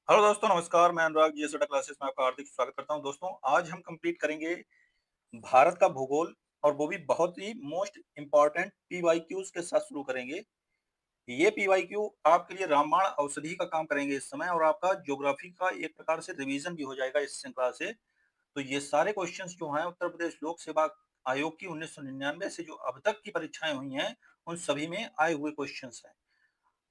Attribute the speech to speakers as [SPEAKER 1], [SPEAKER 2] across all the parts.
[SPEAKER 1] Hello दोस्तों, नमस्कार। मैं अनुराग जी एस क्लासेस में आपका हार्दिक स्वागत करता हूं। दोस्तों, आज हम कंप्लीट करेंगे भारत का भूगोल, और वो भी बहुत ही मोस्ट इम्पोर्टेंट पीवाईक्यूज के साथ शुरू करेंगे। ये पीवाईक्यू आपके लिए रामबाण औषधि का काम करेंगे इस समय, और आपका ज्योग्राफी का एक प्रकार से रिवीजन भी हो जाएगा इस श्रृंखला से। तो ये सारे क्वेश्चंस जो हैं उत्तर प्रदेश लोक सेवा आयोग की 1999 से जो अब तक की परीक्षाएं हुई हैं, उन सभी में आए हुए क्वेश्चंस हैं।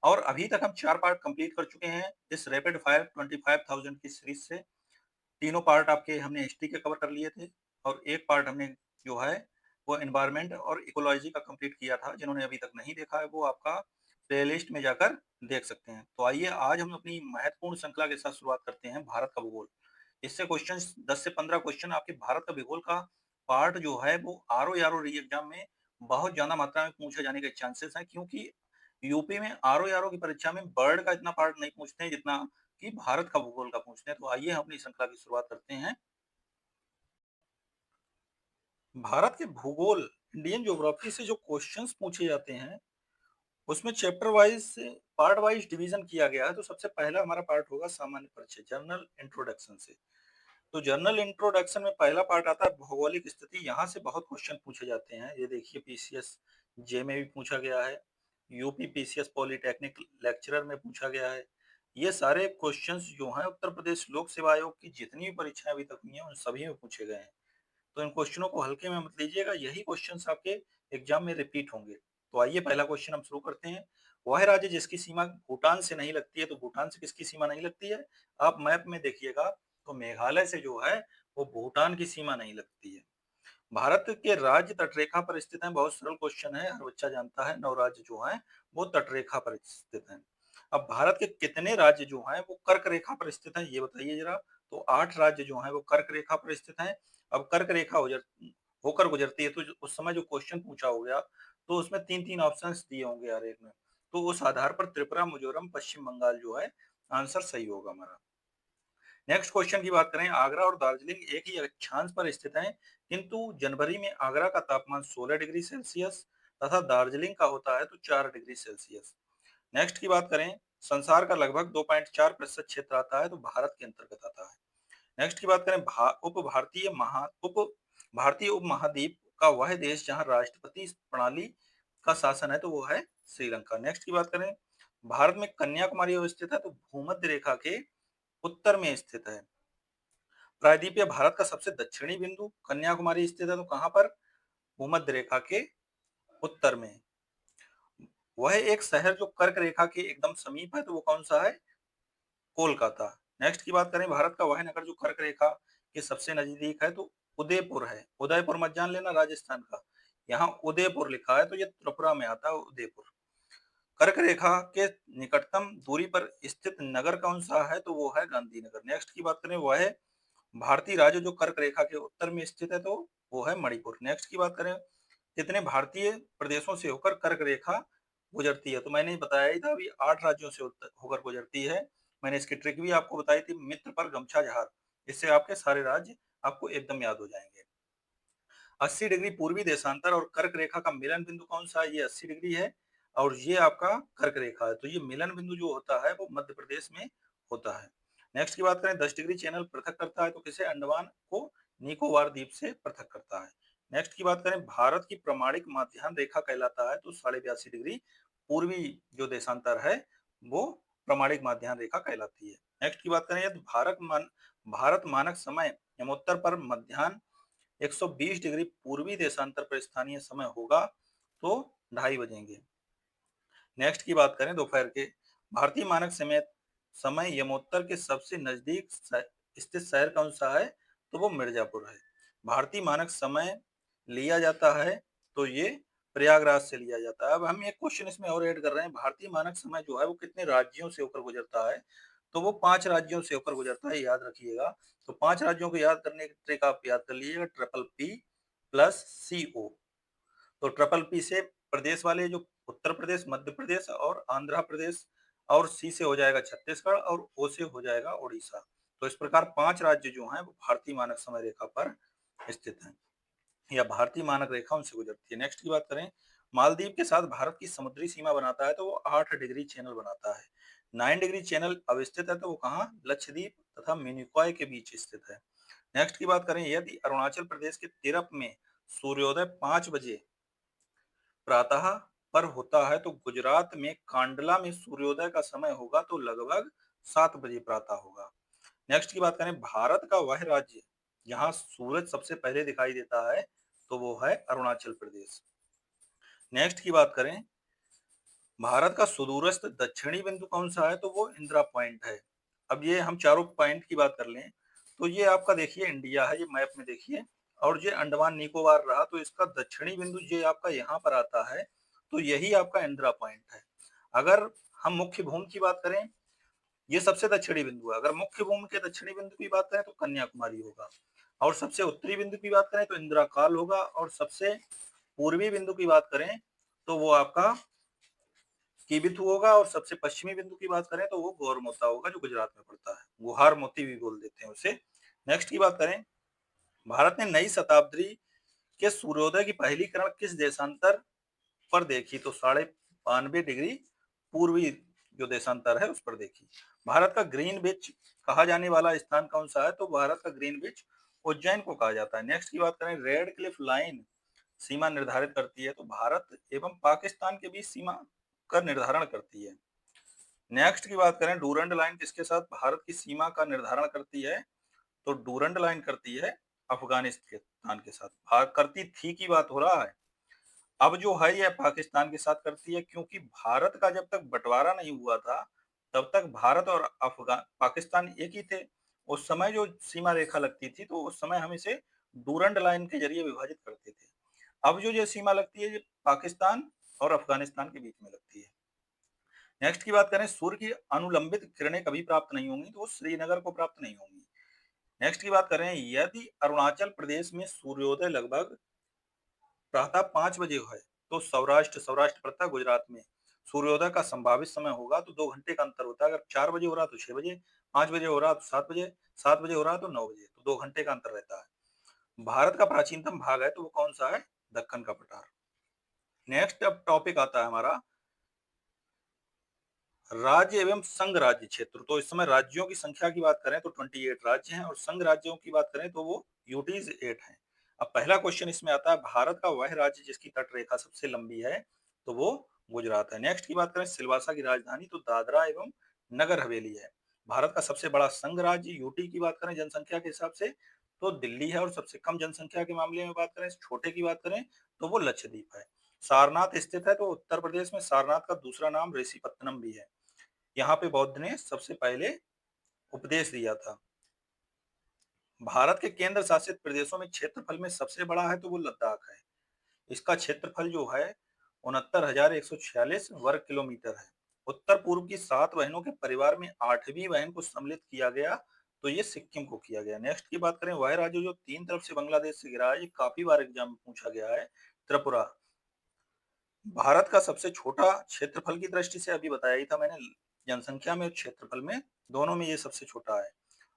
[SPEAKER 1] और अभी तक हम 4 पार्ट कंप्लीट कर चुके हैं इस रैपिड फायर 25,000 की सीरीज से। तीनों पार्ट आपके हमने हिस्ट्री के कवर कर लिए थे, और एक पार्ट हमने जो है वो एनवायरनमेंट और इकोलॉजी का कंप्लीट किया था। जिन्होंने अभी तक नहीं देखा है वो आपका प्लेलिस्ट में जाकर देख सकते हैं। तो आइए आज हम अपनी महत्वपूर्ण श्रृंखला के साथ शुरुआत करते हैं, भारत का भूगोल। इससे क्वेश्चन 10 से 15 क्वेश्चन आपके भारत का भूगोल का पार्ट जो है वो आरओ यारो री एग्जाम में बहुत ज्यादा मात्रा में पूछे जाने के चांसेस हैं, क्योंकि यूपी में आरओ यारो की परीक्षा में बर्ड का इतना पार्ट नहीं पूछते हैं जितना कि भारत का भूगोल का पूछते हैं। तो आइए हम अपनी श्रृंखला की शुरुआत करते हैं। भारत के भूगोल, इंडियन ज्योग्राफी से जो क्वेश्चंस पूछे जाते हैं उसमें चैप्टर वाइज से पार्ट वाइज डिवीजन किया गया है। तो सबसे पहला हमारा पार्ट होगा सामान्य परिचय, जनरल इंट्रोडक्शन से। तो जनरल इंट्रोडक्शन में पहला पार्ट आता है भौगोलिक स्थिति। यहाँ से बहुत क्वेश्चन पूछे जाते हैं। ये देखिए, पीसीएस जे में भी पूछा गया है, यूपी पीसीएस पॉलिटेक्निक लेक्चरर में पूछा गया है। ये सारे क्वेश्चंस जो हैं उत्तर प्रदेश लोक सेवा आयोग की जितनी भी परीक्षाएं अभी तक हुई हैं उन सभी में पूछे गए हैं। तो इन क्वेश्चनों को हल्के में मत लीजिएगा, यही क्वेश्चंस आपके एग्जाम में रिपीट होंगे। तो आइए पहला क्वेश्चन हम शुरू करते हैं। वह राज्य जिसकी सीमा भूटान से नहीं लगती है। तो भूटान से किसकी सीमा नहीं लगती है? आप मैप में देखिएगा तो मेघालय से जो है वो भूटान की सीमा नहीं लगती है। भारत के राज्य तटरेखा पर स्थित हैं। बहुत सरल क्वेश्चन है, हर बच्चा जानता है। 9 राज्य जो हैं वो तटरेखा पर स्थित हैं। अब भारत के कितने राज्य जो हैं वो कर्क रेखा पर स्थित हैं, ये बताइए जरा। तो 8 राज्य जो हैं वो कर्क रेखा पर स्थित हैं। अब कर्क रेखा होकर गुजरती है, तो उस समय जो क्वेश्चन पूछा हो गया तो उसमें तीन तीन ऑप्शंस दिए होंगे हर एक में। तो उस आधार पर त्रिपुरा, मिजोरम, पश्चिम बंगाल जो है आंसर सही होगा हमारा। नेक्स्ट क्वेश्चन की बात करें, आगरा और दार्जिलिंग एक ही अक्षांश पर स्थित हैं, किंतु जनवरी में आगरा का तापमान 16 डिग्री सेल्सियस तथा दार्जिलिंग का होता है तो 4 डिग्री सेल्सियस। नेक्स्ट की बात करें, संसार का लगभग 2.4% क्षेत्र आता है तो भारत के अंतर्गत आता है। नेक्स्ट की बात करें, उप भारतीय उपमहाद्वीप का वह देश जहां राष्ट्रपति प्रणाली का शासन है तो वो है श्रीलंका। नेक्स्ट की बात करें, भारत में कन्याकुमारी अवस्थित है तो भूमध्य रेखा के उत्तर में स्थित है। प्रायद्वीपीय भारत का सबसे दक्षिणी बिंदु कन्याकुमारी स्थित है तो कहां पर? भूमध्य रेखा के उत्तर में। वह एक शहर जो कर्क रेखा के एकदम समीप है तो वो कौन सा है? कोलकाता। नेक्स्ट की बात करें, भारत का वह नगर जो कर्क रेखा के सबसे नजदीक है तो उदयपुर है। उदयपुर मत जान लेना राजस्थान का, यहाँ उदयपुर लिखा है तो ये त्रिपुरा में आता है उदयपुर। कर्क रेखा के निकटतम दूरी पर स्थित नगर कौन सा है? तो वो है गांधीनगर। नेक्स्ट की बात करें, वह है भारतीय राज्य जो कर्क रेखा के उत्तर में स्थित है तो वो है मणिपुर। नेक्स्ट की बात करें, कितने भारतीय प्रदेशों से होकर कर्क रेखा गुजरती है? तो मैंने बताया ही था अभी, 8 राज्यों से होकर गुजरती है। मैंने इसकी ट्रिक भी आपको बताई थी, मित्र पर गमछा जहार। इससे आपके सारे राज्य आपको एकदम याद हो जाएंगे। 80 डिग्री पूर्वी देशांतर और कर्क रेखा का मिलन बिंदु कौन सा है? ये 80 डिग्री है और ये आपका कर्क रेखा है। तो ये मिलन बिंदु जो होता है वो मध्य प्रदेश में होता है। नेक्स्ट की बात करें, 10 डिग्री चैनल पृथक करता है तो किसे? अंडमान को निकोबार द्वीप से पृथक करता है। नेक्स्ट की बात करें, भारत की प्रमाणिक माध्यान्ह रेखा कहलाता है तो 82.5 डिग्री पूर्वी जो देशांतर है वो प्रमाणिक माध्यान्ह रेखा कहलाती है। नेक्स्ट की बात करें, यदि भारत मानक समय यमोत्तर पर मध्यान्ह 120 डिग्री पूर्वी देशांतर पर स्थानीय समय होगा तो 2:30 बजेंगे। नेक्स्ट की बात करें, दोपहर के भारतीय मानक समय यमोत्तर के सबसे नजदीक स्थित शहर कौन सा है? तो वो मिर्जापुर है। भारतीय मानक समय लिया जाता है तो ये प्रयागराज से लिया जाता है। अब हम एक क्वेश्चन इसमें और ऐड कर रहे हैं, भारतीय मानक समय जो है वो कितने राज्यों से होकर गुजरता है? तो वो 5 राज्यों से होकर गुजरता है, याद रखिएगा। तो 5 राज्यों को याद करने की ट्रिक आप याद कर लीजिएगा, ट्रिपल पी प्लस सी ओ। तो ट्रिपल पी से प्रदेश वाले जो उत्तर प्रदेश, मध्य प्रदेश और आंध्र प्रदेश, और सी से हो जाएगा छत्तीसगढ़, और ओ से हो जाएगा उड़ीसा। तो इस प्रकार 5 राज्य जो हैं वो भारतीय मानक समय रेखा पर स्थित हैं, या भारतीय मानक रेखा उनसे गुजरती है। नेक्स्ट की बात करें, मालदीव के साथ भारत की समुद्री सीमा बनाता है तो वो 8 डिग्री चैनल बनाता है। 9 डिग्री चैनल अवस्थित है तो वो कहाँ, लक्षद्वीप तथा मिनिकॉय के बीच स्थित है। नेक्स्ट की बात करें, यदि अरुणाचल प्रदेश के तिरप में सूर्योदय 5 बजे प्रातः पर होता है तो गुजरात में कांडला में सूर्योदय का समय होगा तो लगभग 7 बजे प्रातः होगा। नेक्स्ट की बात करें, भारत का वह राज्य जहां सूरज सबसे पहले दिखाई देता है तो वो है अरुणाचल प्रदेश। नेक्स्ट की बात करें, भारत का सुदूरस्थ दक्षिणी बिंदु कौन सा है तो वो इंदिरा पॉइंट है। अब ये हम चारों पॉइंट की बात कर लें तो ये आपका देखिए इंडिया है, ये मैप में देखिए, और ये अंडमान निकोबार रहा तो इसका दक्षिणी बिंदु ये आपका यहाँ पर आता है, तो यही आपका इंदिरा पॉइंट है। अगर हम मुख्य भूमि की बात करें, ये सबसे दक्षिणी बिंदु है। अगर मुख्य भूमि के दक्षिणी बिंदु की बात करें तो कन्याकुमारी होगा, और सबसे उत्तरी बिंदु की बात करें तो इंदिरा काल होगा, और सबसे पूर्वी बिंदु की बात करें तो वो आपका कीबिथु होगा, और सबसे पश्चिमी बिंदु की बात करें तो वो गौरमोता होगा जो गुजरात में पड़ता है, गुहार मोती भी बोल देते हैं उसे। नेक्स्ट की बात करें, भारत ने नई शताब्दी के सूर्योदय की पहली किरण किस देशांतर पर देखी तो 92.5 डिग्री पूर्वी जो देशांतर है उस पर देखी। भारत का ग्रीनविच कहा जाने वाला स्थान कौन सा है तो भारत का ग्रीनविच उज्जैन को कहा जाता है। नेक्स्ट की बात करें, रेड क्लिफ लाइन सीमा निर्धारित करती है तो भारत एवं पाकिस्तान के बीच सीमा का निर्धारण करती है। नेक्स्ट की बात करें, डूरंड लाइन किसके साथ भारत की सीमा का निर्धारण करती है तो डूरंड लाइन करती है अफगानिस्तान के साथ। करती थी की बात हो रहा है, अब जो है यह पाकिस्तान के साथ करती है, क्योंकि भारत का जब तक बंटवारा नहीं हुआ था तब तक भारत और अफगान पाकिस्तान एक ही थे। उस समय जो सीमा रेखा लगती थी तो उस समय हम इसे डूरंड लाइन के जरिए विभाजित करते थे। अब जो ये सीमा लगती है ये पाकिस्तान और अफगानिस्तान के बीच में लगती है। नेक्स्ट की बात करें, सूर्य की अनुलंबित किरणें कभी प्राप्त नहीं होंगी तो वो श्रीनगर को प्राप्त नहीं होंगी। नेक्स्ट की बात करें, यदि अरुणाचल प्रदेश में सूर्योदय लगभग प्रातः 5 बजे है तो सौराष्ट्र पड़ता है गुजरात में, सूर्योदय का संभावित समय होगा तो 2 घंटे का अंतर होता है। अगर 4 बजे हो रहा तो 6 बजे, 5 बजे हो रहा तो 7 बजे, 7 बजे हो रहा तो 9 बजे, तो 2 घंटे का अंतर रहता है। भारत का प्राचीनतम भाग है तो वो कौन सा है, दक्कन का पठार। नेक्स्ट अब टॉपिक आता है हमारा राज्य एवं संघ राज्य क्षेत्र। तो इस समय राज्यों की संख्या की बात करें तो 28 राज्य हैं, और संघ राज्यों की बात करें तो वो यूटीज 8 हैं। अब पहला क्वेश्चन इसमें आता है, भारत का वह राज्य जिसकी तट रेखा सबसे लंबी है तो वो गुजरात है। नेक्स्ट की बात करें, सिलवासा की राजधानी तो दादरा एवं नगर हवेली है। भारत का सबसे बड़ा संघ राज्य यूटी की बात करें जनसंख्या के हिसाब से तो दिल्ली है, और सबसे कम जनसंख्या के मामले में बात करें, छोटे की बात करें तो वो लक्षद्वीप है। सारनाथ स्थित है तो उत्तर प्रदेश में सारनाथ का दूसरा नाम ऋषिपत्तनम भी है। यहाँ पे बौद्ध ने सबसे पहले उपदेश दिया था। भारत के केंद्र शासित प्रदेशों में क्षेत्रफल में सबसे बड़ा है तो वो लद्दाख है। इसका क्षेत्रफल जो है 69,146 वर्ग किलोमीटर है। उत्तर पूर्व की 7 बहनों के परिवार में 8वीं बहन को सम्मिलित किया गया तो ये सिक्किम को किया गया। नेक्स्ट की बात करें, वह राज्य जो 3 तरफ से बांग्लादेश से घिरा है, ये काफी बार एग्जाम में पूछा गया है, त्रिपुरा। भारत का सबसे छोटा क्षेत्रफल की दृष्टि से अभी बताया ही था मैंने, जनसंख्या में और क्षेत्रफल में दोनों में ये सबसे छोटा है।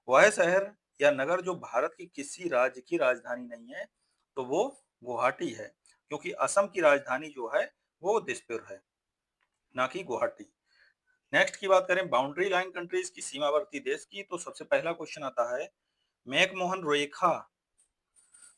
[SPEAKER 1] वह शहर या नगर जो भारत की किसी राज्य की राजधानी नहीं है तो वो गुवाहाटी है, क्योंकि असम की राजधानी जो है वो दिसपुर है, ना कि गुवाहाटी। नेक्स्ट की बात करें, बाउंड्री लाइन कंट्रीज की सीमावर्ती देश की, तो सबसे पहला क्वेश्चन आता है, मैकमोहन रेखा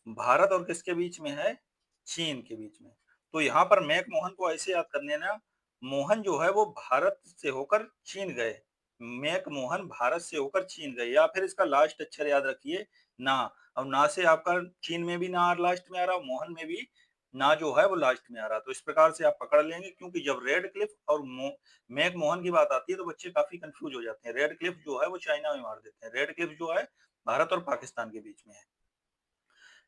[SPEAKER 1] भारत और किसके बीच में है, चीन के बीच में। तो यहाँ पर मैकमोहन को ऐसे याद कर लेना, मोहन जो है वो भारत से होकर चीन गए, मैकमोहन भारत से होकर चीन गए, या फिर इसका लास्ट अक्षर याद रखिए ना। अब ना से आपका चीन में भी ना लास्ट में आ रहा, मोहन में भी ना जो है वो लास्ट में आ रहा, तो इस प्रकार से आप पकड़ लेंगे, क्योंकि जब रेड क्लिफ और मैकमोहन की बात आती है तो बच्चे काफी कंफ्यूज हो जाते हैं। रेड क्लिफ जो है वो चाइना में मार देते हैं, रेड क्लिफ जो है भारत और पाकिस्तान के बीच में है।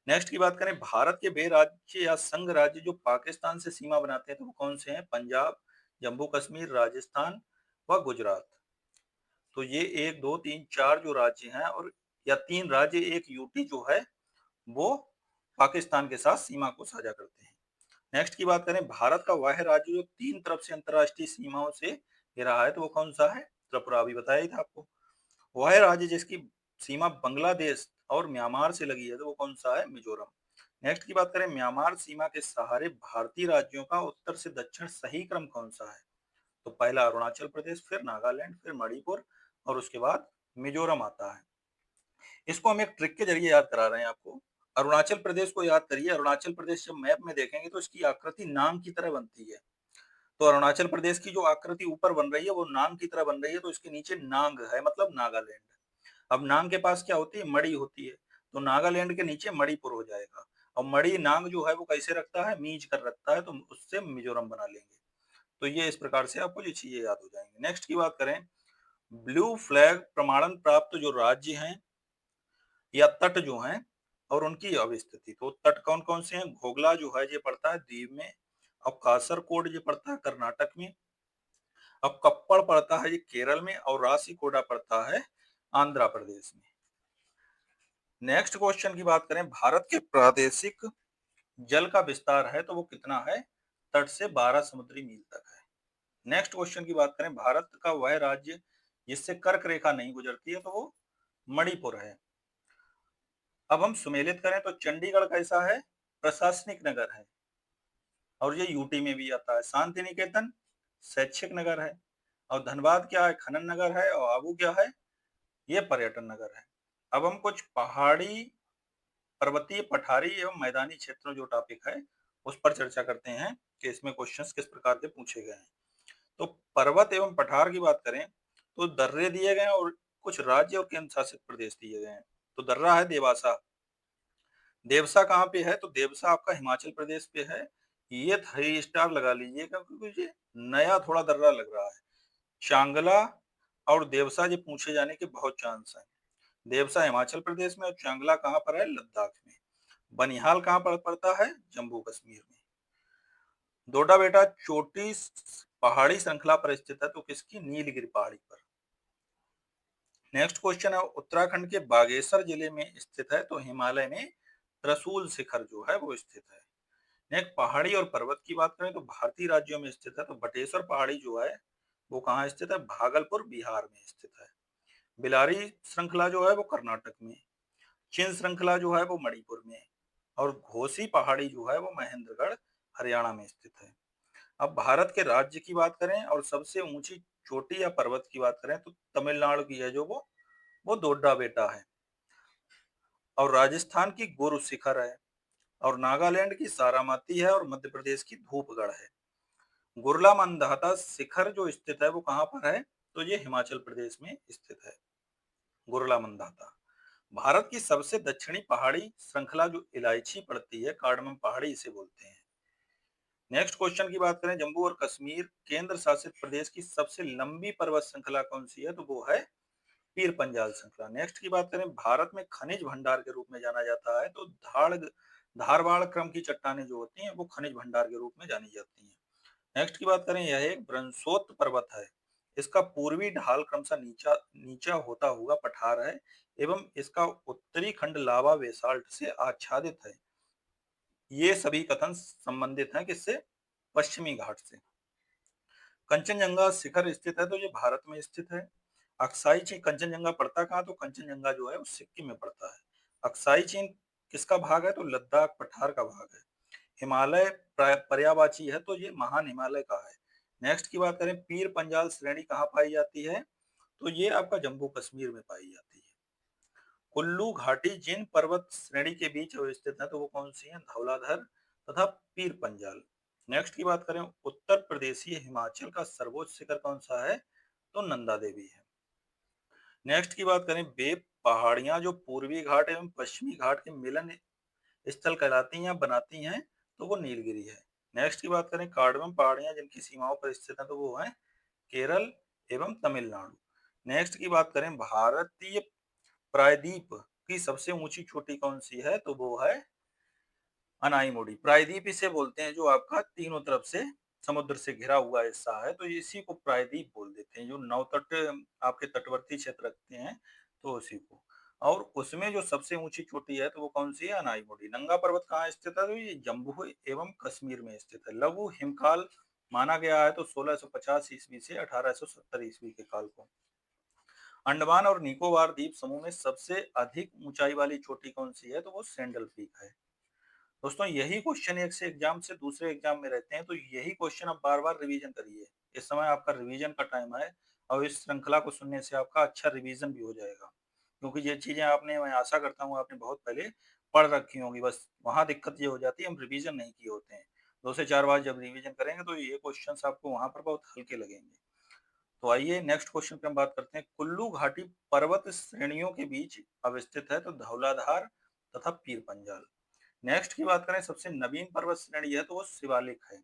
[SPEAKER 1] नेक्स्ट की बात करें, भारत के वे राज्य या संघ राज्य जो पाकिस्तान से सीमा बनाते हैं तो वो कौन से हैं, पंजाब, जम्मू कश्मीर, राजस्थान व गुजरात। तो ये 1 2 3 4 जो राज्य हैं, और या 3 राज्य एक यूटी जो है वो पाकिस्तान के साथ सीमा को साझा करते हैं। नेक्स्ट की बात करें, भारत का वह राज्य जो 3 तरफ से अंतरराष्ट्रीय सीमाओं से घिरा है तो वो कौन सा है, त्रिपुरा, अभी बताया ही था आपको। वह राज्य जिसकी सीमा बांग्लादेश और म्यांमार से लगी है तो वो कौन सा है, मिजोरम। नेक्स्ट की बात करें, म्यांमार सीमा के सहारे भारतीय राज्यों का उत्तर से दक्षिण सही क्रम कौन सा है तो पहला अरुणाचल प्रदेश, फिर नागालैंड, फिर मणिपुर और उसके बाद मिजोरम आता है। इसको हम एक ट्रिक के जरिए याद करा रहे हैं आपको। अरुणाचल प्रदेश को याद करिए। अरुणाचल प्रदेश जब मैप में देखेंगे तो इसकी आकृति नांग की तरह बनती है। तो अरुणाचल प्रदेश की जो आकृति ऊपर बन रही है वो नांग की तरह बन रही है, तो इसके नीचे नांग है, मतलब नागालैंड। अब नांग के पास क्या होती है, मणि होती है, तो नागालैंड के नीचे मणिपुर हो जाएगा। और मणि नांग जो है वो कैसे रखता है, मीज कर रखता है, तो उससे मिजोरम बना लेंगे। तो ये इस प्रकार से आपको ये चीजें याद हो जाएंगी। नेक्स्ट की बात करें, ब्लू फ्लैग प्रमाणन प्राप्त जो राज्य हैं या तट जो हैं और उनकी अवस्थिति, तो तट कौन कौन से हैं, घोगला जो है ये पड़ता है दीव में, अब कासरकोड ये पड़ता है कर्नाटक में, अब कप्पड़ पड़ता है ये केरल में, और राशिकोडा पड़ता है आंध्र प्रदेश में। नेक्स्ट क्वेश्चन की बात करें, भारत के प्रादेशिक जल का विस्तार है तो वो कितना है, तट से 12 समुद्री मील तक है। नेक्स्ट क्वेश्चन की बात करें, भारत का वह राज्य जिससे कर्क रेखा नहीं गुजरती है तो वो मणिपुर है। अब हम सुमेलित करें तो चंडीगढ़ कैसा है, प्रशासनिक नगर है, और ये यूटी में भी आता है। शांति निकेतन शैक्षिक नगर है, और धनबाद क्या है, खनन नगर है, और आबू क्या है, ये पर्यटन नगर है। अब हम कुछ पहाड़ी, पर्वतीय, पठारी एवं मैदानी क्षेत्रों जो टॉपिक है उस पर चर्चा करते हैं कि इसमें क्वेश्चंस किस प्रकार के पूछे गए हैं। तो पर्वत एवं पठार की बात करें तो दर्रे दिए गए हैं और कुछ राज्य और केंद्र शासित प्रदेश दिए गए हैं। तो दर्रा है देवासा। देवसा कहाँ पे है, तो देवसा आपका हिमाचल प्रदेश पे है। ये 3 स्टार लगा लीजिएगा क्योंकि मुझे नया थोड़ा दर्रा लग रहा है। चांगला और देवसा ये पूछे जाने के बहुत चांस हैं। देवसा हिमाचल प्रदेश में और चांगला कहाँ पर है, लद्दाख में। बनिहाल कहाँ पर पड़ता है, जम्मू कश्मीर में। डोडा बेटा चोटी पहाड़ी श्रृंखला पर स्थित है तो किसकी, नीलगिरी पहाड़ी पर। नेक्स्ट क्वेश्चन है, उत्तराखंड के बागेश्वर जिले में स्थित है तो हिमालय में त्रिशूल शिखर जो है वो स्थित है। नेक्स्ट पहाड़ी और पर्वत की बात करें तो भारतीय राज्यों में स्थित है तो बटेश्वर पहाड़ी जो है वो कहाँ स्थित है, भागलपुर बिहार में स्थित है। बिलारी श्रृंखला जो है वो कर्नाटक में, चिन श्रृंखला जो है वो मणिपुर में, और घोसी पहाड़ी जो है वो महेंद्रगढ़ हरियाणा में स्थित है। अब भारत के राज्य की बात करें और सबसे ऊंची चोटी या पर्वत की बात करें तो तमिलनाडु की है जो वो दोड्डा बेटा है, और राजस्थान की गुरु शिखर है, और नागालैंड की सारामाती है, और मध्य प्रदेश की धूपगढ़ है। गुरला मंदाता शिखर जो स्थित है वो कहाँ पर है, तो ये हिमाचल प्रदेश में स्थित है, गुरला मंदाता। भारत की सबसे दक्षिणी पहाड़ी श्रृंखला जो इलायची पड़ती है, कार्डमम पहाड़ी इसे बोलते हैं। नेक्स्ट क्वेश्चन की बात करें, जम्मू और कश्मीर केंद्र शासित प्रदेश की सबसे लंबी पर्वत श्रृंखला कौन सी है, तो वो है पीर पंजाल श्रृंखला। नेक्स्ट की बात करें, भारत में खनिज भंडार के रूप में जाना जाता है तो धारवाड़ क्रम की चट्टानें जो होती हैं वो खनिज भंडार के रूप में जानी जाती हैं। नेक्स्ट की बात करें, यह एक ब्रंसोत पर्वत है। इसका पूर्वी ढाल क्रमशः नीचा नीचा होता हुआ पठार है एवं इसका उत्तरी खंड लावा बेसाल्ट से आच्छादित है। ये सभी कथन संबंधित हैं किससे, पश्चिमी घाट से। कंचनजंगा शिखर स्थित है तो ये भारत में स्थित है। अक्साई चीन कंचनजंगा पड़ता कहाँ, तो कंचनजंगा जो है वो सिक्किम में पड़ता है। अक्साई चीन किसका भाग है, तो लद्दाख पठार का भाग है। हिमालय पर्यायवाची है तो ये महान हिमालय का है। नेक्स्ट की बात करें, पीर पंजाल श्रेणी कहाँ पाई जाती है, तो ये आपका जम्मू कश्मीर में पाई जाती है। कुल्लू घाटी जिन पर्वत श्रेणी के बीच स्थित है तो वो कौन सी है, धौलाधर तथा पीर पंजाल। नेक्स्ट की बात करें, उत्तर प्रदेशीय हिमाचल का सर्वोच्च शिखर कौन सा है, तो नंदा देवी है। नेक्स्ट की बात करें, बेब पहाड़ियां जो पूर्वी घाट एवं पश्चिमी घाट के मिलन स्थल कहलाती हैं बनाती हैं तो वो नीलगिरी है। नेक्स्ट की बात करें, कार्डमम पहाड़ियां जिनकी सीमाओं पर स्थित है तो वो है केरल एवं तमिलनाडु। नेक्स्ट की बात करें, भारतीय प्रायद्वीप की सबसे ऊंची चोटी कौन सी है, तो वो है अनाईमोड़ी। प्रायद्वीप इसे बोलते हैं जो आपका तीनों तरफ से समुद्र से घिरा हुआ हिस्सा है, तो इसी को प्रायद्वीप बोल देते हैं। जो नवतट आपके तटवर्ती क्षेत्र रखते हैं तो उसी को। और उसमें जो सबसे ऊंची चोटी है तो वो कौन सी है, अनाईमोड़ी। नंगा पर्वत कहाँ स्थित है, तो ये जम्मू एवं कश्मीर में स्थित है। लघु हिमकाल माना गया है तो 1650 ईस्वी से 1870 ईस्वी के काल को। अंडमान और निकोबार द्वीप समूह में सबसे अधिक ऊंचाई वाली चोटी कौन सी है, तो वो सेंडल पीक है। दोस्तों यही क्वेश्चन एक से एग्जाम से दूसरे एग्जाम में रहते हैं, तो यही क्वेश्चन आप बार-बार रिवीजन करिए। इस समय आपका रिवीजन का टाइम है और इस श्रृंखला को सुनने से आपका अच्छा रिवीजन भी हो जाएगा। क्योंकि ये चीज़ें आपने, मैं आशा करता हूँ आपने बहुत पहले पढ़ रखी होंगी, बस वहाँ दिक्कत ये हो जाती है हम रिवीजन नहीं किए होते हैं। 2 से 4 बार जब रिवीजन करेंगे तो ये क्वेश्चन्स आपको वहाँ पर बहुत हल्के लगेंगे। तो आइए नेक्स्ट क्वेश्चन पे हम बात करते हैं। कुल्लू घाटी पर्वत श्रेणियों के बीच अवस्थित है, तो धौलाधार तथा पीर पंजाल। नेक्स्ट की बात करें, सबसे नवीन पर्वत श्रेणी है तो वो शिवालिक है।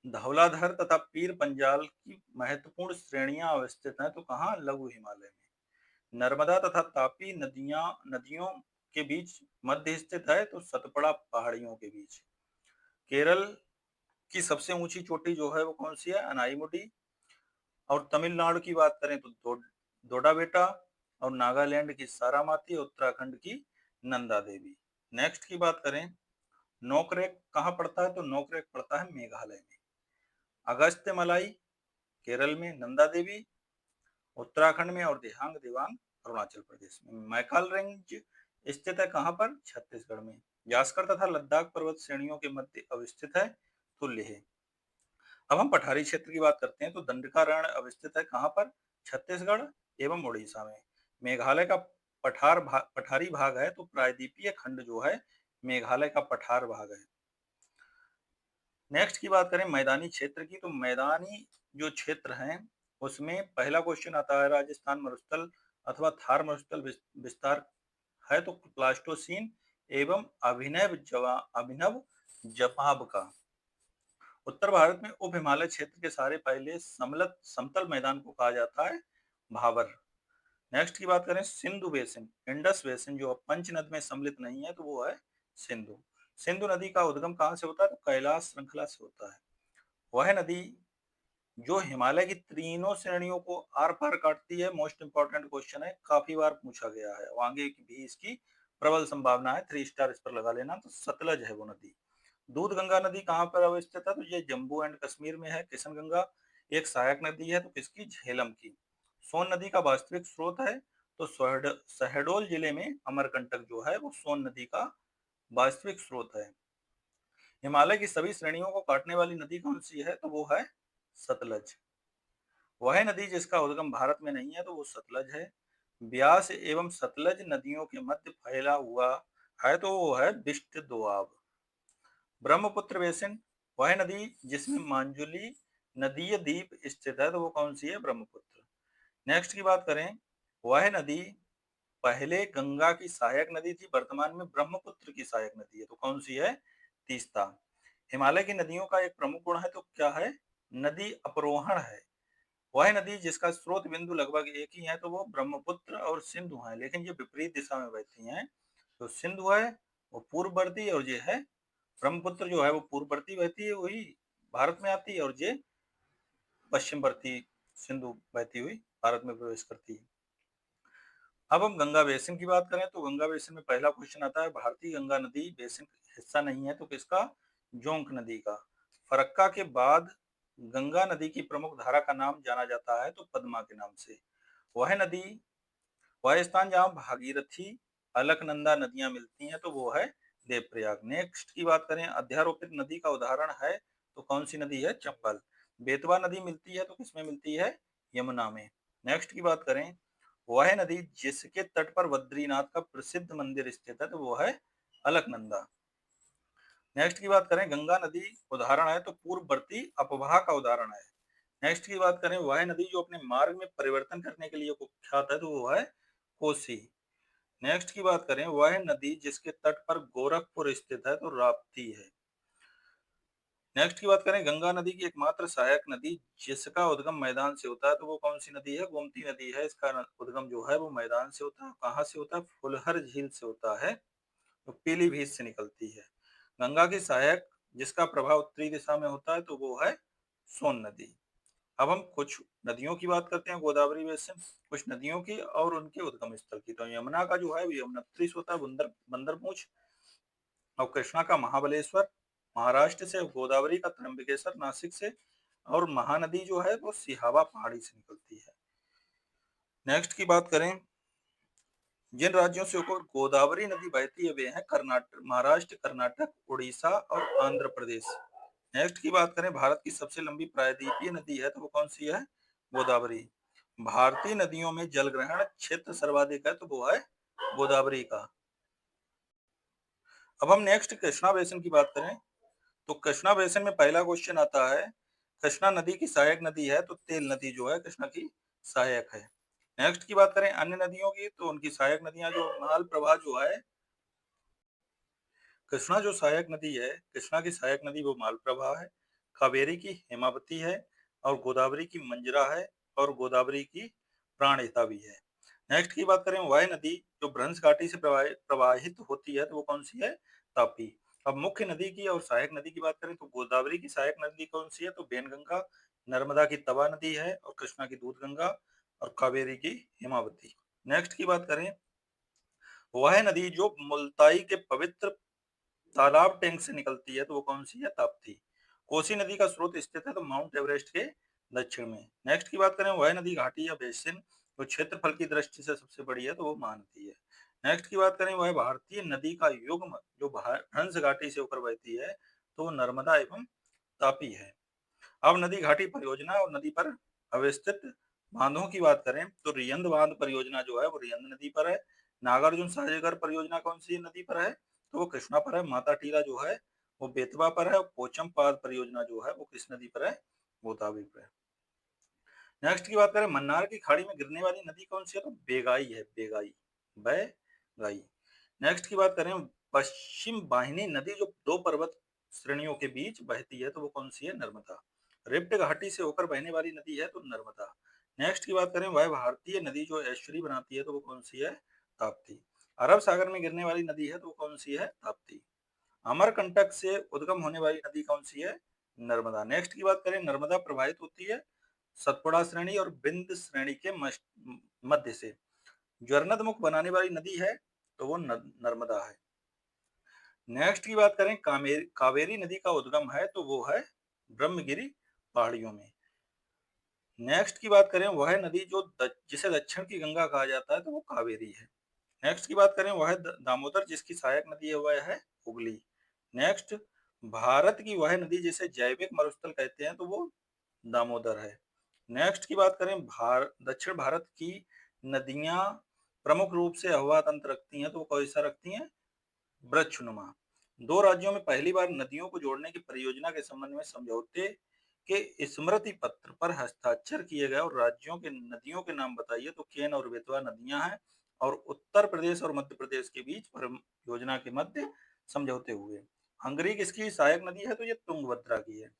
[SPEAKER 1] धौलाधर तथा पीर पंजाल की महत्वपूर्ण श्रेणियां अवस्थित हैं तो कहाँ, लघु हिमालय में। नर्मदा तथा तापी नदियों के बीच मध्य स्थित है तो सतपड़ा पहाड़ियों के बीच। केरल की सबसे ऊंची चोटी जो है वो कौन सी है, अनाईमुडी। और तमिलनाडु की बात करें तो दोडाबेटा। और नागालैंड की सारामाती, उत्तराखंड की नंदा देवी। नेक्स्ट की बात करें, नोकरेक कहाँ पड़ता है, तो नोकरेक पड़ता है मेघालय में। अगस्त्य मलाई केरल में, नंदा देवी उत्तराखंड में और दिहांग दिवांग अरुणाचल प्रदेश में। मैकाल रेंज स्थित है कहाँ पर, छत्तीसगढ़ में। यास्कर तथा लद्दाख पर्वत श्रेणियों के मध्य अवस्थित है तो लेह। अब हम पठारी क्षेत्र की बात करते हैं, तो दंडकारण्य अवस्थित है कहाँ पर, छत्तीसगढ़ एवं उड़ीसा में। मेघालय का पठारी भाग है तो प्रायद्वीपीय खंड जो है मेघालय का पठार भाग है। नेक्स्ट की बात करें मैदानी क्षेत्र की, तो मैदानी जो क्षेत्र हैं उसमें पहला क्वेश्चन आता है राजस्थान मरुस्थल अथवा थार मरुस्थल विस्तार है तो प्लास्टोसीन एवं अभिनव जवाब का। उत्तर भारत में उप हिमालय क्षेत्र के सारे पहले समतल मैदान को कहा जाता है भाबर। नेक्स्ट की बात करें, सिंधु बेसिन, इंडस बेसिन जो अब पंचनद में सम्मिलित नहीं है तो वो है सिंधु। सिंधु नदी का उद्गम कहाँ से होता है, तो कैलाश श्रृंखला से होता है। वह नदी जो हिमालय की तीनों श्रेणियों को आर पार काटती है। मोस्ट इंपॉर्टेंट क्वेश्चन है, काफी बार पूछा गया है, आगे की भी इसकी प्रबल संभावना है, 3 स्टार इस पर लगा लेना। तो सतलज है वो नदी। दूध गंगा नदी कहाँ पर अवस्थित है, तो ये जम्मू एंड कश्मीर में है। किशन गंगा एक सहायक नदी है तो किसकी, झेलम की। सोन नदी का वास्तविक स्रोत है तो शहडोल जिले में अमरकंटक जो है वो सोन नदी का वास्तविक स्रोत है। हिमालय की सभी श्रेणियों को काटने वाली नदी कौन सी है, तो वो है सतलज। वह नदी जिसका उद्गम भारत में नहीं है तो वो सतलज है। ब्यास एवं सतलज नदियों के मध्य फैला हुआ है तो वो है बिष्ट दोआब। ब्रह्मपुत्र बेसिन, वह नदी जिसमें मांजुली नदीय द्वीप स्थित है तो वो कौन सी है, ब्रह्मपुत्र। नेक्स्ट की बात करें, वह नदी पहले गंगा की सहायक नदी थी, वर्तमान में ब्रह्मपुत्र की सहायक नदी है तो कौन सी है, तीस्ता। हिमालय की नदियों का एक प्रमुख गुण है तो क्या है, नदी अपरोहण है। वह नदी जिसका स्रोत बिंदु लगभग एक ही है तो वो ब्रह्मपुत्र और सिंधु है, लेकिन ये विपरीत दिशा में बहती हैं। तो सिंधु है वो पूर्ववर्ती और ये है ब्रह्मपुत्र जो है वो पूर्ववर्ती बहती है, वही भारत में आती है, और ये पश्चिमवर्ती सिंधु बहती हुई भारत में प्रवेश करती है। अब हम गंगा बेसिन की बात करें तो गंगा बेसिन में पहला क्वेश्चन आता है, भारतीय गंगा नदी बेसिन हिस्सा नहीं है तो किसका, जोंक नदी का। फरक्का के बाद गंगा नदी की प्रमुख धारा का नाम जाना जाता है तो पद्मा के नाम से। वह नदी, वह स्थान जहाँ भागीरथी अलकनंदा नदियां मिलती हैं तो वो है देवप्रयाग। नेक्स्ट की बात करें, अध्यारोपित नदी का उदाहरण है तो कौन सी नदी है, चंबल। बेतवा नदी मिलती है तो किसमें मिलती है, यमुना में। नेक्स्ट की बात करें, वह नदी जिसके तट पर बद्रीनाथ का प्रसिद्ध मंदिर स्थित है तो वो है अलकनंदा। नेक्स्ट की बात करें, गंगा नदी उदाहरण है तो पूर्ववर्ती अपवाह का उदाहरण है। नेक्स्ट की बात करें, वह नदी जो अपने मार्ग में परिवर्तन करने के लिए कुख्यात है तो वो है कोसी। नेक्स्ट की बात करें, वह नदी जिसके तट पर गोरखपुर स्थित है तो राप्ती है। नेक्स्ट की बात करें, गंगा नदी की एकमात्र सहायक नदी जिसका उद्गम मैदान से होता है तो वो कौन सी नदी है, गोमती नदी है। इसका उद्गम जो है वो मैदान से होता है। कहाँ से होता है, फुलहर झील से होता है, तो पीलीभीत से निकलती है। गंगा की सहायक जिसका प्रभाव उत्तरी दिशा में होता है तो वो है सोन नदी। अब हम कुछ नदियों की बात करते हैं, गोदावरी बेसिन, कुछ नदियों की और उनके उद्गम स्थल की। तो यमुना का जो है वो यमुनोत्री से होता है, बंदरपूंछ। और कृष्णा का महाबलेश्वर महाराष्ट्र से, गोदावरी का त्र्यंबकेश्वर नासिक से, और महानदी जो है वो सिहावा पहाड़ी से निकलती है। नेक्स्ट की बात करें, जिन राज्यों से होकर गोदावरी नदी बहती है वे हैं कर्नाटक, महाराष्ट्र, कर्नाटक, उड़ीसा और आंध्र प्रदेश। नेक्स्ट की बात करें, भारत की सबसे लंबी प्रायद्वीपीय नदी है तो वो कौन सी है? गोदावरी। भारतीय नदियों में जल ग्रहण क्षेत्र सर्वाधिक है तो वो है गोदावरी का। अब हम नेक्स्ट कृष्णा बेसिन की बात करें तो कृष्णा बेसिन में पहला क्वेश्चन आता है, कृष्णा नदी की सहायक नदी है तो तेल नदी जो है कृष्णा की सहायक है। नेक्स्ट की बात करें अन्य नदियों की तो उनकी सहायक नदियां जो माल प्रवाह जो है, कृष्णा जो सहायक नदी है, कृष्णा की सहायक नदी वो मालप्रभा है, कावेरी की हेमावती है और गोदावरी की मंजरा है और गोदावरी की प्राणहिता भी है। नेक्स्ट की बात करें वाय नदी जो भ्रंश घाटी से प्रवाहित होती है तो वो कौन सी है? तापी। अब मुख्य नदी की और सहायक नदी की बात करें तो गोदावरी की सहायक नदी कौन सी है? तो बेनगंगा, नर्मदा की तवा नदी है और कृष्णा की दूधगंगा और कावेरी की हेमावती। नेक्स्ट की बात करें, वह नदी जो मुल्ताई के पवित्र तालाब टैंक से निकलती है तो वो कौन सी है? ताप्ती। कोसी नदी का स्रोत स्थित है तो माउंट एवरेस्ट के दक्षिण में। नेक्स्ट की बात करें, वह नदी घाटी या बेसिन तो क्षेत्रफल की दृष्टि से सबसे बड़ी है तो वो महानदी है। नेक्स्ट की बात करें, वह भारतीय नदी का युग्म जो हंस घाटी से होकर बहती है तो वो नर्मदा एवं तापी है। अब नदी घाटी परियोजना और नदी पर अवस्थित बांधों की बात करें तो रियंद बांध परियोजना जो है वो रियंद नदी पर है। नागार्जुन सागरगर परियोजना कौन सी नदी पर है? तो वो कृष्णा पर है। माता टीला जो है वो बेतवा पर है और पोचमपाद परियोजना जो है वो किस नदी पर है? गोदावरी पर है। नेक्स्ट की बात करें, मन्नार की खाड़ी में गिरने वाली नदी कौन सी है? तो बेगाई है, बेगाई, बेगाई। नेक्स्ट की बात करें, पश्चिम वाहिनी नदी जो दो पर्वत श्रेणियों के बीच बहती है तो वो कौन सी है? नर्मदा। रिफ्ट घाटी से होकर बहने वाली नदी है तो नर्मदा। नेक्स्ट की बात करें, वह भारतीय नदी जो एस्चुरी बनाती है तो वो कौन सी है? ताप्ती। अरब सागर में गिरने वाली नदी है तो वो कौन सी है? ताप्ती। अमरकंटक से उद्गम होने वाली नदी कौन सी है? नर्मदा। नेक्स्ट की बात करें, नर्मदा प्रवाहित होती है सतपुड़ा श्रेणी और बिंद श्रेणी के मध्य से। ज्वरनद मुख बनाने वाली नदी है तो वो नर्मदा है। नेक्स्ट की बात करें, कावेरी नदी का उद्गम है तो वो है ब्रह्मगिरी पहाड़ियों में। नेक्स्ट की बात करें, वह नदी जो जिसे दक्षिण की गंगा कहा जाता है तो वो कावेरी है। नेक्स्ट की बात करें, वह दामोदर जिसकी सहायक नदी है वह है हुगली। नेक्स्ट, भारत की वह नदी जिसे जैविक मरुस्थल कहते हैं तो वो दामोदर है। नेक्स्ट की बात करें, दक्षिण भारत की नदियां प्रमुख रूप से अहवा तंत्र रखती हैं तो वो कैसा रखती हैं? वृक्षनुमा। दो राज्यों में पहली बार नदियों को जोड़ने की परियोजना के संबंध में समझौते के स्मृति पत्र पर हस्ताक्षर किए गए और राज्यों के नदियों के नाम बताइए तो केन और बेतवा नदियां हैं और उत्तर प्रदेश और मध्य प्रदेश के बीच परियोजना के मध्य समझौते हुए। हंगरी किसकी सहायक नदी है? तो ये तुंगभद्रा की है।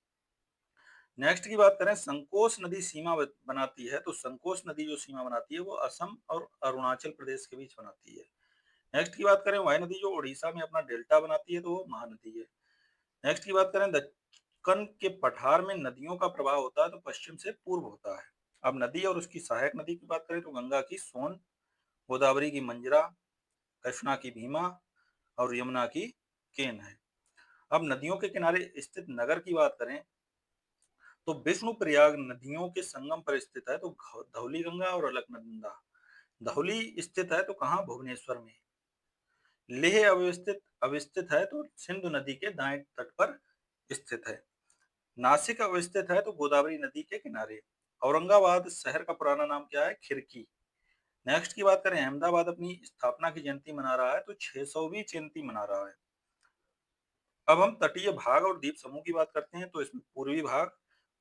[SPEAKER 1] नेक्स्ट की बात करें, संकोच नदी सीमा बनाती है तो संकोच नदी जो सीमा बनाती है वो असम और अरुणाचल प्रदेश के बीच बनाती है। नेक्स्ट की बात करें, वह नदी जो उड़ीसा में अपना डेल्टा बनाती है तो वो महानदी है। नेक्स्ट की बात करें, दक्कन के पठार में नदियों का प्रवाह होता है तो पश्चिम से पूर्व होता है। अब नदी और उसकी सहायक नदी की बात करें तो गंगा की सोन, गोदावरी की मंजरा, कृष्णा की भीमा और यमुना की केन है। अब नदियों के किनारे स्थित नगर की बात करें तो विष्णु प्रयाग नदियों के संगम पर स्थित है तो धौली गंगा और अलकनंदा। धौली स्थित है तो कहाँ? भुवनेश्वर में। लेह अवस्थित अवस्थित है तो सिंधु नदी के दाएं तट पर स्थित है। नासिक अवस्थित है तो गोदावरी नदी के किनारे। औरंगाबाद शहर का पुराना नाम क्या है? खिरकी। नेक्स्ट की बात करें, अहमदाबाद अपनी स्थापना की जयंती मना रहा है तो 600वीं जयंती मना रहा है। अब हम तटीय भाग और द्वीप समूह की बात करते हैं तो इसमें पूर्वी भाग,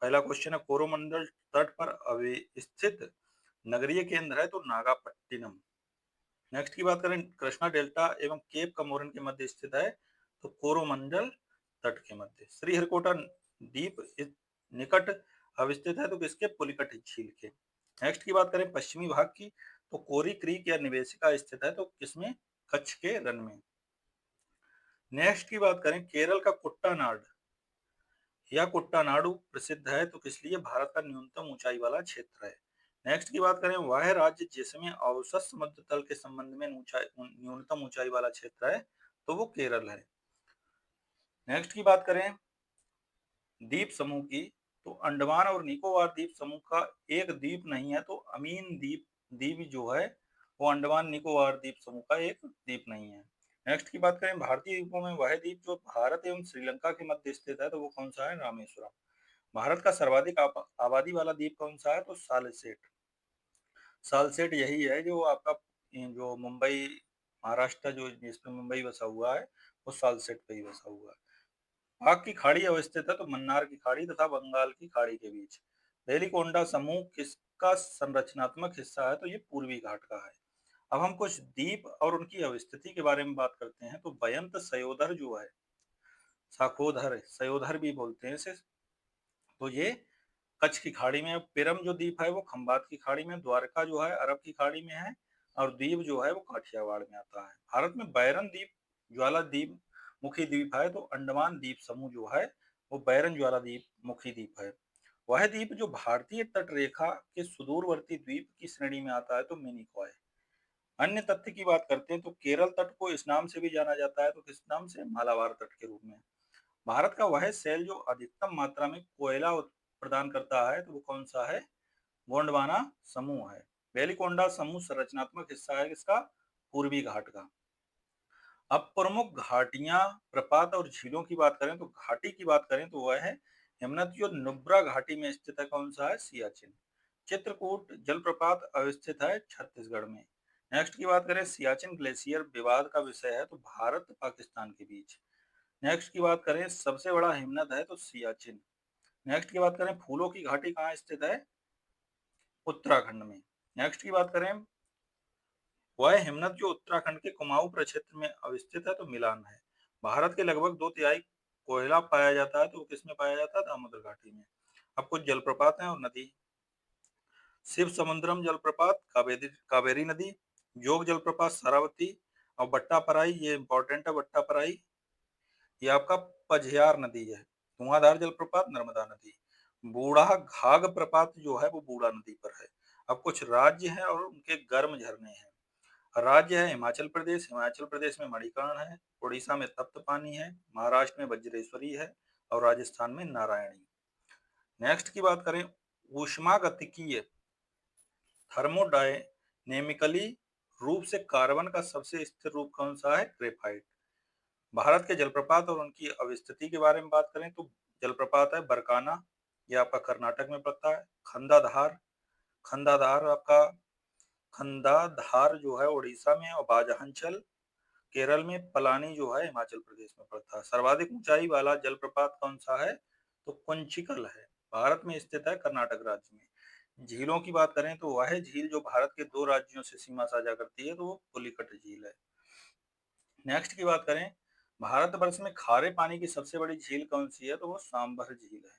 [SPEAKER 1] पहला क्वेश्चन है, कोरोमंडल तट पर स्थित नगरीय केंद्र है तो नागापट्टिनम। नेक्स्ट की बात करें, कृष्णा डेल्टा एवं केप कमोरन के मध्य स्थित है तो कोरोमंडल तट के मध्य। श्रीहरिकोटा द्वीप निकट अवस्थित है तो किसके? पुलिकट झील के। नेक्स्ट की बात करें पश्चिमी भाग की तो कोरी क्रीक या निवेशिका स्थित है तो किसमें? कच्छ के रन में। नेक्स्ट की बात करें, केरल का कुट्टानाड या कुट्टानाडु प्रसिद्ध है तो किस लिए? भारत का न्यूनतम ऊंचाई वाला क्षेत्र है। नेक्स्ट की बात करें, वह राज्य जिसमें औसत समुद्र तल के संबंध में न्यूनतम ऊंचाई वाला क्षेत्र है तो वो केरल है। नेक्स्ट की बात करें द्वीप समूह की तो अंडमान और निकोबार द्वीप समूह का एक द्वीप नहीं है तो अमीन द्वीप द्वीप जो है वो अंडमान निकोबार द्वीप समूह का एक द्वीप नहीं है। नेक्स्ट की बात करें भारतीय द्वीपों में वह द्वीप जो भारत एवं श्रीलंका के मध्य स्थित है, तो वो कौन सा है? रामेश्वरम। भारत का सर्वाधिक आबादी वाला द्वीप कौन सा है? तो सालसेट। सालसेट यही है जो आपका जो मुंबई महाराष्ट्र जो जिसमें मुंबई बसा हुआ है, वो सालसेट पे ही बसा हुआ है। पाक की खाड़ी अवस्थित है, तो मन्नार की खाड़ी तथा बंगाल की खाड़ी के बीच। वेलिकोंडा समूह किसका संरचनात्मक हिस्सा है? तो ये पूर्वी घाट का है। अब हम कुछ द्वीप और उनकी अवस्थिति के बारे में बात करते हैं। तो बयंत सयोधर जो है, साखोधर सयोधर भी बोलते हैं इसे, तो ये कच्छ की खाड़ी में है। पिरम जो द्वीप है वो खंबात की खाड़ी में, द्वारका जो है अरब की खाड़ी में है, और द्वीप जो है वो काठियावाड़ में आता है। भारत में बैरन द्वीप ज्वाला द्वीप मुखी द्वीप है, तो अंडमान द्वीप समूह जो है वो बैरन ज्वाला द्वीप मुखी द्वीप है। वह द्वीप जो भारतीय तट रेखा के सुदूरवर्ती द्वीप की श्रेणी में आता है, तो मिनिकॉय। अन्य तथ्य की बात करते हैं तो केरल तट को इस नाम से भी जाना जाता है, तो किस नाम से? मालाबार तट के रूप में। भारत का वह सेल जो अधिकतम मात्रा में कोयला प्रदान करता है, तो वो कौन सा है? गोंडवाना समूह है। वेलिकोंडा समूह संरचनात्मक हिस्सा है किसका? पूर्वी घाट का। अब प्रमुख घाटियां, प्रपात और झीलों की बात करें तो घाटी की बात करें तो वह है हिमनद जो नुब्रा घाटी में स्थित है, कौन सा है? सियाचिन। चित्रकूट जलप्रपात अवस्थित है छत्तीसगढ़ में। नेक्स्ट की बात करें सियाचिन ग्लेशियर विवाद का विषय है, तो भारत पाकिस्तान के बीच। नेक्स्ट की बात करें सबसे बड़ा हिमनद है, तो सियाचिन। नेक्स्ट की बात करें फूलों की घाटी कहाँ स्थित है? उत्तराखंड में। नेक्स्ट की बात करें वह हिमनद जो उत्तराखंड के कुमाऊं प्रक्षेत्र में अवस्थित है, तो मिलान है। भारत के लगभग 2/3 कोयला पाया जाता है, तो वो किसमें पाया जाता है? दामोदर घाटी में। अब कुछ जलप्रपात हैं और नदी। शिव समुद्रम जलप्रपात कावेरी नदी, जोग जलप्रपात शरावती, और बट्टापराई ये इंपॉर्टेंट है। बट्टापराई ये आपका पझियार नदी है। धुआंधार जलप्रपात नर्मदा नदी। बूढ़ा घाघ प्रपात जो है वो बूढ़ा नदी पर है। अब कुछ राज्य हैं और उनके गर्म झरने हैं। राज्य है हिमाचल प्रदेश। हिमाचल प्रदेश में मणिकर्ण है, उड़ीसा में तप्त पानी है, महाराष्ट्र में वज्रेश्वरी है, और राजस्थान में नारायणी। नेक्स्ट की बात करें ऊष्मागतिकीय थर्मोडायनेमिकली रूप से कार्बन का सबसे स्थिर रूप कौन सा है? ग्रेफाइट। भारत के जलप्रपात और उनकी अवस्थिति के बारे में बात करें तो जलप्रपात है बरकाना, ये आपका कर्नाटक में पड़ता है। खंडाधार, खंडाधार आपका खंडाधार जो है उड़ीसा में, और बाजाहंचल केरल में, पलानी जो है हिमाचल प्रदेश में पड़ता है। सर्वाधिक ऊंचाई वाला जलप्रपात कौन सा है? तो कुंचिकल है, भारत में स्थित है, कर्नाटक राज्य में। झीलों की बात करें तो वह झील जो भारत के 2 राज्यों से सीमा साझा करती है, तो वो पुलिकट झील है। नेक्स्ट की बात करें भारतवर्ष में खारे पानी की सबसे बड़ी झील कौन सी है? तो वो सांभर झील है।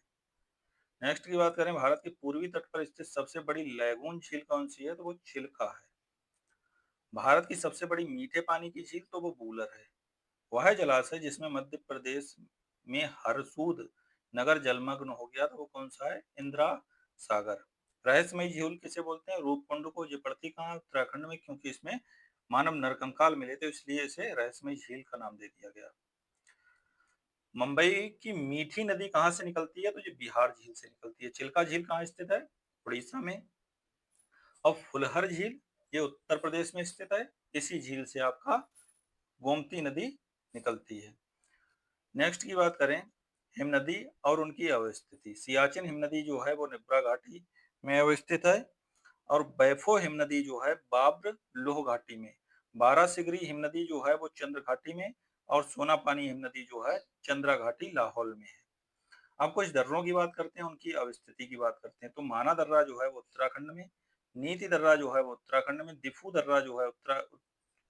[SPEAKER 1] नेक्स्ट की बात करें भारत के पूर्वी तट पर स्थित सबसे बड़ी लैगून झील कौन सी है? तो वो चिल्का है। भारत की सबसे बड़ी मीठे पानी की झील तो वो बूलर है। वह जलाशय जिसमें मध्य प्रदेश में हरसूद नगर जलमग्न हो गया था, वो कौन सा है? इंदिरा सागर। रहस्यमयी झील किसे बोलते हैं? रूपकुंड को। ये पड़ती कहाँ? उत्तराखंड में, क्योंकि इसमें मानव नरकंकाल मिले थे, इसलिए इसे रहस्यमयी झील का नाम दे दिया गया। मुंबई की मीठी नदी कहाँ से निकलती है? तो ये बिहार झील से निकलती है। चिल्का झील कहाँ स्थित है? उड़ीसा में। और फुलहर झील ये उत्तर प्रदेश में स्थित है। इसी झील से आपका गोमती नदी निकलती है। नेक्स्ट की बात करें हिमनदी और उनकी अवस्थिति। सियाचिन हिमनदी जो है वो नुब्रा घाटी में अवस्थित है, और बैफो हिमनदी जो है बाब्र लोह घाटी में। बारासिगरी हिमनदी जो है वो चंद्र घाटी में, और सोनापानी हिमनदी जो है चंद्रा घाटी लाहौल में है। अब कुछ दर्रों की बात करते हैं, उनकी अवस्थिति की बात करते हैं। तो माना दर्रा जो है वो उत्तराखंड में, नीति दर्रा जो है वो उत्तराखंड में, दिफू दर्रा जो है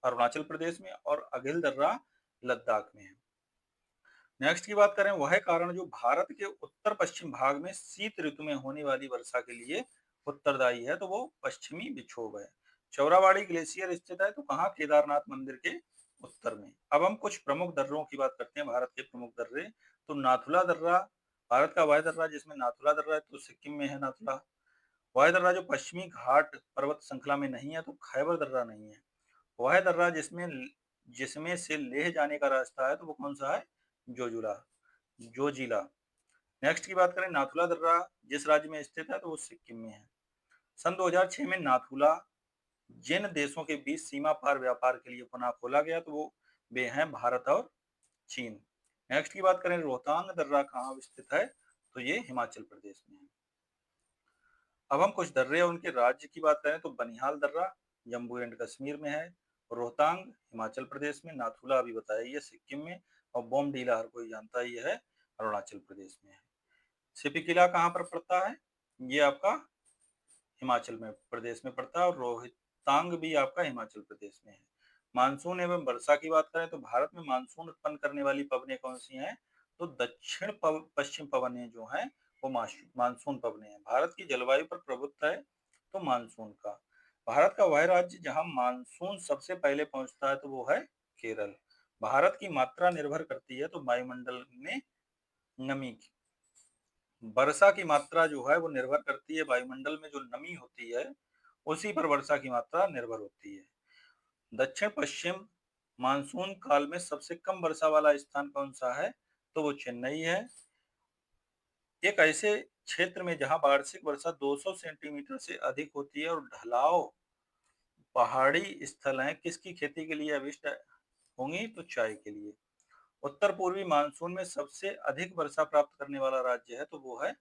[SPEAKER 1] अरुणाचल प्रदेश में, और अघिल दर्रा लद्दाख में है। नेक्स्ट की बात करें वह कारण जो भारत के उत्तर पश्चिम भाग में शीत ऋतु में होने वाली वर्षा के लिए उत्तरदायी है, तो वो पश्चिमी विक्षोभ है। चौराबाड़ी ग्लेशियर स्थित है, तो कहाँ? केदारनाथ मंदिर के उत्तर में। अब हम कुछ प्रमुख दर्रों की बात करते हैं, भारत के प्रमुख दर्रे। तो नाथुला दर्रा भारत का वह दर्रा जिसमें नाथुला दर्रा है, तो सिक्किम में है नाथुला। वह दर्रा जो पश्चिमी घाट पर्वत श्रृंखला में नहीं है, तो खैबर दर्रा नहीं है। वह दर्रा जिसमें जिसमें से लेह जाने का रास्ता है, तो वो कौन सा है? जोजुला जोजिला। नेक्स्ट की बात करें नाथुला दर्रा जिस राज्य में स्थित है, तो वो सिक्किम में है। सन 2006 में नाथुला जिन देशों के बीच सीमा पार व्यापार के लिए पुनः खोला गया तो वो वे हैं भारत और चीन। नेक्स्ट की बात करें, रोहतांग दर्रा कहाँ स्थित है, तो ये हिमाचल प्रदेश में है। अब हम कुछ दर्रे और उनके राज्य की बात करें तो बनिहाल दर्रा जम्मू एंड कश्मीर में है, रोहतांग हिमाचल प्रदेश में, नाथुला अभी बताया ये सिक्किम में, और बोमडीला हर कोई जानता ही है अरुणाचल प्रदेश में है। सिपी किला कहाँ पर पड़ता है, ये आपका हिमाचल में प्रदेश में पड़ता है, और रोहतांग भी आपका हिमाचल प्रदेश में है। मानसून एवं वर्षा की बात करें तो भारत में मानसून उत्पन्न करने वाली पवनें कौन सी हैं, तो दक्षिण पश्चिम पवनें जो हैं वो मानसून पवनें हैं। भारत की जलवायु पर प्रभुत्व है तो मानसून का। भारत का वह राज्य जहां मानसून सबसे पहले पहुंचता है तो वो है केरल। भारत की मात्रा निर्भर करती है तो वायुमंडल में नमी की। वर्षा की मात्रा जो है वो निर्भर करती है वायुमंडल में जो नमी होती है उसी पर वर्षा की मात्रा निर्भर होती है। दक्षिण पश्चिम मानसून काल में सबसे कम वर्षा वाला स्थान कौन सा है, तो वो चेन्नई है। एक ऐसे क्षेत्र में जहां वार्षिक वर्षा 200 सेंटीमीटर से अधिक होती है और ढलाव पहाड़ी स्थल हैं, किसकी खेती के लिए अभिष्ट होंगी, तो चाय के लिए। उत्तर पूर्वी मानसून में सबसे अधिक वर्षा प्राप्त करने वाला राज्य है तो वो है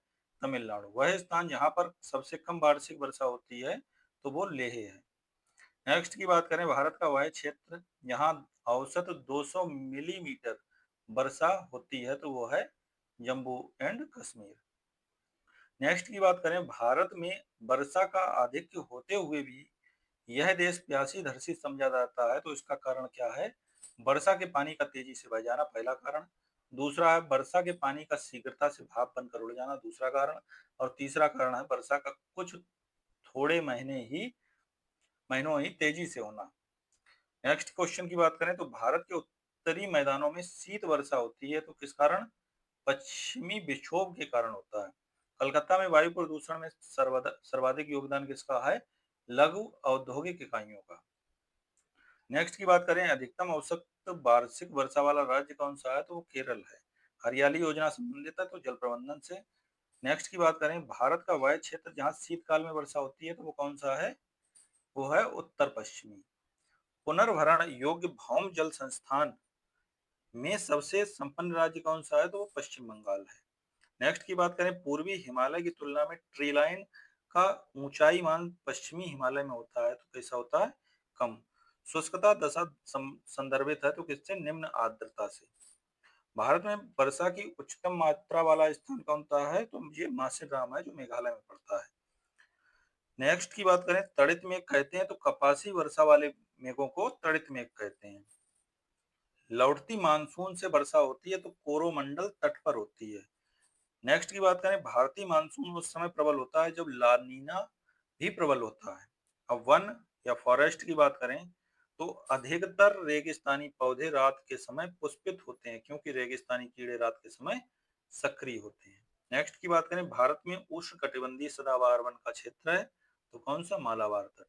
[SPEAKER 1] तमिलनाडु। वह स्थान जहां पर सबसे कम वार्षिक वर्षा होती है तो वो लेह है। नेक्स्ट की बात करें, भारत का वह क्षेत्र यहाँ औसत 200 मिलीमीटर वर्षा होती है तो वो है जम्मू एंड कश्मीर। नेक्स्ट की बात करें, भारत में वर्षा का आधिक्य होते हुए भी यह देश प्यासी धरती समझा जाता है तो इसका कारण क्या है, वर्षा के पानी का तेजी से बह जाना पहला कारण, दूसरा है वर्षा के पानी का शीघ्रता से भाप बनकर उड़ जाना दूसरा कारण, और तीसरा कारण है वर्षा का कुछ थोड़े महीनों ही तेजी से होना। नेक्स्ट क्वेश्चन की बात करें तो भारत के उत्तरी मैदानों में शीत वर्षा होती है तो किस कारण, पश्चिमी विक्षोभ के कारण होता है। कलकत्ता में वायु प्रदूषण में सर्वाधिक योगदान किसका है, लघु औद्योगिक इकाइयों का। नेक्स्ट की बात करें, अधिकतम औसत वार्षिक वर्षा वाला राज्य कौन सा है, तो वो केरल है। हरियाली योजना संबंधित है तो जल प्रबंधन से। नेक्स्ट की बात करें, भारत का वह क्षेत्र जहाँ शीतकाल में वर्षा होती है तो वो कौन सा है, वो है उत्तर पश्चिमी। पुनर्भरण योग्य भौम जल संस्थान में सबसे संपन्न राज्य कौन सा है, तो वो पश्चिम बंगाल है। नेक्स्ट की बात करें, पूर्वी हिमालय की तुलना में ट्री लाइन का ऊंचाई मान पश्चिमी हिमालय में होता है तो कैसा होता है, कम। शुष्कता दशा संदर्भित है तो किससे, निम्न आर्द्रता से। भारत में वर्षा की उच्चतम मात्रा वाला स्थान कौन सा है, तो ये मासिनराम है जो मेघालय में पड़ता है। नेक्स्ट की बात करें, तड़ित मेघ कहते हैं तो कपासी वर्षा वाले मेघों को तड़ित मेघ कहते हैं। लौटती मानसून से वर्षा होती है तो कोरोमंडल तट पर होती है। नेक्स्ट की बात करें, भारतीय मानसून उस समय प्रबल होता है जब लानीना भी प्रबल होता है। अब वन या फॉरेस्ट की बात करें तो अधिकतर रेगिस्तानी पौधे रात के समय पुष्पित होते हैं क्योंकि रेगिस्तानी कीड़े रात के समय सक्रिय होते हैं। नेक्स्ट की बात करें, भारत में उष्ण कटिबंधीय सदाबहार वन का क्षेत्र है तो कौन सा, मालाबार तट।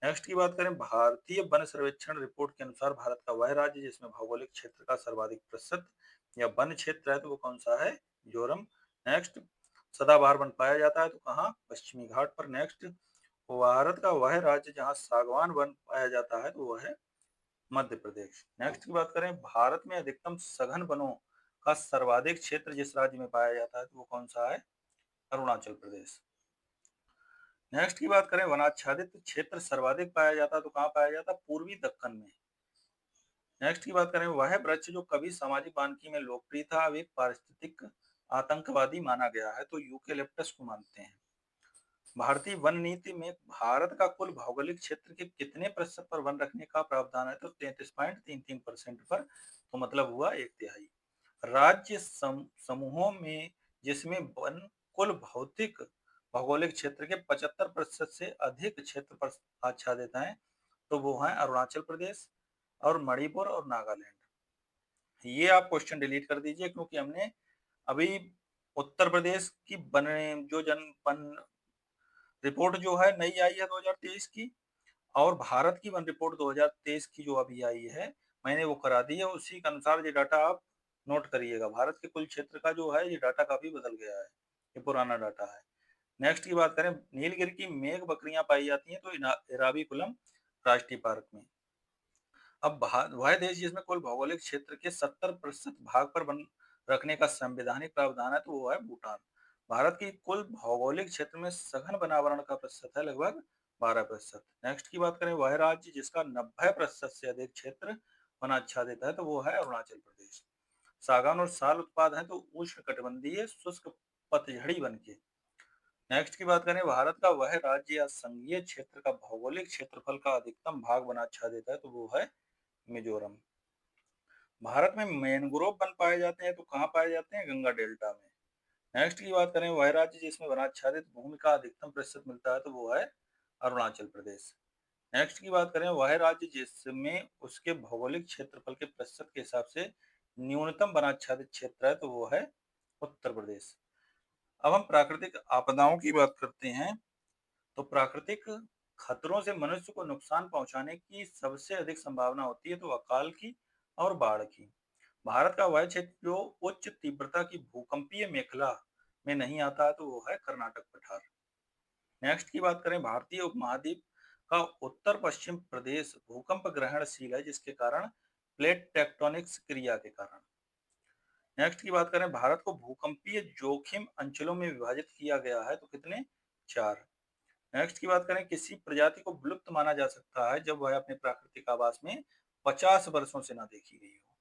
[SPEAKER 1] नेक्स्ट की बात करें, भारतीय वन सर्वेक्षण रिपोर्ट के अनुसार भारत का वह राज्य जिसमें भौगोलिक क्षेत्र का सर्वाधिक प्रतिशत या वन क्षेत्र है तो वो कौन सा है, मिजोरम। नेक्स्ट, सदाबहार वन पाया जाता है तो कहाँ, पश्चिमी घाट पर। नेक्स्ट, भारत का वह राज्य जहाँ सागवान वन पाया जाता है तो वह है मध्य प्रदेश। नेक्स्ट की बात करें, भारत में अधिकतम सघन वनों का सर्वाधिक क्षेत्र जिस राज्य में पाया जाता है तो वो कौन सा है, अरुणाचल प्रदेश। नेक्स्ट की बात करें, वनाच्छादित क्षेत्र सर्वाधिक पाया जाता है तो कहाँ पाया जाता है, पूर्वी दक्कन में। नेक्स्ट की बात करें, वह वृक्ष जो कभी सामाजिक वानिकी में लोकप्रिय था अब एक पारिस्थितिक आतंकवादी माना गया है तो यूकेलिप्टस को मानते हैं। भारतीय वन नीति में भारत का कुल भौगोलिक क्षेत्र के कितने प्रतिशत पर वन रखने का प्रावधान है, तो 33.33% पर, तो मतलब हुआ एक तिहाई। राज्य समूहों में जिसमें वन कुल भौतिक भौगोलिक क्षेत्र के 75% से अधिक क्षेत्र पर आच्छादित हैं तो वो हैं अरुणाचल प्रदेश और मणिपुर और नागालैंड। ये आप क्वेश्चन डिलीट कर दीजिए क्योंकि हमने अभी उत्तर प्रदेश की वन जो जन वन रिपोर्ट जो है नई आई है 2023 की, और भारत की वन रिपोर्ट 2023 की जो अभी आई है मैंने वो करा दी है, उसी के अनुसार ये डाटा आप नोट करिएगा। भारत के कुल क्षेत्र का जो है ये डाटा काफी बदल गया है, ये पुराना डाटा है। नेक्स्ट की बात करें, नीलगिरी की मेघ बकरियां पाई जाती हैं तो इराविकुलम राष्ट्रीय पार्क में। अब वह देश जिसमें कुल भौगोलिक क्षेत्र के 70% भाग पर वन रखने का संवैधानिक प्रावधान है तो वो है भूटान। भारत की कुल भौगोलिक क्षेत्र में सघन वनावरण का प्रतिशत है लगभग 12%। नेक्स्ट की बात करें, वह राज्य जिसका 90% से अधिक क्षेत्र वनाच्छादित है तो वो है अरुणाचल प्रदेश। सागौन और साल उत्पाद है तो उष्ण कटिबंधीय शुष्क पतझड़ी वन के। नेक्स्ट की बात करें, भारत का वह राज्य या संघीय क्षेत्र का भौगोलिक क्षेत्रफल का अधिकतम भाग वनाच्छादित है तो वो है मिजोरम। भारत में मैंग्रोव वन पाए जाते हैं तो कहाँ पाए जाते हैं? गंगा डेल्टा में। नेक्स्ट की बात करें, वह राज्य जिसमें वनाच्छादित भूमि का अधिकतम प्रतिशत मिलता है तो वो है अरुणाचल प्रदेश। नेक्स्ट की बात करें, वह राज्य जिसमें उसके भौगोलिक क्षेत्रफल के प्रतिशत के हिसाब से न्यूनतम वनाच्छादित क्षेत्र है तो वो है उत्तर प्रदेश। अब हम प्राकृतिक आपदाओं की बात करते हैं। तो प्राकृतिक खतरों से मनुष्य को नुकसान पहुंचाने की सबसे अधिक संभावना होती है तो अकाल की और बाढ़ की। भारत का वह क्षेत्र जो उच्च तीव्रता की भूकंपीय मेखला में नहीं आता है तो वो है कर्नाटक पठार। नेक्स्ट की बात करें, भारतीय उपमहाद्वीप का उत्तर पश्चिम प्रदेश भूकंप ग्रहणशील है जिसके कारण प्लेट टेक्टोनिक्स क्रिया के कारण। नेक्स्ट की बात करें, भारत को भूकंपीय जोखिम अंचलों में विभाजित किया गया है तो कितने? 4। नेक्स्ट की बात करें, किसी प्रजाति को विलुप्त माना जा सकता है जब वह अपने प्राकृतिक आवास में 50 वर्षों से ना देखी गई हो।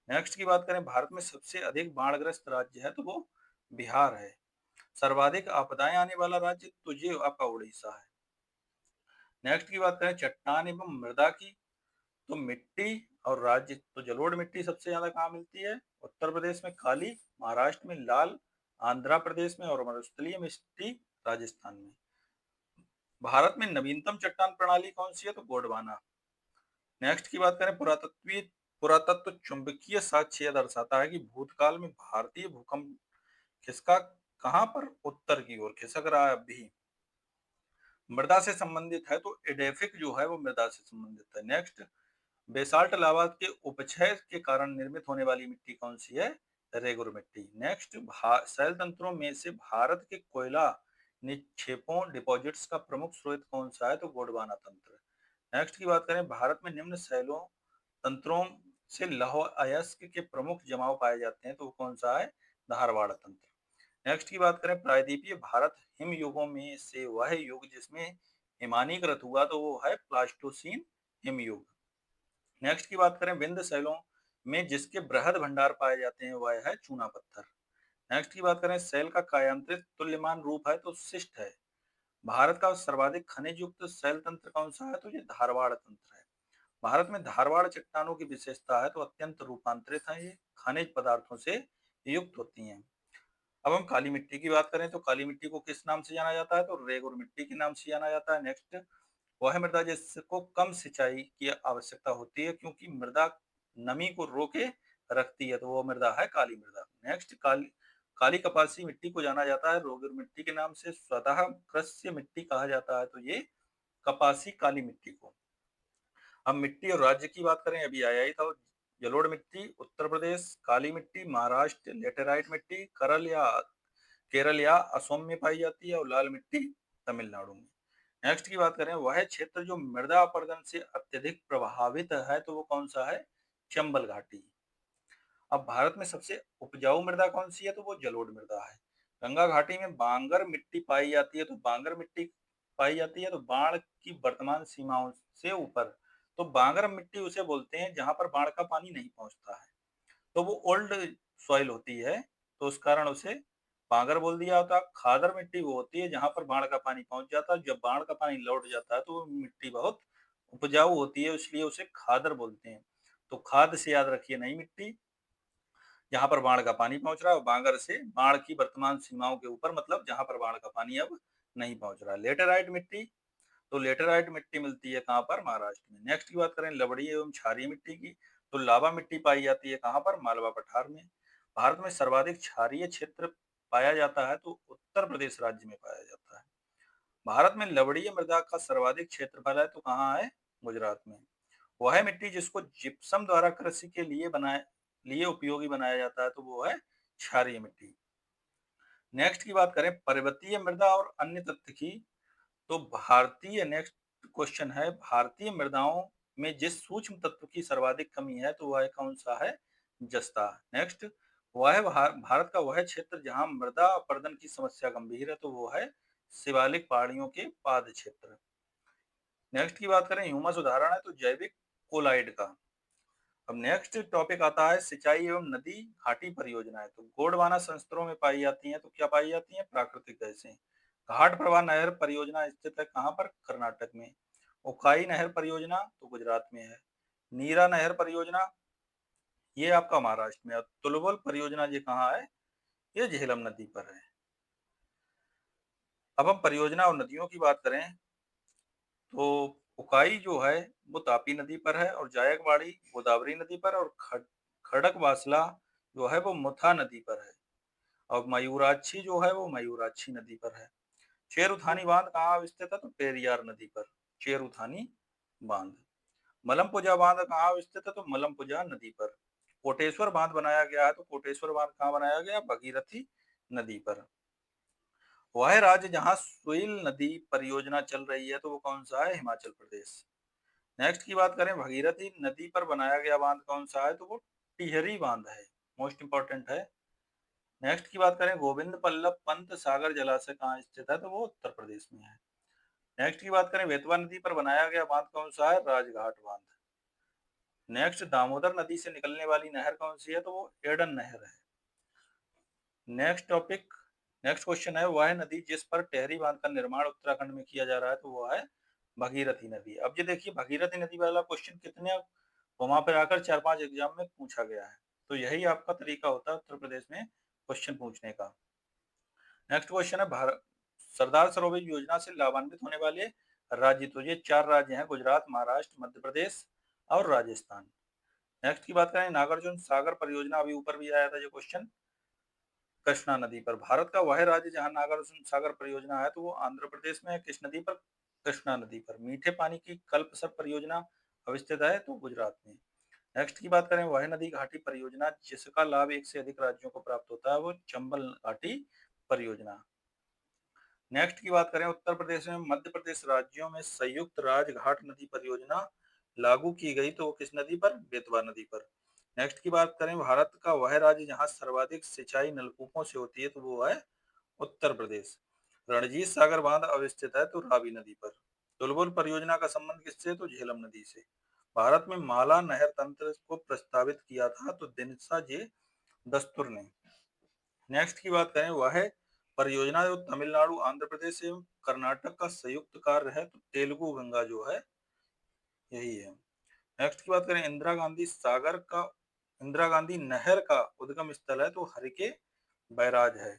[SPEAKER 1] नेक्स्ट की बात करें, भारत में सबसे अधिक बाढ़ग्रस्त राज्य है तो वो बिहार है। सर्वाधिक आपदाएं आने वाला राज्य तो ये आपका उड़ीसा है। नेक्स्ट की बात करें, चट्टान एवं मृदा की, तो मिट्टी और राज्य तो जलोढ़ मिट्टी सबसे ज्यादा कहाँ मिलती है? उत्तर प्रदेश में काली, महाराष्ट्र में लाल, आंध्र प्रदेश में और मरुस्थलीय मिट्टी राजस्थान में। भारत में नवीनतम चट्टान प्रणाली कौन सी है? तो गोंडवाना। नेक्स्ट की बात करें, पुरातत्व चुंबकीय साक्ष्य दर्शाता है कि भूतकाल में भारतीय भूकंप खिसका कहां पर? उत्तर की ओर खिसक रहा है अभी। मृदा से संबंधित है तो एडेफिक जो है वो मृदा से संबंधित है। नेक्स्ट, बेसाल्ट लावा के उपक्षय के कारण निर्मित होने वाली मिट्टी कौन सी है? रेगुर मिट्टी। नेक्स्ट, शैल तंत्रों में से भारत के कोयला निक्षेपों डिपॉजिट्स का प्रमुख स्रोत कौन सा है? तो गोंडवाना तंत्र। नेक्स्ट की बात करें, भारत में निम्न शैलों तंत्रों से लौह अयस्क के प्रमुख जमाव पाए जाते हैं तो वो कौन सा है? धारवाड़ तंत्र। नेक्स्ट की बात करें, प्रायद्वीपीय भारत हिम युगों में से वह युग जिसमें हिमानीकृत हुआ तो वो है प्लास्टोसीन हिम युग। नेक्स्ट की बात करें, विंध्य शैलों में जिसके बृहद भंडार पाए जाते हैं वह है चूना पत्थर। नेक्स्ट की बात करें, शैल का कायांतरित तुल्यमान रूप है तो शिष्ट है। भारत का सर्वाधिक खनिज युक्त शैल तंत्र कौन सा है? तो ये धारवाड़ तंत्र है। भारत में धारवाड़ चट्टानों की विशेषता है तो अत्यंत रूपांतरित है, ये खनिज पदार्थों से युक्त होती हैं। अब हम काली मिट्टी की बात करें तो काली मिट्टी को किस नाम से जाना जाता है? तो रेगुर मिट्टी के नाम से जाना जाता है। नेक्स्ट, वह मृदा जिसको कम सिंचाई की आवश्यकता होती है क्योंकि मृदा नमी को रोके रखती है तो वो मृदा है काली मृदा। नेक्स्ट, काली काली कपासी मिट्टी को जाना जाता है रेगुर मिट्टी के नाम से। स्वतः कृष्य मिट्टी कहा जाता है तो ये कपासी काली मिट्टी को। अब मिट्टी और राज्य की बात करें, अभी आया ही था, जलोढ़ मिट्टी उत्तर प्रदेश, काली मिट्टी महाराष्ट्र, लेटेराइट मिट्टी केरल या असम में पाई जाती है और लाल मिट्टी तमिलनाडु में। नेक्स्ट की बात करें, वह क्षेत्र जो मृदा अपरदन से अत्यधिक प्रभावित है तो वो कौन सा है? चंबल घाटी। अब भारत में सबसे उपजाऊ मृदा कौन सी है? तो वो जलोढ़ मृदा है। गंगा घाटी में बांगर मिट्टी पाई जाती है तो बांगर मिट्टी पाई जाती है तो बाढ़ की वर्तमान सीमाओं से ऊपर। तो बांगर मिट्टी उसे बोलते हैं जहां पर बाढ़ का पानी नहीं पहुंचता है, तो वो ओल्ड सॉइल होती है तो उस कारण उसे बांगर बोल दिया होता। खादर मिट्टी वो होती है जहां पर बाढ़ का पानी पहुंच जाता है, जब बाढ़ का पानी लौट जाता है तो वो मिट्टी बहुत उपजाऊ होती है इसलिए उसे खादर बोलते हैं। तो खाद से याद रखिए नई मिट्टी जहां पर बाढ़ का पानी पहुंच रहा है, और बांगर से बाढ़ की वर्तमान सीमाओं के ऊपर मतलब जहां पर बाढ़ का पानी अब नहीं पहुंच रहा है। लेटेराइट मिट्टी, तो लेटेराइट मिट्टी मिलती है कहां पर? महाराष्ट्र में। नेक्स्ट की बात करें लवड़ी एवं क्षारीय मिट्टी की, तो लावा मिट्टी पाई जाती है कहां पर? मालवा पठार में। भारत में सर्वाधिक क्षारीय क्षेत्र पाया जाता है तो उत्तर प्रदेश राज्य में पाया जाता है। भारत में लवणीय मृदा का सर्वाधिक क्षेत्रफल है तो कहाँ है? गुजरात में। वह मिट्टी जिसको जिप्सम द्वारा कृषि के लिए उपयोगी बनाया जाता है तो वो है क्षारीय मिट्टी। नेक्स्ट की बात करें पर्वतीय मृदा और अन्य तथ्य की, तो भारतीय नेक्स्ट क्वेश्चन है, भारतीय मृदाओं में जिस सूक्ष्म तत्व की सर्वाधिक कमी है तो वह कौन सा है? जस्ता। नेक्स्ट, वह भारत का वह क्षेत्र जहां मृदा अपरदन की समस्या गंभीर है तो वो है शिवालिक पहाड़ियों के पाद क्षेत्र। नेक्स्ट की बात करें ह्यूमस उदाहरण है तो जैविक कोलाइड का। अब नेक्स्ट टॉपिक आता है सिंचाई एवं नदी घाटी परियोजनाएं, तो गोंडवाना संस्तरों में पाई जाती हैं, तो क्या पाई जाती हैं? प्राकृतिक गैसें। घाट प्रवाह नहर परियोजना स्थित है कहाँ पर? कर्नाटक में। उकाई नहर परियोजना तो गुजरात में है। नीरा नहर परियोजना ये आपका महाराष्ट्र में है। तुलबुल परियोजना ये कहाँ है? ये झेलम नदी पर है। अब हम परियोजना और नदियों की बात करें तो उकाई जो है वो तापी नदी पर है, और जायकवाड़ी गोदावरी नदी पर, और खड़कवासला जो है वो मुथा नदी पर है, और मयूराक्षी जो है वो मयूराक्षी नदी पर है। चेरुथानी बांध कहाँ स्थित है? तो पेरियार नदी पर चेरुथानी बांध। मलमपुजा बांध कहाँ स्थित है? तो मलमपुजा नदी पर। कोटेश्वर बांध बनाया गया है, तो कोटेश्वर बांध कहाँ बनाया गया? भगीरथी नदी पर। वह राज्य जहाँ सुइल नदी परियोजना चल रही है तो वो कौन सा है? हिमाचल प्रदेश। नेक्स्ट की बात करें भगीरथी नदी पर बनाया गया बांध कौन सा है? तो वो टिहरी बांध है, मोस्ट इंपॉर्टेंट है। नेक्स्ट की बात करें गोविंद बल्लभ पंत सागर जलाशय कहाँ स्थित है? तो वो उत्तर प्रदेश में है। नेक्स्ट की बात करें बेतवा नदी पर बनाया गया बांध कौन सा है? राजघाट बांध। नेक्स्ट दामोदर नदी से निकलने वाली नहर कौन सी है? तो वो एडन नहर है। नेक्स्ट टॉपिक, नेक्स्ट क्वेश्चन है वह नदी जिस पर टेहरी बांध का निर्माण उत्तराखंड में किया जा रहा है तो वो है भगीरथी नदी। अब ये देखिए भगीरथी नदी वाला क्वेश्चन कितने वहां पर आकर 4-5 एग्जाम में पूछा गया है, तो यही आपका तरीका होता है उत्तर प्रदेश में क्वेश्चन पूछने का। नेक्स्ट क्वेश्चन है भारत सरदार सरोवर योजना से लाभान्वित होने वाले राज्य, तो ये 4 राज्य हैं, गुजरात, महाराष्ट्र, मध्य प्रदेश और राजस्थान। नेक्स्ट की बात करें नागार्जुन सागर परियोजना, अभी ऊपर भी आया था ये क्वेश्चन, कृष्णा नदी पर। भारत का वह राज्य जहां नागार्जुन सागर परियोजना है तो वो आंध्र प्रदेश में है, किस नदी पर? कृष्णा नदी पर। मीठे पानी की कल्पसर परियोजना अवस्थित है तो गुजरात में। नेक्स्ट की बात करें वह नदी घाटी परियोजना जिसका लाभ एक से अधिक राज्यों को प्राप्त होता है, वो चंबल घाटी परियोजना। नेक्स्ट की बात करें उत्तर प्रदेश में मध्य प्रदेश राज्यों में संयुक्त राजघाट नदी परियोजना लागू की गई तो वो किस नदी पर? बेतवा नदी पर। नेक्स्ट की बात करें भारत का वह राज्य जहां सर्वाधिक सिंचाई नलकूपों से होती है तो वो है उत्तर प्रदेश। रणजीत सागर बांध अवस्थित है तो रावी नदी पर। तुलबुल परियोजना का संबंध किससे है? तो झेलम नदी से। भारत में माला नहर तंत्र को प्रस्तावित किया था तो दिनसा जे दस्तूर ने। नेक्स्ट की बात करें वह है परियोजना जो तमिलनाडु आंध्र प्रदेश एवं कर्नाटक का संयुक्त कार्य है तो तेलुगु गंगा जो है यही है। नेक्स्ट की बात करें इंदिरा गांधी नहर का उद्गम स्थल है तो हरिके बैराज है।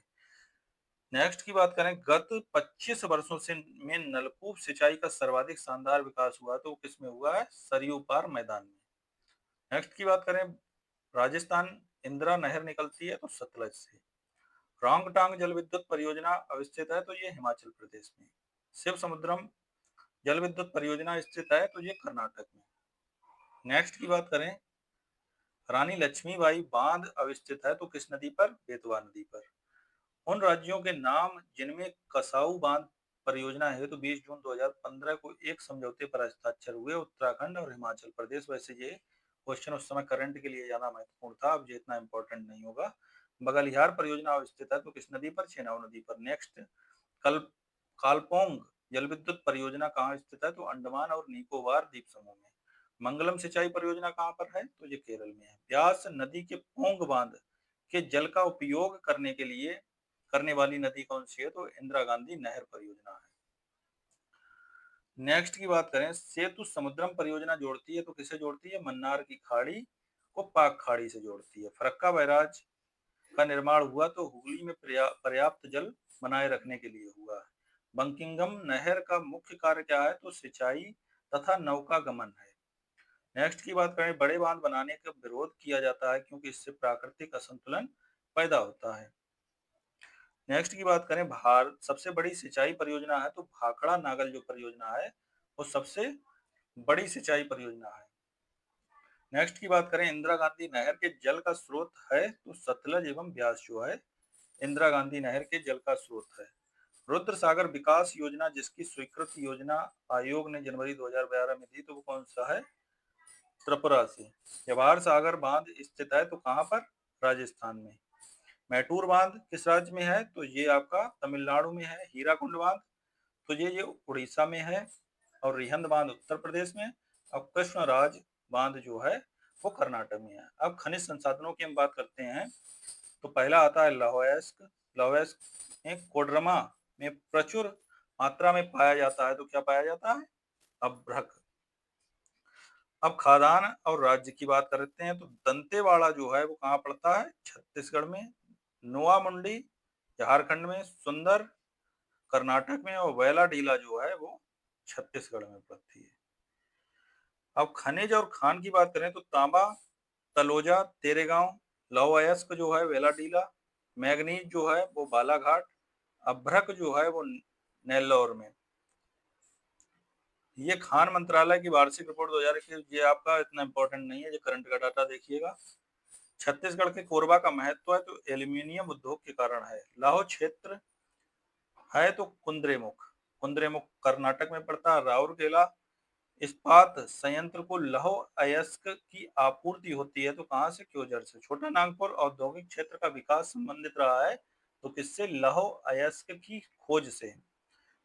[SPEAKER 1] नेक्स्ट की बात करें गत 25 वर्षों से में नलकूप सिंचाई का सर्वाधिक शानदार विकास हुआ तो किस में हुआ है? सरयू पार मैदान में। नेक्स्ट की बात करें राजस्थान इंदिरा नहर निकलती है तो सतलज से। रोंगटांग जल विद्युत परियोजना अवस्थित है तो ये हिमाचल प्रदेश में। शिव समुद्रम जल विद्युत परियोजना स्थित है तो ये कर्नाटक में। नेक्स्ट की बात करें रानी लक्ष्मीबाई बांध अवस्थित है तो किस नदी पर? बेतवा नदी पर। उन राज्यों के नाम जिनमें कसाऊ बांध परियोजना है तो 20 जून 2015 को एक समझौते पर हस्ताक्षर हुए, उत्तराखंड और हिमाचल प्रदेश। वैसे ये क्वेश्चन उस समय करंट के लिए ज्यादा महत्वपूर्ण था, अब ये इतना इंपॉर्टेंट नहीं होगा। बगलिहार परियोजना अवस्थित है तो किस नदी पर? चेनाब नदी पर। नेक्स्ट कल कालपोंग जल विद्युत परियोजना कहाँ स्थित है? तो अंडमान और निकोबार द्वीप समूह में। मंगलम सिंचाई परियोजना कहाँ पर है? तो ये केरल में है। ब्यास नदी के पोंग बांध के जल का उपयोग करने के लिए करने वाली नदी कौन सी है? तो इंदिरा गांधी नहर परियोजना है। नेक्स्ट की बात करें सेतु समुद्रम परियोजना जोड़ती है तो किसे जोड़ती है? मन्नार की खाड़ी को पाक खाड़ी से जोड़ती है। फरक्का बैराज का निर्माण हुआ तो हुगली में पर्याप्त जल बनाए रखने के लिए हुआ है। बंकिंगम नहर का मुख्य कार्य क्या है? तो सिंचाई तथा नौका गमन है। नेक्स्ट की बात करें बड़े बांध बनाने का विरोध किया जाता है क्योंकि इससे प्राकृतिक असंतुलन पैदा होता है। नेक्स्ट की बात करें भारत सबसे बड़ी सिंचाई परियोजना है तो भाखड़ा नागल जो परियोजना है वो सबसे बड़ी सिंचाई परियोजना है। नेक्स्ट की बात करें इंदिरा गांधी नहर के जल का स्रोत है तो सतलज एवं ब्यास जो है इंदिरा गांधी नहर के जल का स्रोत है। रुद्र सागर विकास योजना जिसकी स्वीकृति योजना आयोग ने जनवरी 2012 में दी, तो वो कौन सा है? त्रिपुरा से। जवाहर सागर बांध स्थित है तो कहाँ पर? राजस्थान में। मैटूर बांध किस राज्य में है? तो ये आपका तमिलनाडु में है। हीराकुंड बांध तो ये उड़ीसा में है। और रिहंद बांध उत्तर प्रदेश में। अब कृष्णराज बांध जो है वो कर्नाटक में है। अब खनिज संसाधनों की हम बात करते हैं तो पहला आता है लौहयस्क। लौहयस्क में कोडरमा में प्रचुर मात्रा में पाया जाता है, तो क्या पाया जाता है? अभ्रक। अब खादान और राज्य की बात करते हैं तो दंतेवाड़ा जो है वो कहाँ पड़ता है? छत्तीसगढ़ में। नोआ मुंडी झारखंड में। सुंदर कर्नाटक में। और वेला डीला जो है वो छत्तीसगढ़ में पड़ती है। अब खनिज और खान की बात करें तो तांबा तलोजा तेरेगांव। लौह अयस्क जो है वेलाडीला। मैग्नीज जो है वो बालाघाट। अभ्रक जो है वो नेल्लौर में। ये खान मंत्रालय की वार्षिक रिपोर्ट 2021। ये आपका इतना इंपॉर्टेंट नहीं है, ये करंट का डाटा देखिएगा। छत्तीसगढ़ के कोरबा का महत्व है तो एल्यूमिनियम उद्योग के कारण है। लाहौल क्षेत्र है तो कुंद्रेमुख। कुंद्रेमुख कर्नाटक में पड़ता है। राउरकेला इस्पात संयंत्र को लौह अयस्क की आपूर्ति होती है तो कहां से? क्योंझर से। छोटा नागपुर औद्योगिक क्षेत्र का विकास संबंधित रहा है तो किससे? लौह अयस्क की खोज से।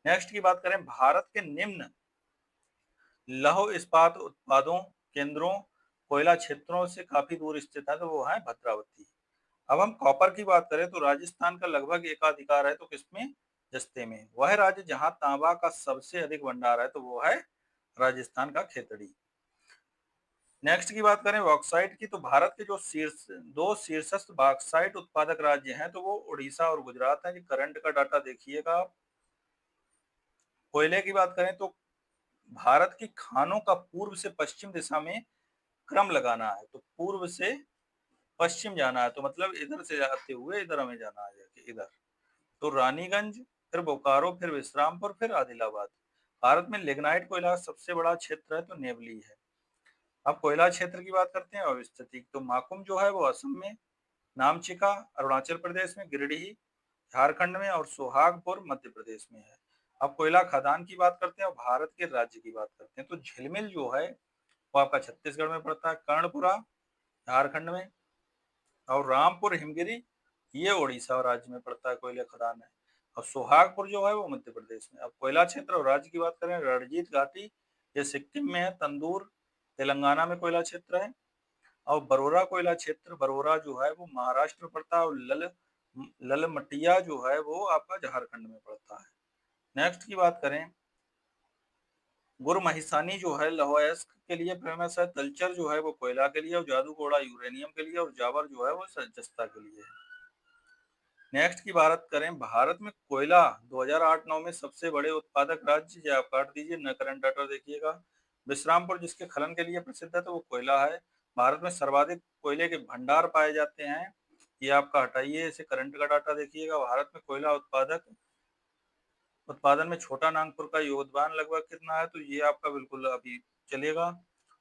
[SPEAKER 1] नेक्स्ट की बात करें, भारत के निम्न लौह इस्पात उत्पादों केंद्रों कोयला क्षेत्रों से काफी दूर स्थित है तो वो है भद्रावती। अब हम कॉपर की बात करें तो राजस्थान का लगभग एकाधिकार है तो किसमें? जस्ते में। वह राज्य जहां तांबा का सबसे अधिक भंडार है तो वो है राजस्थान का खेतड़ी। नेक्स्ट की बात करें बॉक्साइट की तो भारत के जो दो शीर्षस्थ बॉक्साइट उत्पादक राज्य हैं तो वो उड़ीसा और गुजरात हैं। करंट का डाटा देखिएगा आप। कोयले की बात करें तो भारत की खानों का पूर्व से पश्चिम दिशा में क्रम लगाना है तो पूर्व से पश्चिम जाना है तो मतलब इधर से जाते हुए इधर हमें जाना है, इधर। तो रानीगंज, फिर बोकारो, फिर विश्रामपुर, फिर आदिलाबाद। भारत में लिग्नाइट कोयला सबसे बड़ा क्षेत्र है तो नेवली है। अब कोयला क्षेत्र की बात करते हैं और स्थिति तो माकुम जो है वो असम में। नामचिका अरुणाचल प्रदेश में। गिरिडीह झारखंड में। और सोहागपुर मध्य प्रदेश में है। अब कोयला खदान की बात करते हैं और भारत के राज्य की बात करते हैं तो झिलमिल जो है वो आपका छत्तीसगढ़ में पड़ता है। कर्णपुरा झारखंड में। और रामपुर हिमगिरी ये उड़ीसा राज्य में पड़ता है, कोयला खदान है। और सोहागपुर जो है वो मध्य प्रदेश में। अब कोयला क्षेत्र और राज्य की बात करें, रणजीत घाटी ये सिक्किम में है। तंदूर तेलंगाना में कोयला क्षेत्र है। और बरोरा कोयला क्षेत्र बरोरा जो है वो महाराष्ट्र में पड़ता है। और ललमटिया जो है वो आपका झारखंड में पड़ता है। नेक्स्ट की बात करें, गुरमहिसानी जो है लौह अयस्क के लिए फेमस है। तलचर जो है वो कोयला के लिए। और जादूगोड़ा यूरेनियम के लिए। और जावर जो है वो जस्ता के लिए है। नेक्स्ट की बात करें, भारत में कोयला 2008-9 में सबसे बड़े उत्पादक राज्य, ये आप काट दीजिए, न करंट डाटा देखिएगा। विश्रामपुर जिसके खनन के लिए प्रसिद्ध है तो वो कोयला है। भारत में सर्वाधिक कोयले के भंडार पाए जाते हैं, ये आपका हटाइए, इसे करंट का डाटा देखिएगा। भारत में कोयला उत्पादन में छोटा नागपुर का योगदान लगभग कितना है तो ये आपका बिल्कुल अभी चलेगा।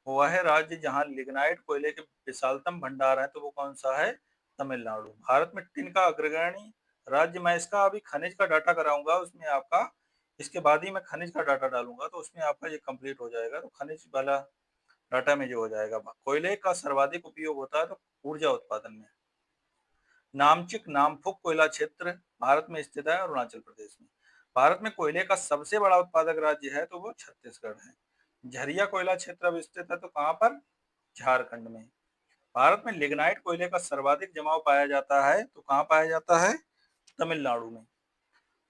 [SPEAKER 1] वह है राज्य जहां लिग्नाइट कोयले के विशालतम भंडार है तो वो कौन सा है? तमिलनाडु। भारत में टिन का अग्रगणी राज्य, मैं इसका अभी खनिज का डाटा कराऊंगा उसमें आपका, इसके बाद ही मैं खनिज का डाटा डालूंगा तो उसमें आपका ये कंप्लीट हो जाएगा। तो खनिज वाला डाटा में जो हो जाएगा, कोयले का सर्वाधिक उपयोग होता है तो ऊर्जा उत्पादन में। नामचिक नामफुक कोयला क्षेत्र भारत में स्थित है, अरुणाचल प्रदेश में। भारत में कोयले का सबसे बड़ा उत्पादक राज्य है तो वो छत्तीसगढ़ है। झरिया कोयला क्षेत्र अब स्थित है तो कहाँ पर? झारखंड में। भारत में लिग्नाइट कोयले का सर्वाधिक जमाव पाया जाता है तो कहाँ पाया जाता है? तमिलनाडु में।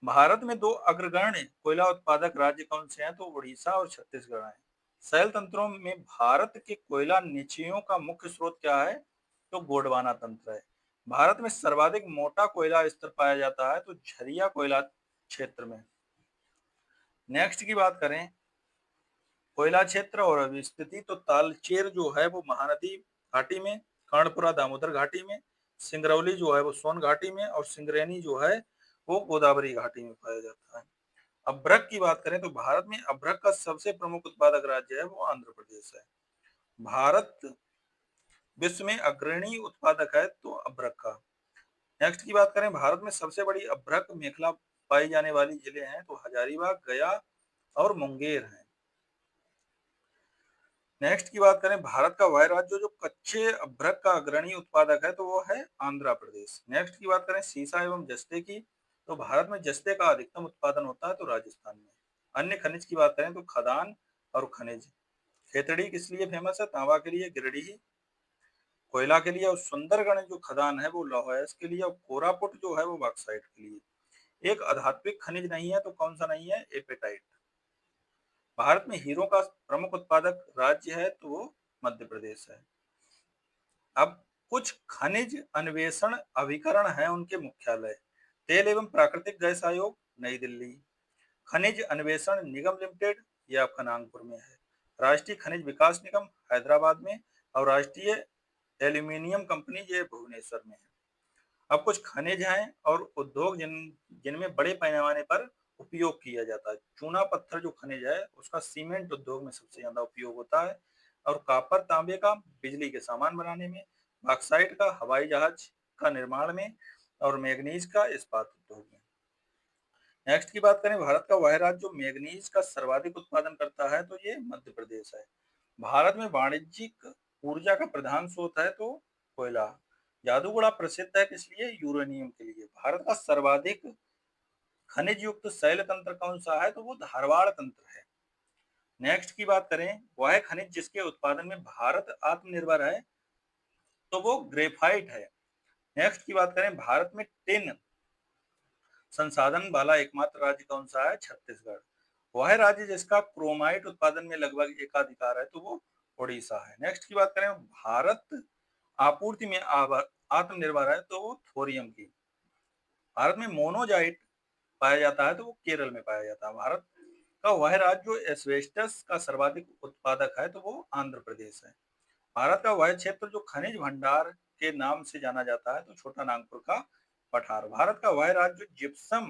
[SPEAKER 1] भारत में दो अग्रगण्य कोयला उत्पादक राज्य कौन से हैं तो उड़ीसा और छत्तीसगढ़ है। शैल तंत्रों में भारत के कोयला निचयों का मुख्य स्रोत क्या है तो गोंडवाना तंत्र है। भारत में सर्वाधिक मोटा कोयला स्तर पाया जाता है तो झरिया कोयला क्षेत्र में। नेक्स्ट की बात करें कोयला क्षेत्र और स्थिति तो तालचेर जो है वो महानदी घाटी में। कर्णपुरा दामोदर घाटी में। सिंगरौली जो है वो सोन घाटी में। और सिंगरैनी जो है वो गोदावरी घाटी में पाया जाता है। अभ्रक की बात करें तो भारत में अभ्रक का सबसे प्रमुख उत्पादक राज्य है वो आंध्र प्रदेश है। भारत विश्व में अग्रणी उत्पादक है तो अभ्रक का। नेक्स्ट की बात करें, भारत में सबसे बड़ी अभ्रक मेखला पाई जाने वाली जिले हैं तो हजारीबाग, गया और मुंगेर हैं। नेक्स्ट की बात करें, भारत का वह राज्य जो कच्चे अभ्रक का अग्रणी उत्पादक है तो वो है आंध्र प्रदेश। नेक्स्ट की बात करें सीसा एवं जस्ते की, तो भारत में जस्ते का अधिकतम उत्पादन होता है तो राजस्थान में। अन्य खनिज की बात करें तो खदान और खनिज, खेतड़ी किस लिए फेमस है, तांबा के लिए, गिरिडीह कोयला के लिए, और सुंदरगढ़ जो खदान है वो लौह अयस्क के लिए, और कोरापुट जो है वो बॉक्साइट के लिए। एक आध्यात्मिक खनिज नहीं है तो कौन सा नहीं है, एपेटाइट। भारत में हीरो का प्रमुख उत्पादक राज्य है तो वो मध्य प्रदेश है। अब कुछ खनिज अन्वेषण अभिकरण है उनके मुख्यालय, तेल एवं प्राकृतिक गैस आयोग नई दिल्ली, खनिज अन्वेषण निगम लिमिटेड ये आपका नागपुर में है, राष्ट्रीय खनिज विकास निगम हैदराबाद में, और राष्ट्रीय एल्यूमिनियम कंपनी ये भुवनेश्वर में है। अब कुछ खनिज हैं और उद्योग जिनमें बड़े पैमाने पर उपयोग किया जाता है। चूना पत्थर जो खनिज है उसका सीमेंट उद्योग में सबसे ज्यादा उपयोग होता है, और कॉपर तांबे का बिजली के सामान बनाने में, बॉक्साइट का हवाई जहाज का निर्माण में, और मैग्नीज का इस्पात उद्योग में। नेक्स्ट की बात करें, भारत का वह राज्य जो मैग्नीज का सर्वाधिक उत्पादन करता है तो ये मध्य प्रदेश है। भारत में वाणिज्यिक ऊर्जा का प्रधान स्रोत है तो कोयला। जादूगोड़ा प्रसिद्ध है किस लिए, यूरेनियम के लिए। भारत का सर्वाधिक खनिज युक्त शैल तंत्र कौन सा है तो वो धारवाड़ तंत्र है। नेक्स्ट की बात करें, वह खनिज जिसके उत्पादन में भारत आत्मनिर्भर है तो वो ग्रेफाइट है। नेक्स्ट की बात करें, भारत में टिन संसाधन वाला एकमात्र राज्य कौन सा है, छत्तीसगढ़। वह राज्य जिसका क्रोमाइट उत्पादन में लगभग एकाधिकार है तो वो उड़ीसा है। नेक्स्ट की बात करें, भारत आपूर्ति में आत्मनिर्भर है तो वो थोरियम की। भारत में मोनोजाइट पाया जाता है तो वो केरल में पाया जाता है। भारत का वह राज्य जो एस्बेस्टस का सर्वाधिक उत्पादक है तो वो आंध्र प्रदेश है। भारत का वह क्षेत्र जो खनिज भंडार के नाम से जाना जाता है तो छोटा नागपुर का पठार। भारत का वह राज्य जो जिप्सम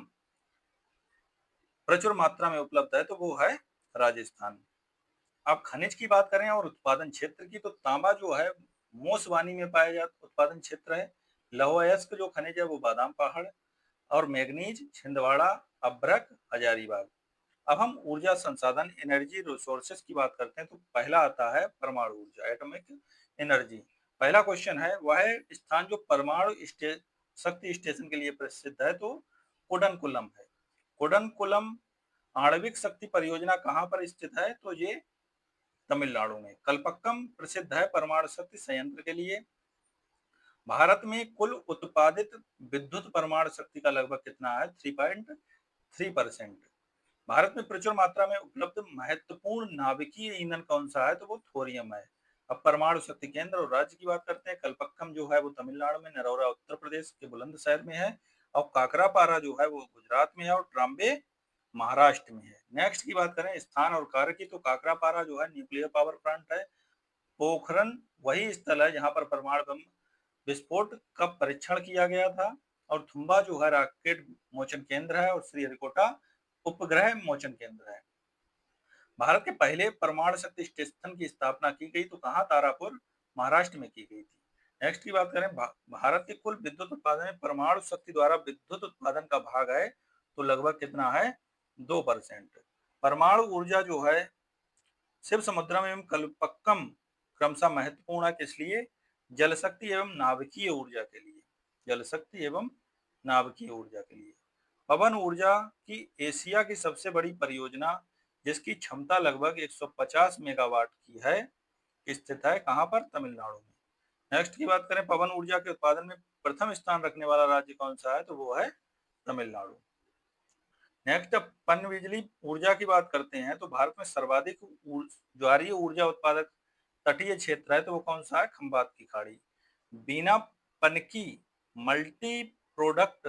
[SPEAKER 1] प्रचुर मात्रा में उपलब्ध है तो वो है राजस्थान। आप खनिज की बात करें और उत्पादन क्षेत्र की, तो तांबा जो है मोसवानी में पाया जाता उत्पादन क्षेत्र है। लौह अयस्क जो खनिज है वो बादाम पहाड़, और मैग्नीज छिंदवाड़ा, अभ्रक हजारीबाग। अब हम ऊर्जा संसाधन एनर्जी रिसोर्सेस की बात करते हैं तो पहला आता है परमाणु ऊर्जा, एटॉमिक एनर्जी। पहला क्वेश्चन है, वह स्थान जो परमाणु शक्ति स्टेशन के लिए प्रसिद्ध है तो कुडनकुलम है। कुडनकुलम आणविक शक्ति परियोजना कहाँ पर स्थित है तो ये तमिलनाडु में। कलपक्कम प्रसिद्ध है परमाणु शक्ति संयंत्र के लिए। भारत में कुल उत्पादित विद्युत परमाणु शक्ति का लगभग कितना है, 3.3%। भारत में प्रचुर मात्रा में उपलब्ध महत्वपूर्ण नाभिकीय ईंधन कौन सा है तो वो थोरियम है। अब परमाणु शक्ति केंद्र और राज्य की बात करते हैं। कलपक्कम जो है वो तमिलनाडु में, नरौरा उत्तर प्रदेश के बुलंदशहर में है, और काकरापारा जो है वो गुजरात में है, और ट्राम्बे महाराष्ट्र में है। नेक्स्ट की बात करें स्थान और कार्य की, तो काकरापारा जो है न्यूक्लियर पावर प्लांट है। पोखरन वही स्थल है जहां पर परमाणु बम विस्फोट का परीक्षण किया गया था, और थुम्बा जो है रॉकेट मोचन केंद्र है, और श्रीहरिकोटा उपग्रह मोचन केंद्र है। भारत के पहले परमाणु शक्ति स्टेशन की स्थापना की गई तो कहाँ, तारापुर महाराष्ट्र में की गई थी। नेक्स्ट की बात करें, भारत के कुल विद्युत उत्पादन में परमाणु शक्ति द्वारा विद्युत उत्पादन का भाग है तो लगभग कितना है, 2%। परमाणु ऊर्जा जो है शिव समुद्रम एवं कल्पक्कम क्रमशः महत्वपूर्ण है किस लिए, जल शक्ति एवं नाभिकीय ऊर्जा के लिए। जल शक्ति एवं नाभिकीय ऊर्जा के लिए। पवन ऊर्जा की एशिया की सबसे बड़ी परियोजना जिसकी क्षमता लगभग 150 मेगावाट की है स्थित है कहां पर, तमिलनाडु में। नेक्स्ट की बात करें, पवन ऊर्जा के उत्पादन में प्रथम स्थान रखने वाला राज्य कौन सा है तो वो है तमिलनाडु। नेक्स्ट पन बिजली ऊर्जा की बात करते हैं तो भारत में सर्वाधिक ज्वारीय ऊर्जा उत्पादक तटीय क्षेत्र है तो वो कौन सा है, खंबात की खाड़ी। बीना पनकी मल्टी प्रोडक्ट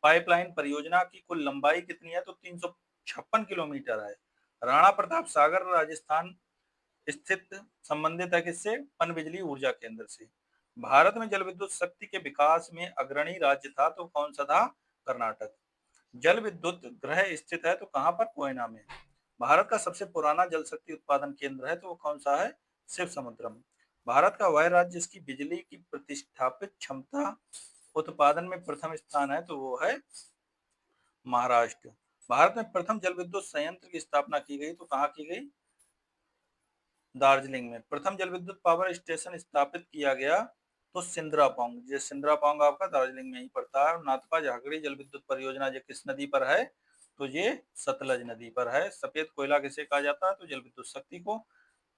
[SPEAKER 1] पाइपलाइन परियोजना की कुल लंबाई कितनी है तो 356 किलोमीटर है। राणा प्रताप सागर राजस्थान स्थित संबंधित है किससे, पन बिजली ऊर्जा केंद्र से। भारत में जल विद्युत शक्ति के विकास में अग्रणी राज्य था तो कौन सा था, कर्नाटक। जल विद्युत गृह स्थित है तो कहां पर, कोयना में। भारत का सबसे पुराना जल शक्ति उत्पादन केंद्र है तो वो कौन सा है, शिव समुद्रम। भारत का वह राज्य जिसकी बिजली की प्रतिष्ठापित क्षमता उत्पादन में प्रथम स्थान है तो वो है महाराष्ट्र। भारत में प्रथम जल विद्युत संयंत्र की स्थापना की गई तो कहाँ की गई? दार्जिलिंग में। प्रथम जल विद्युत पावर स्टेशन स्थापित किया गया तो सिंद्रापोंग, ये सिंद्रापोंग आपका दार्जिलिंग में ही पड़ता है। नाथपा झाकड़ी जल विद्युत परियोजना ये किस नदी पर है? तो ये सतलज नदी पर है। सफेद कोयला किसे कहा जाता है? तो जल विद्युत शक्ति को।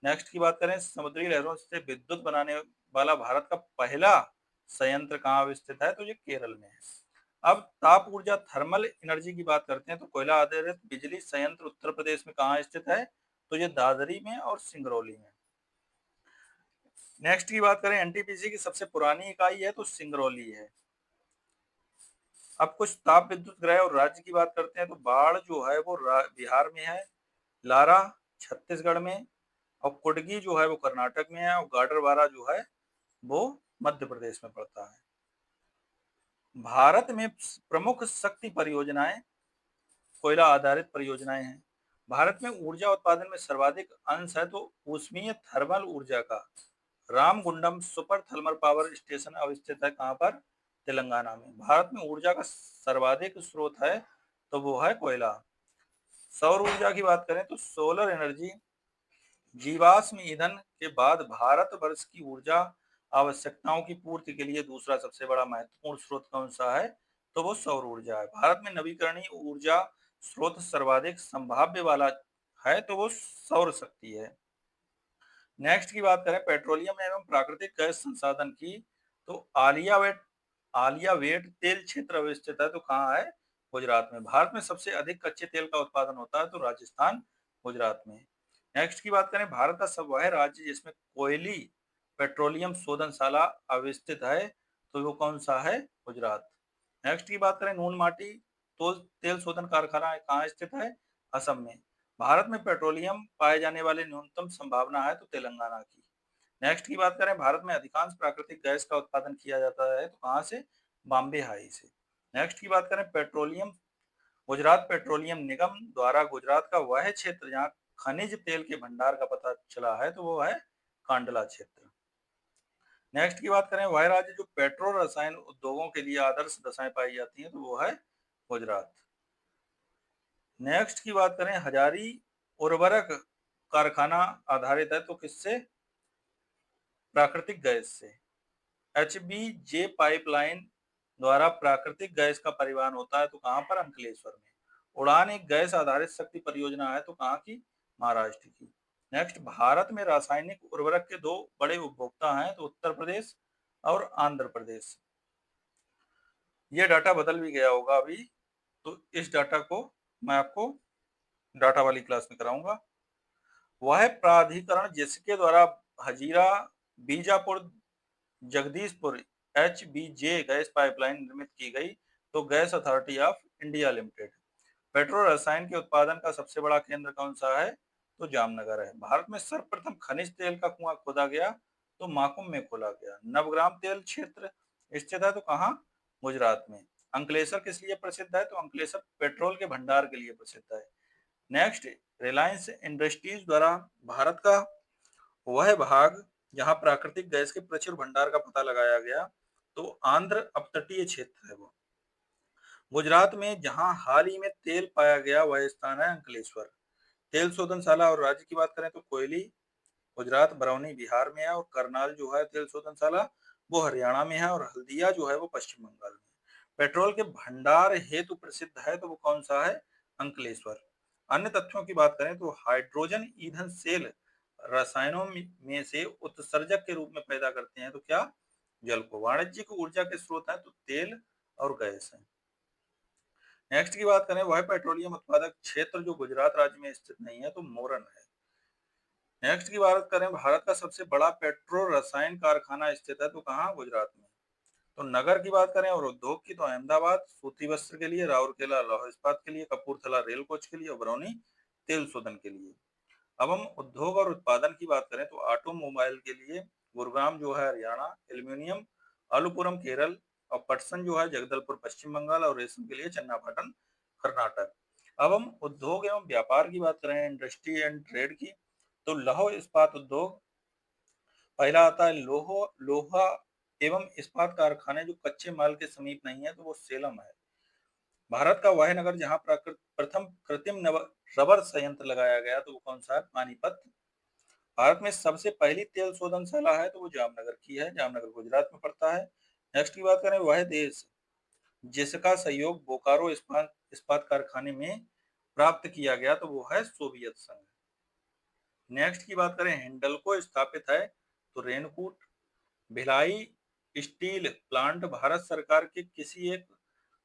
[SPEAKER 1] नेक्स्ट की बात करें, समुद्री लहरों से विद्युत बनाने वाला भारत का पहला संयंत्र कहाँ स्थित है? तो ये केरल में है। अब ताप ऊर्जा थर्मल एनर्जी की बात करते हैं तो कोयला आधारित बिजली संयंत्र उत्तर प्रदेश में कहाँ स्थित है? तो ये दादरी में और सिंगरौली में। नेक्स्ट की बात करें, एनटीपीसी की सबसे पुरानी इकाई है तो सिंगरौली है। अब कुछ ताप विद्युत ग्रह और राज्य की बात करते हैं तो बाढ़ जो है वो बिहार में है, लारा छत्तीसगढ़ में, और कुडगी जो है वो कर्नाटक में है, और गाडरवारा जो है वो मध्य प्रदेश में पड़ता है। भारत में प्रमुख शक्ति परियोजनाएं कोयला आधारित परियोजनाएं हैं। भारत में ऊर्जा उत्पादन में सर्वाधिक अंश है तो ऊष्मीय थर्मल ऊर्जा का Ramagundam super thermal power station अवस्थित है कहाँ पर? तेलंगाना में। भारत में ऊर्जा का सर्वाधिक स्रोत है तो वो है कोयला। सौर ऊर्जा की बात करें तो सोलर एनर्जी जीवाश्म ईंधन के बाद भारत वर्ष की ऊर्जा आवश्यकताओं की पूर्ति के लिए दूसरा सबसे बड़ा महत्वपूर्ण स्रोत कौन सा है? तो वो सौर ऊर्जा है। भारत में नवीकरणीय ऊर्जा स्रोत सर्वाधिक संभाव्य वाला है तो वो सौर शक्ति है। नेक्स्ट की बात करें पेट्रोलियम एवं प्राकृतिक गैस संसाधन की तो आलिया वेट तेल क्षेत्र अवस्थित है तो कहाँ है? गुजरात में। भारत में सबसे अधिक कच्चे तेल का उत्पादन होता है तो राजस्थान, गुजरात में। नेक्स्ट की बात करें, भारत का सब वह राज्य जिसमें कोयली पेट्रोलियम शोधनशाला अवस्थित है तो वो कौन सा है? गुजरात। नेक्स्ट की बात करें, नून माटी तो तेल शोधन कारखाना कहाँ स्थित है? असम में। भारत में पेट्रोलियम पाए जाने वाले न्यूनतम संभावना है तो तेलंगाना की। नेक्स्ट की बात करें, भारत में अधिकांश प्राकृतिक गैस का उत्पादन किया जाता है तो कहाँ से? बॉम्बे हाई से। नेक्स्ट की बात करें पेट्रोलियम, गुजरात पेट्रोलियम निगम द्वारा गुजरात का वह क्षेत्र जहाँ खनिज तेल के भंडार का पता चला है तो वो है कांडला क्षेत्र। नेक्स्ट की बात करें, वह राज्य जो पेट्रोल रसायन उद्योगों के लिए आदर्श दशाएं पाई जाती हैं तो वो है गुजरात। नेक्स्ट की बात करें, हजारी उर्वरक कारखाना आधारित है तो किससे? प्राकृतिक गैस से। HBJ पाइपलाइन द्वारा प्राकृतिक गैस का परिवहन होता है तो कहाँ पर? अंकलेश्वर में। उड़ान एक गैस आधारित शक्ति परियोजना है तो कहाँ की? महाराष्ट्र की। नेक्स्ट, भारत में रासायनिक उर्वरक के दो बड़े उपभोक्ता हैं तो उत्तर प्रदेश और आंध्र प्रदेश। ये डाटा बदल भी गया होगा अभी, तो इस डाटा को मैं आपको डाटा वाली क्लास में कराऊंगा। वह प्राधिकरण जिसके द्वारा Hazira Bijapur Jagdishpur HBJ gas pipeline निर्मित की गई तो gas authority of India limited. Petrol रसायन के उत्पादन का सबसे बड़ा केंद्र कौन सा है? तो जामनगर है। भारत में सर्वप्रथम खनिज तेल का कुआं खोदा गया तो माकुम में खोला गया। नवग्राम तेल क्षेत्र स्थित है तो कहाँ? गुजरात में। अंकलेश्वर किस लिए प्रसिद्ध है? तो अंकलेश्वर पेट्रोल के भंडार के लिए प्रसिद्ध है। नेक्स्ट, रिलायंस इंडस्ट्रीज द्वारा भारत का वह भाग जहां प्राकृतिक गैस के प्रचुर भंडार का पता लगाया गया तो आंध्र अपतटीय क्षेत्र है वो। गुजरात में जहां हाल ही में तेल पाया गया वह स्थान है अंकलेश्वर। तेल शोधनशाला और राज्य की बात करें तो कोयली गुजरात, बरौनी बिहार में है, और करनाल जो है तेल शोधनशाला वो हरियाणा में है, और हल्दिया जो है वो पश्चिम बंगाल में। पेट्रोल के भंडार हेतु प्रसिद्ध है तो वो कौन सा है? अंकलेश्वर। अन्य तथ्यों की बात करें तो हाइड्रोजन ईंधन सेल रसायनों में से उत्सर्जक के रूप में पैदा करते हैं तो क्या? जल को। वाणिज्यिक ऊर्जा के स्रोत है तो तेल और गैस है। नेक्स्ट की बात करें, वह पेट्रोलियम उत्पादक क्षेत्र जो गुजरात राज्य में स्थित नहीं है तो मोरन है। नेक्स्ट की बात करें, भारत का सबसे बड़ा पेट्रोल रसायन कारखाना स्थित है तो कहाँ? गुजरात में। तो नगर की बात करें और उद्योग की तो अहमदाबाद सूती वस्त्र के लिए, राउरकेला लौह इस्पात के लिए, कपूरथला रेल कोच के लिए, और बरौनी तेल शोधन के लिए। अब हम उद्योग और उत्पादन की बात करें तो ऑटोमोबाइल के लिए गुरुग्राम जो है हरियाणा, एल्यूमिनियम अलुपुरम केरल, और पटसन जो है जगदलपुर पश्चिम बंगाल, और रेशम के लिए चन्नापाटन कर्नाटक। अब हम उद्योग एवं व्यापार की बात करें, इंडस्ट्री एंड ट्रेड की, तो लौह इस्पात उद्योग पहला आता है। लोहा एवं इस्पात कारखाने जो कच्चे माल के समीप नहीं है तो वो सेलम है। भारत का वह नगर जहां प्रथम कृत्रिम रबर संयंत्र लगाया गया तो वो कौन सा है? पानीपत। भारत में सबसे पहली तेल शोधनशाला है तो वो जामनगर की है, जामनगर गुजरात में पड़ता है। नेक्स्ट की बात करें, वह देश जिसका सहयोग बोकारो इस्पात इस्पात कारखाने में प्राप्त किया गया तो वो है सोवियत संघ। नेक्स्ट की बात करें, हिंडल्को स्थापित है तो रेनकूट। भिलाई स्टील प्लांट भारत सरकार के किसी एक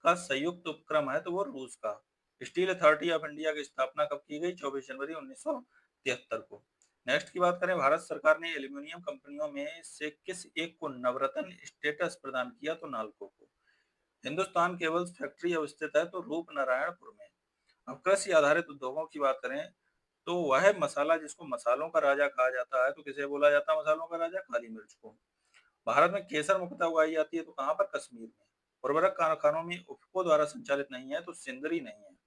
[SPEAKER 1] का संयुक्त उपक्रम है तो वो रूस का। स्टील अथॉरिटी ऑफ इंडिया की स्थापना कब की गई? 24 जनवरी 1973 को। नेक्स्ट की बात करें, भारत सरकार ने एल्यूमिनियम कंपनियों में से किस एक को नवरत्न स्टेटस प्रदान किया? तो नालको को। हिंदुस्तान केबल्स फैक्ट्री अवस्थित है तो रूपनारायणपुर में। अब कृषि आधारित उद्योगों की बात करें तो वह मसाला जिसको मसालों का राजा कहा जाता है तो किसे बोला जाता है मसालों का राजा? काली मिर्च को। भारत में केसर मुख्यतः उगाई जाती है तो कहाँ पर? कश्मीर में। उर्वरक कारखानों में इफ्को द्वारा संचालित नहीं है तो सिंदरी नहीं है।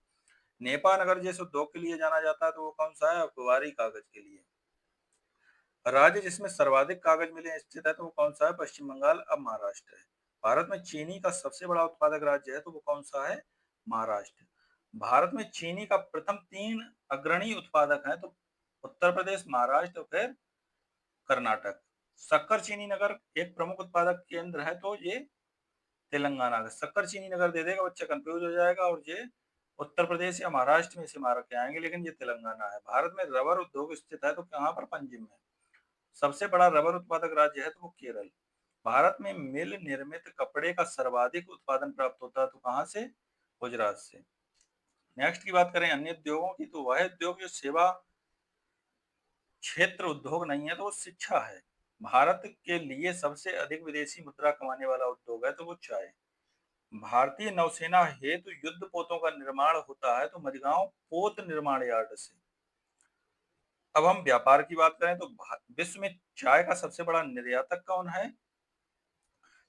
[SPEAKER 1] नेपा नगर जिस उद्योग के लिए जाना जाता है तो वो कौन सा है? अखबारी कागज के लिए। राज्य जिसमें सर्वाधिक कागज मिले स्थित है तो वो कौन सा है? पश्चिम बंगाल, अब महाराष्ट्र है। भारत में चीनी का सबसे बड़ा उत्पादक राज्य है तो वो कौन सा है? महाराष्ट्र। भारत में चीनी का प्रथम 3 अग्रणी उत्पादक है तो उत्तर प्रदेश, महाराष्ट्र और फिर कर्नाटक। शक्कर चीनी नगर एक प्रमुख उत्पादक केंद्र है तो ये तेलंगाना का। शक्कर चीनी नगर दे देगा, बच्चा कंफ्यूज हो जाएगा और ये उत्तर प्रदेश या महाराष्ट्र में से मार के आएंगे, लेकिन ये तेलंगाना है। भारत में रबर उद्योग स्थित है तो कहाँ पर? पंजिम में। सबसे बड़ा रबर उत्पादक राज्य है तो वो केरल। भारत में मिल निर्मित कपड़े का सर्वाधिक उत्पादन प्राप्त होता है तो कहाँ से? गुजरात से। नेक्स्ट की बात करें अन्य उद्योगों की तो वह उद्योग जो सेवा क्षेत्र उद्योग नहीं है तो वो शिक्षा है। भारत के लिए सबसे अधिक विदेशी मुद्रा कमाने वाला उद्योग है तो वो चाय। भारतीय नौसेना हेतु युद्ध पोतों का निर्माण होता है तो मझगांव पोत निर्माण यार्ड से। अब हम व्यापार की बात करें तो विश्व में चाय का सबसे बड़ा निर्यातक कौन है?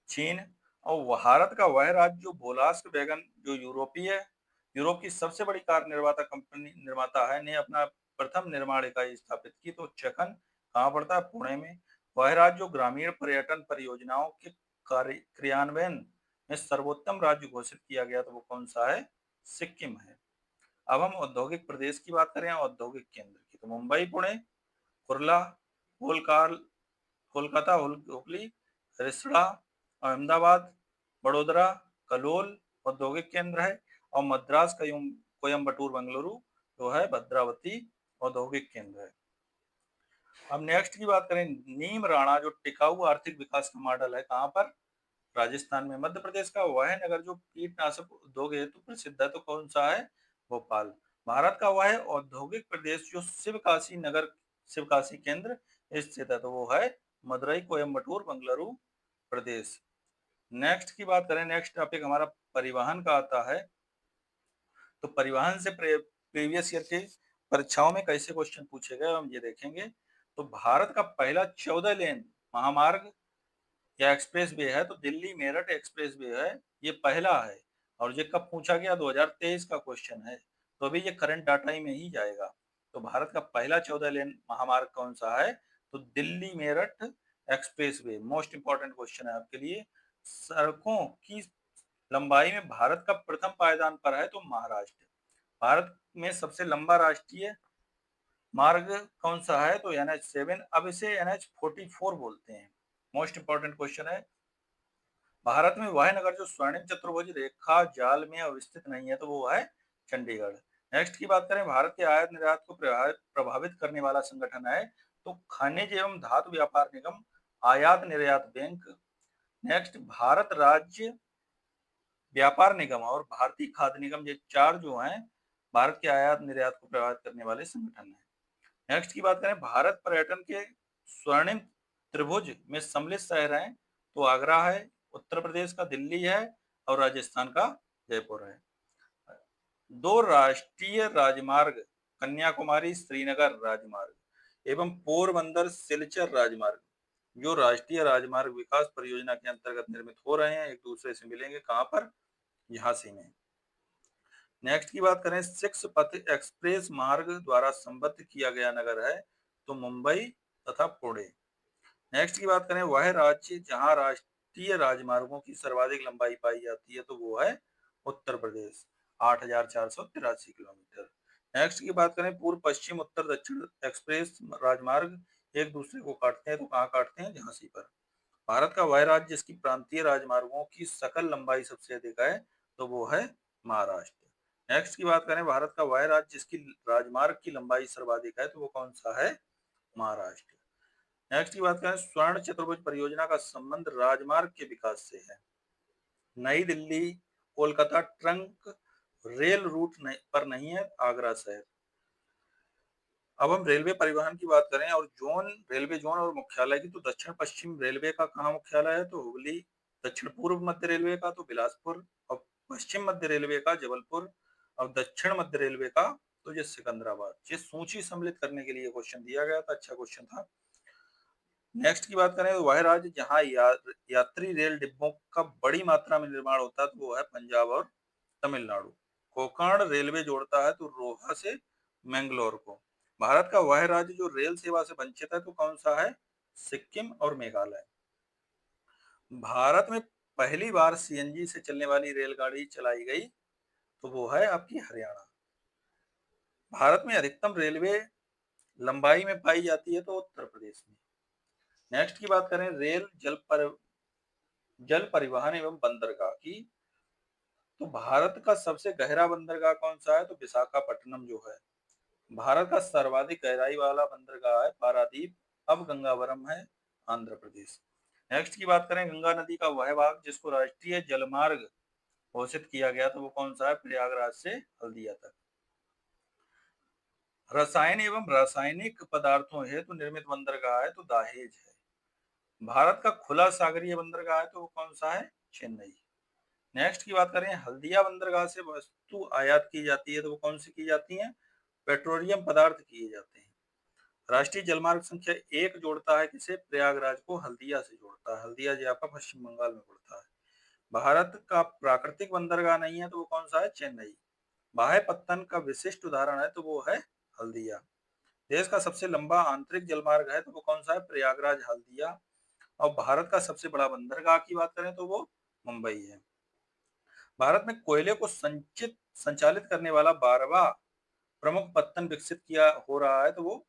[SPEAKER 1] चीन। और भारत का वह राज्य जो बोलास्क वैगन जो यूरोप की सबसे बड़ी कार निर्माता कंपनी निर्माता है ने अपना प्रथम निर्माण इकाई स्थापित की तो चेकन कहाँ पड़ता है? पुणे में। वह राज्य जो ग्रामीण पर्यटन परियोजनाओं के कार्य क्रियान्वयन में सर्वोत्तम राज्य घोषित किया गया तो वो कौन सा है? सिक्किम है। अब हम औद्योगिक प्रदेश की बात करें, औद्योगिक केंद्र की तो मुंबई, पुणे, कुर्ला, होलकार कोलकाता, हुगली, रिसड़ा, अहमदाबाद, बड़ोदरा, कलोल औद्योगिक केंद्र है। और मद्रास, कोयम्बटूर, बेंगलुरु जो है भद्रावती औद्योगिक केंद्र है। अब नेक्स्ट की बात करें, नीम राणा जो टिकाऊ आर्थिक विकास का मॉडल है कहाँ पर? राजस्थान में। मध्य प्रदेश का वह नगर जो कीटनाशक उद्योग हेतु प्रसिद्ध है तो कौन सा है? भोपाल। भारत का वह औद्योगिक प्रदेश जो शिवकाशी केंद्र स्थित है तो वो है मदुरई, कोयम्बटूर, बेंगलुरु प्रदेश। नेक्स्ट की बात करें, नेक्स्ट टॉपिक हमारा परिवहन का आता है तो परिवहन से प्रीवियस ईयर के परीक्षाओं में कैसे क्वेश्चन पूछे गए हम ये देखेंगे। तो भारत का पहला 14 लेन महामार्ग या एक्सप्रेस वे है तो दिल्ली मेरठ एक्सप्रेस वे है, ये पहला है। और ये कब पूछा गया? 2023 का क्वेश्चन है, तो अभी ये करंट डाटा ही में ही जाएगा। तो भारत का पहला 14 लेन महामार्ग कौन सा है? तो Delhi Meerut express way. Most important question है आपके लिए। सड़कों की लंबाई में भारत का प्रथम पायदान पर है तो महाराष्ट्र। भारत में सबसे लंबा राष्ट्रीय मार्ग कौन सा है? तो NH7, अब इसे NH44 बोलते हैं। मोस्ट इंपॉर्टेंट क्वेश्चन है। भारत में वह नगर जो स्वर्णिम चतुर्भुज रेखा जाल में अवस्थित नहीं है तो वो है चंडीगढ़। नेक्स्ट की बात करें, भारत के आयात निर्यात को प्रभावित करने वाला संगठन है तो खनिज एवं धातु व्यापार निगम, आयात निर्यात बैंक। नेक्स्ट, भारत राज्य व्यापार निगम और भारतीय खाद्य निगम, ये चार जो हैं भारत के आयात निर्यात को प्रभावित करने वाले संगठन हैं। नेक्स्ट की बात करें, भारत पर्यटन के स्वर्णिम त्रिभुज में सम्मिलित शहर हैं तो आगरा है, उत्तर प्रदेश का दिल्ली है और राजस्थान का जयपुर है। दो राष्ट्रीय राजमार्ग, कन्याकुमारी श्रीनगर राजमार्ग एवं पोरबंदर सिलचर राजमार्ग, जो राष्ट्रीय राजमार्ग विकास परियोजना के अंतर्गत निर्मित हो रहे हैं, एक दूसरे से मिलेंगे कहाँ पर? झांसी में। नेक्स्ट की बात करें, 6 पथ एक्सप्रेस मार्ग द्वारा संबद्ध किया गया नगर है तो मुंबई तथा पुणे। नेक्स्ट की बात करें, वह राज्य जहां राष्ट्रीय राजमार्गों की सर्वाधिक लंबाई पाई जाती है तो वो है उत्तर प्रदेश, 8,483 किलोमीटर। नेक्स्ट की बात करें, पूर्व पश्चिम उत्तर दक्षिण एक्सप्रेस राजमार्ग एक दूसरे को काटते हैं तो कहाँ काटते हैं? झांसी पर। भारत का वह राज्य जिसकी प्रांतीय राजमार्गों की सकल लंबाई सबसे अधिक है तो वो है महाराष्ट्र। नेक्स्ट की बात करें, भारत का वह राज्य जिसकी राजमार्ग की लंबाई सर्वाधिक है तो वो कौन सा है? महाराष्ट्र। नेक्स्ट की बात करें, स्वर्ण चतुर्भुज परियोजना का संबंध राजमार्ग के विकास से है। नई Delhi Kolkata trunk rail route पर नहीं है, आगरा शहर। अब हम रेलवे परिवहन की बात करें और जोन, रेलवे जोन और मुख्यालय की, तो दक्षिण पश्चिम रेलवे का कहाँ मुख्यालय है? तो हुगली। दक्षिण पूर्व मध्य रेलवे का तो बिलासपुर। और पश्चिम मध्य रेलवे का जबलपुर। और दक्षिण मध्य रेलवे का तो ये सिकंदराबाद। ये सूची सम्मिलित करने के लिए क्वेश्चन दिया गया था, अच्छा क्वेश्चन था। नेक्स्ट की बात करें तो वह राज्य जहाँ यात्री रेल डिब्बों का बड़ी मात्रा में निर्माण होता है तो वो है पंजाब और तमिलनाडु। कोंकण रेलवे जोड़ता है तो रोहा से मैंगलोर को। भारत का वह राज्य जो रेल सेवा से वंचित है तो कौन सा है? सिक्किम और मेघालय। भारत में पहली बार सीएनजी से चलने वाली रेलगाड़ी चलाई गई तो वो है आपकी हरियाणा। भारत में अधिकतम रेलवे लंबाई में पाई जाती है तो उत्तर प्रदेश में। नेक्स्ट की बात करें रेल जल परिवहन एवं बंदरगाह की, तो भारत का सबसे गहरा बंदरगाह कौन सा है? तो विशाखापट्टनम जो है। भारत का सर्वाधिक गहराई वाला बंदरगाह है पारादीप, अब गंगावरम है, आंध्र प्रदेश। नेक्स्ट की बात करें, गंगा नदी का वह भाग जिसको राष्ट्रीय जलमार्ग घोषित किया गया तो वो कौन सा है? प्रयागराज से हल्दिया तक। रसायन एवं रासायनिक पदार्थों हेतु निर्मित बंदरगाह है तो दाहेज है। भारत का खुला सागरीय बंदरगाह है तो वो कौन सा है? चेन्नई। नेक्स्ट की बात करें, हल्दिया बंदरगाह से वस्तु आयात की जाती है तो वो कौन सी की जाती है? पेट्रोलियम पदार्थ किए जाते हैं। राष्ट्रीय जलमार्ग संख्या 1 जोड़ता है किसे? प्रयागराज को हल्दिया से जोड़ता है। हल्दिया जो आपका पश्चिम बंगाल में पड़ता है। भारत का प्राकृतिक बंदरगाह नहीं है तो वो कौन सा है? चेन्नई। बाह्य पत्तन का विशिष्ट उदाहरण है तो वो है हल्दिया। देश का सबसे लंबा आंतरिक जलमार्ग है तो वो कौन सा है? प्रयागराज हल्दिया। और भारत का सबसे बड़ा बंदरगाह की बात करें तो वो मुंबई है। भारत में कोयले को संचालित करने वाला 12वां प्रमुख पत्तन विकसित किया हो रहा है तो वो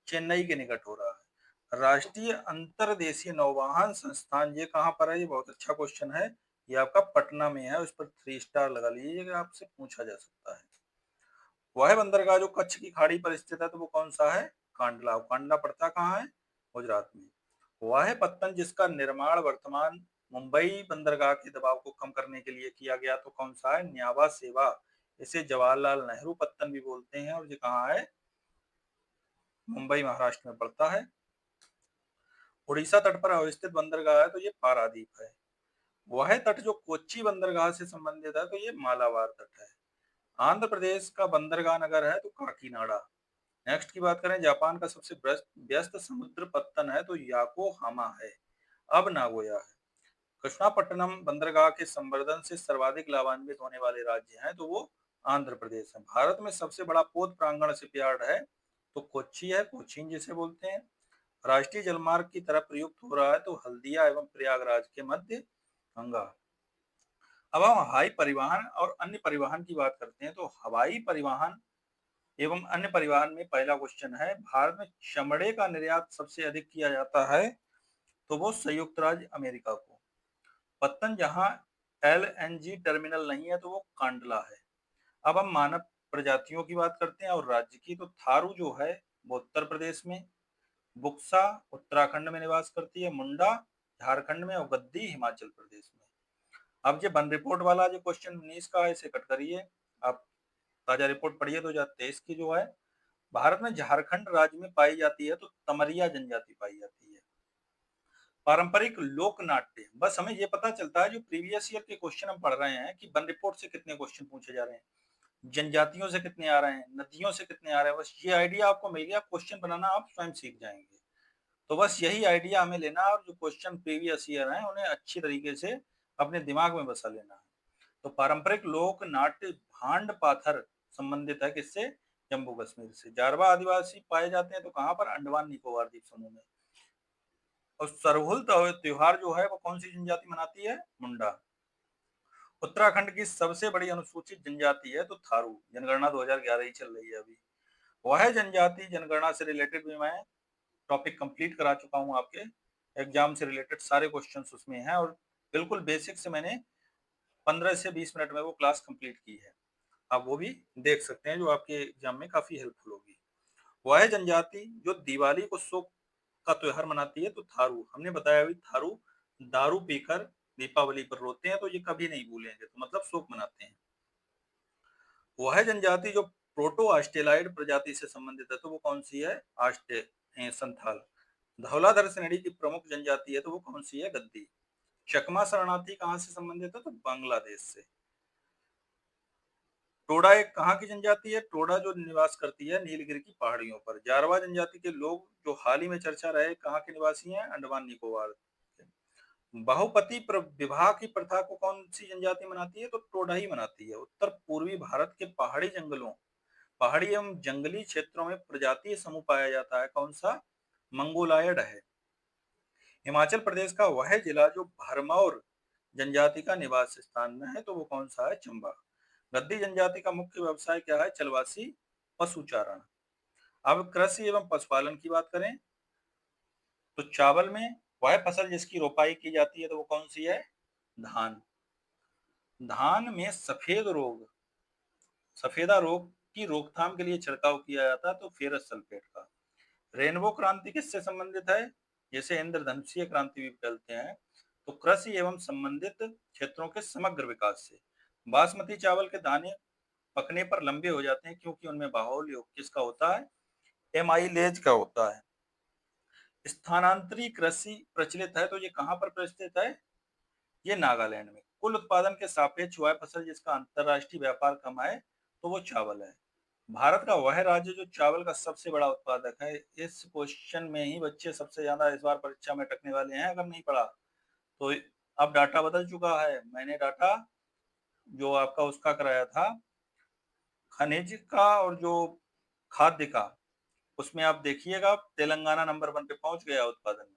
[SPEAKER 1] चेन्नई के निकट हो रहा है। राष्ट्रीय अंतर्देशीय नौवहन संस्थान ये कहाँ पर है? ये बहुत अच्छा क्वेश्चन है। ये आपका पटना में है, उस पर 3 स्टार लगा लीजिएगा, आपसे पूछा जा सकता है। वह बंदरगाह जो कच्छ की खाड़ी पर स्थित है तो वो कौन सा है? कांडला। कांडला पड़ता कहाँ है? गुजरात में। वह पत्तन जिसका निर्माण वर्तमान मुंबई बंदरगाह के दबाव को कम करने के लिए किया गया तो कौन सा है? न्यावा सेवा। इसे जवाहरलाल नेहरू पत्तन भी बोलते हैं और ये कहाँ है? मुंबई महाराष्ट्र में पड़ता है। उड़ीसा तट पर अवस्थित बंदरगाह है तो ये पारादीप है। वह तट जो कोच्चि बंदरगाह से संबंधित है तो ये मालाबार तट है। आंध्र प्रदेश का बंदरगाह नगर है तो काकीनाडा। नेक्स्ट की बात करें, जापान का सबसे व्यस्त समुद्र पत्तन है तो याकोहामा है, अब नागोया है। कृष्णापट्टनम बंदरगाह के संवर्धन से सर्वाधिक लाभान्वित होने वाले राज्य हैं तो वो आंध्र प्रदेश है। भारत में सबसे बड़ा पोत प्रांगण शिपयार्ड है तो कोच्चि है, कोचीन जिसे बोलते हैं। राष्ट्रीय जलमार्ग की तरफ प्रयुक्त हो रहा है तो हल्दिया एवं प्रयागराज के मध्य गंगा। अब हम हवाई परिवहन और अन्य परिवहन की बात करते हैं तो हवाई परिवहन एवं अन्य परिवहन में पहला क्वेश्चन है, भारत में चमड़े का निर्यात सबसे अधिक किया जाता है तो वो संयुक्त राज्य अमेरिका को। पत्तन जहां एलएनजी टर्मिनल नहीं है तो वो कांडला है। अब हम मानव प्रजातियों की बात करते हैं और राज्य की, तो थारू जो है वो उत्तर प्रदेश में, बुक्सा उत्तराखंड में निवास करती है, मुंडा झारखंड में और गद्दी हिमाचल प्रदेश में। अब जो वन रिपोर्ट वाला जो क्वेश्चन 19 का है इसे कट करिए, आप ताजा रिपोर्ट पढ़िए 2023 की जो है। भारत में झारखंड राज्य में पाई जाती है तो तमरिया जनजाति पाई जाती है। पारंपरिक लोक नाट्य, बस हमें ये पता चलता है जो प्रीवियस ईयर के क्वेश्चन हम पढ़ रहे हैं कि वन रिपोर्ट से कितने क्वेश्चन पूछे जा रहे हैं, जनजातियों से कितने आ रहे हैं, नदियों से कितने आ रहे हैं, बस ये आइडिया आपको मिल गया, क्वेश्चन बनाना आप स्वयं सीख जाएंगे। तो बस यही आइडिया हमें लेना है और जो क्वेश्चन प्रीवियस ईयर हैं उन्हें अच्छी तरीके से अपने दिमाग में बसा लेना है। तो पारंपरिक लोक नाट्य भांड पाथर संबंधित है किससे? जम्मू कश्मीर से। जारवा आदिवासी पाए जाते हैं तो कहाँ पर? अंडमान निकोबार द्वीप समूह में। और सरहुल त्योहार जो है वो कौन सी जनजाति मनाती है? मुंडा। उत्तराखंड की सबसे बड़ी अनुसूचित जनजाति है तो थारू। जनगणना 2011 ही चल रही है अभी। वह जनजाति जनगणना से रिलेटेड भी मैं टॉपिक कंप्लीट करा चुका हूँ, आपके एग्जाम से रिलेटेड सारे क्वेश्चंस उसमें हैं, और बिल्कुल बेसिक से मैंने 15 से 20 मिनट में वो क्लास कंप्लीट की है। आप वो भी देख सकते हैं, जो आपके एग्जाम में काफी हेल्पफुल होगी। वह जनजाति जो दिवाली को शोक का त्योहार मनाती है तो थारू। हमने बताया अभी, थारू दारू पीकर दीपावली पर रोते हैं, तो ये कभी नहीं भूलेंगे, तो मतलब शोक मनाते हैं। वह जनजाति जो प्रोटो ऑस्ट्रेलाइड प्रजाति से संबंधित है तो वो कौन सी है? संथाल। धौलाधर श्रेणी की प्रमुख जनजाति है तो वो कौन सी है? गद्दी। चकमा शरणार्थी कहाँ से संबंधित है? तो बांग्लादेश से। टोडा एक कहाँ की जनजाति है? टोडा जो निवास करती है नीलगिरी की पहाड़ियों पर। जारवा जनजाति के लोग जो हाल ही में चर्चा रहे, कहाँ के निवासी हैं? अंडमान निकोबार। बहुपति विवाह की प्रथा को कौन सी जनजाति मनाती है? तो टोडा ही मनाती है। उत्तर पूर्वी भारत के पहाड़ी एवं जंगली क्षेत्रों में प्रजातीय समूह पाया जाता है, कौन सा? मंगोलायड है। हिमाचल प्रदेश का वह जिला जो भरमौर जनजाति का निवास स्थान में है तो वो कौन सा है? चंबा। गद्दी जनजाति का मुख्य व्यवसाय क्या है? चलवासी पशुचारण। अब कृषि एवं पशुपालन की बात करें तो चावल में वह फसल जिसकी रोपाई की जाती है तो वो कौन सी है? धान। धान में सफेदा रोग की रोकथाम के लिए छिड़काव किया जाता है तो फेरस सल्फेट का। रेनबो क्रांति किससे संबंधित है? जैसे इंद्रधनुषीय क्रांति भी कहते हैं, तो कृषि एवं संबंधित क्षेत्रों के समग्र विकास से। बासमती चावल के दाने पकने पर लंबे हो जाते हैं क्योंकि उनमें बाहुल्य योग किसका होता है? एमाइलेज का होता है। स्थानांतरी कृषि प्रचलित है तो ये कहाँ पर प्रचलित है? ये नागालैंड में। कुल उत्पादन के सापेक्ष वह फसल जिसका अंतरराष्ट्रीय व्यापार कम है तो वो चावल है। भारत का वह राज्य जो चावल का सबसे बड़ा उत्पादक है। इस क्वेश्चन में ही बच्चे सबसे ज्यादा इस बार परीक्षा में अटकने वाले हैं, अगर नहीं पढ़ा तो। अब डाटा बदल चुका है, मैंने डाटा जो आपका उसका कराया था खनिज का और जो खाद्य का, उसमें आप देखिएगा तेलंगाना नंबर 1 पे पहुंच गया उत्पादन में।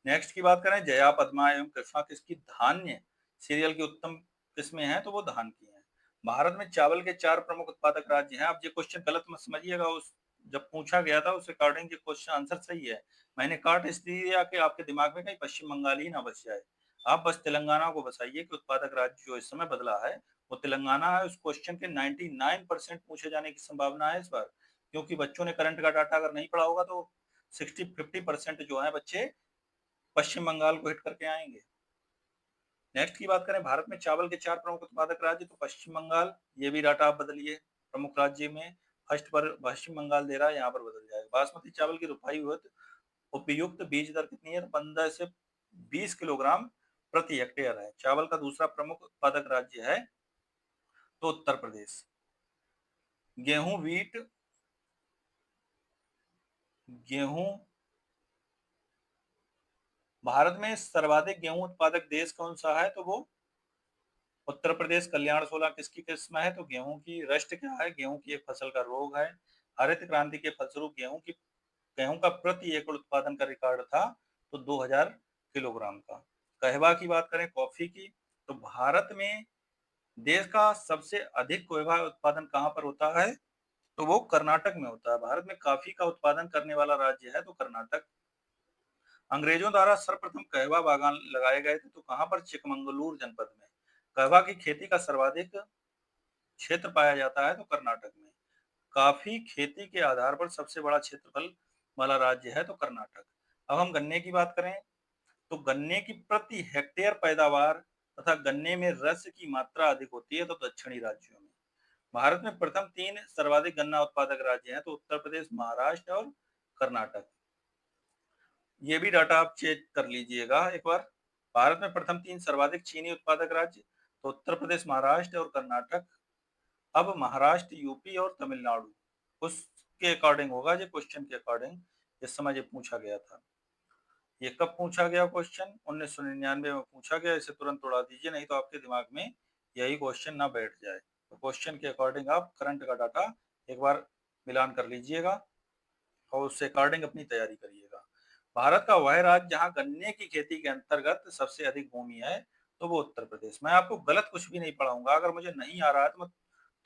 [SPEAKER 1] नेक्स्ट की बात करें, जया पदमा एवं कृष्णा किसकी धान्य सीरियल की उत्तम किस्में हैं तो वो धान की हैं। भारत में चावल के 4 प्रमुख उत्पादक राज्य हैं। आप ये क्वेश्चन गलत मत समझिएगा, उस जब पूछा गया था उस अकॉर्डिंग ये क्वेश्चन आंसर सही है। मैंने काट इसलिए दिया कि आपके दिमाग में कहीं पश्चिम बंगाल ही ना बस जाए। आप बस तेलंगाना को बसाइए कि उत्पादक राज्य जो इस समय बदला है वो तेलंगाना है। उस क्वेश्चन के 99% पूछे जाने की संभावना है इस बार, क्योंकि बच्चों ने करंट का डाटा अगर नहीं पढ़ा होगा तो 60-50% जो है बच्चे पश्चिम बंगाल को हिट करके आएंगे। नेक्स्ट की बात करें, भारत में चावल के 4 प्रमुख उत्पादक राज्य तो पश्चिम बंगाल, ये भी डाटा आप बदलिए। प्रमुख राज्य में फर्स्ट पर पश्चिम बंगाल दे रहा है, यहाँ पर बदल जाएगा। बासमती चावल की रुपाई उपयुक्त बीज दर कितनी है? 15 से 20 किलोग्राम प्रति हेक्टेयर है। चावल का दूसरा प्रमुख उत्पादक राज्य है तो उत्तर प्रदेश। गेहूं गेहूं भारत में सर्वाधिक गेहूं उत्पादक देश कौन सा है? तो वो उत्तर प्रदेश। कल्याण 16 किसकी किस्म है? तो गेहूं की। रस्ट क्या है? गेहूं की एक फसल का रोग है। हरित क्रांति के फलस्वरूप गेहूं का प्रति एकड़ उत्पादन का रिकॉर्ड था तो 2000 किलोग्राम का। कहवा की बात करें, कॉफी की, तो भारत में देश का सबसे अधिक कहवा उत्पादन कहाँ पर होता है? तो वो कर्नाटक में होता है। भारत में कॉफी का उत्पादन करने वाला राज्य है तो कर्नाटक। अंग्रेजों द्वारा सर्वप्रथम कहवा बागान लगाए गए थे तो कहाँ पर? चिकमंगलूर जनपद में। कहवा की खेती का सर्वाधिक क्षेत्र पाया जाता है तो कर्नाटक में। काफी खेती के आधार पर सबसे बड़ा क्षेत्रफल वाला राज्य है तो कर्नाटक। अब हम गन्ने की बात करें तो गन्ने की प्रति हेक्टेयर पैदावार तथा गन्ने में रस की मात्रा अधिक होती है तो दक्षिणी राज्यों में। भारत में प्रथम 3 सर्वाधिक गन्ना उत्पादक राज्य हैं तो उत्तर प्रदेश, महाराष्ट्र और कर्नाटक। ये भी डाटा आप चेक कर लीजिएगा एक बार। भारत में प्रथम 3 सर्वाधिक चीनी उत्पादक राज्य तो उत्तर प्रदेश, महाराष्ट्र और कर्नाटक। अब महाराष्ट्र, यूपी और तमिलनाडु, उसके अकॉर्डिंग होगा ये क्वेश्चन के अकॉर्डिंग। इस समय ये पूछा गया था। ये कब पूछा गया क्वेश्चन? 1999 में पूछा गया। इसे तुरंत उड़ा दीजिए, नहीं तो आपके दिमाग में यही क्वेश्चन ना बैठ जाए। तो क्वेश्चन के अकॉर्डिंग आप करंट का डाटा एक बार मिलान कर लीजिएगा और उससे अकॉर्डिंग अपनी तैयारी करिएगा। भारत का वह राज्य जहाँ गन्ने की खेती के अंतर्गत सबसे अधिक भूमि है, तो वो उत्तर प्रदेश। मैं आपको गलत कुछ भी नहीं पढ़ाऊँगा, अगर मुझे नहीं आ रहा है तो मैं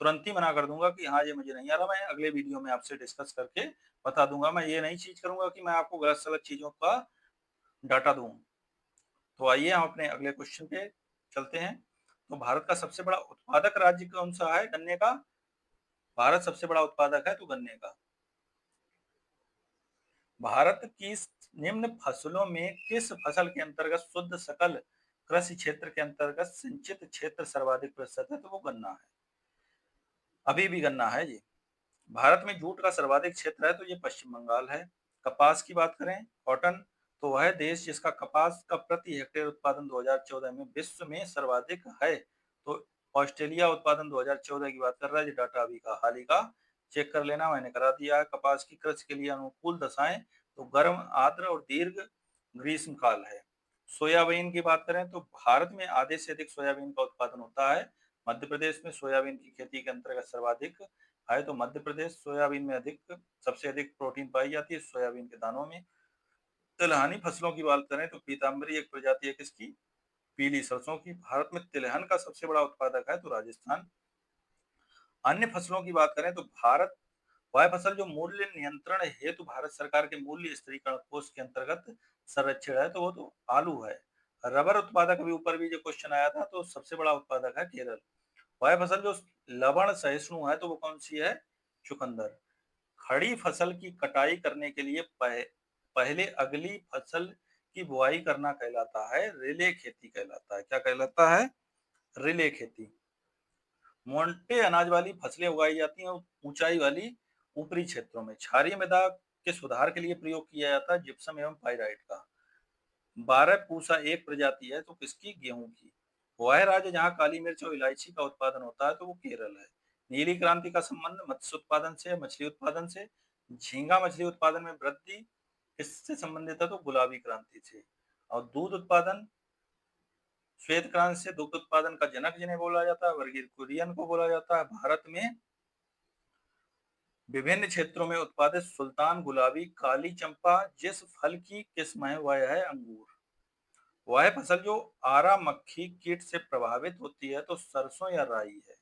[SPEAKER 1] तुरंत ही मना कर दूँगा कि हाँ, ये मुझे नहीं आ रहा, मैं अगले वीडियो में आपसे डिस्कस करके बता दूँगा। मैं ये नहीं चीज़ करूँगा कि मैं आपको गलत-सलत चीज़ों का डाटा दूँ। तो आइए हम अपने अगले क्वेश्चन पे चलते हैं। तो भारत का सबसे बड़ा उत्पादक राज्य कौन-सा है गन्ने का? भारत सबसे बड़ा उत्पादक है तो गन्ने का। भारत की निम्न फसलों में किस फसल के अंतर्गत शुद्ध सकल कृषि क्षेत्र के अंतर्गत सिंचित क्षेत्र सर्वाधिक प्रतिशत है? तो वो गन्ना है। अभी भी गन्ना है जी। भारत में जूट का सर्वाधिक क्षेत्र है तो ये पश्चिम बंगाल है। कपास की बात करें, कॉटन, तो वह देश जिसका कपास का प्रति हेक्टेयर उत्पादन 2014 में विश्व में सर्वाधिक है, तो ऑस्ट्रेलिया उत्पादन 2014 की बात कर रहा है। ये डाटा अभी का हाल ही का चेक कर लेना, मैंने करा दिया है। कपास की कृषि के लिए अनुकूल दशाएं तो गर्म, आर्द्र और दीर्घ ग्रीष्म काल है। सोयाबीन की बात करें तो भारत में आधे से अधिक सोयाबीन का उत्पादन होता है। मध्य प्रदेश में सोयाबीन की खेती के अंतर्गत सर्वाधिक है, तो मध्य प्रदेश सोयाबीन में सबसे अधिक प्रोटीन पाई जाती है सोयाबीन के दानों में। तिलहनी फसलों की बात करें तो पीताम्बरी एक प्रजाति है किसकी? पीली सरसों की। भारत में तिलहन का सबसे बड़ा उत्पादक है तो राजस्थान। अन्य फसलों की बात करें तो भारत वह फसल जो मूल्य नियंत्रण हेतु भारत सरकार के मूल्य स्थिरीकरण कोष के अंतर्गत संरक्षित है, तो वो तो आलू है। रबर उत्पादक, अभी ऊपर भी जो क्वेश्चन आया था, तो सबसे बड़ा उत्पादक है केरल। वह फसल जो लवण सहिष्णु है तो वो कौन सी है? चुकंदर। खड़ी फसल की कटाई करने के लिए पहले अगली फसल की बुआई करना कहलाता है रिले खेती कहलाता है। क्या कहलाता है? रिले खेती। मोटे अनाज वाली फसलें उगाई जाती हैं ऊंचाई वाली ऊपरी क्षेत्रों में। क्षारीय मृदा के सुधार के लिए प्रयोग किया जाता है जिप्सम एवं पाइराइट का। 12 पूसा एक प्रजाति है तो किसकी? गेहूं की। वह राज्य जहाँ काली मिर्च और इलायची का उत्पादन होता है तो वो केरल है। नीली क्रांति का संबंध मत्स्य उत्पादन से, मछली उत्पादन से। झींगा मछली उत्पादन में वृद्धि किससे संबंधित है? तो गुलाबी क्रांति से। और दूध उत्पादन, श्वेत क्रांति से दुग्ध उत्पादन का जनक जिन्हें बोला जाता है, वर्गीज कुरियन को बोला जाता है। भारत में विभिन्न क्षेत्रों में उत्पादित सुल्तान, गुलाबी, काली चंपा जिस फल की किस्म है वह है अंगूर। वह फसल जो आरा मक्खी कीट से प्रभावित होती है तो सरसों या राई है।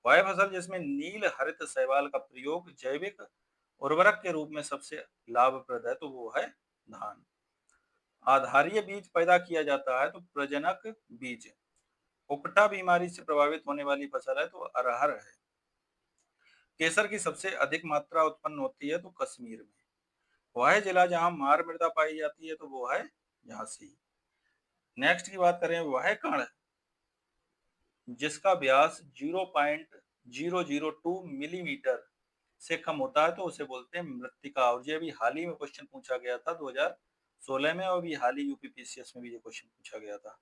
[SPEAKER 1] वह फसल जिसमें नील हरित शैवाल का प्रयोग जैविक उर्वरक के रूप में सबसे लाभप्रद है तो वो है धान। आधारीय बीज पैदा किया जाता है तो प्रजनक बीज। उकटा बीमारी से प्रभावित होने वाली फसल है तो अरहर है। केसर की सबसे अधिक मात्रा उत्पन्न होती है तो कश्मीर में। वह जिला जहां मार मृदा पाई जाती है तो वो है झांसी। नेक्स्ट की बात करें, वह कण जिसका व्यास 0.002 मिलीमीटर से कम होता है तो उसे बोलते हैं मृत्तिका। और ये अभी हाल ही में क्वेश्चन पूछा गया था 2016 में, और अभी हाल ही यूपीपीसीएस में भी ये क्वेश्चन पूछा गया था।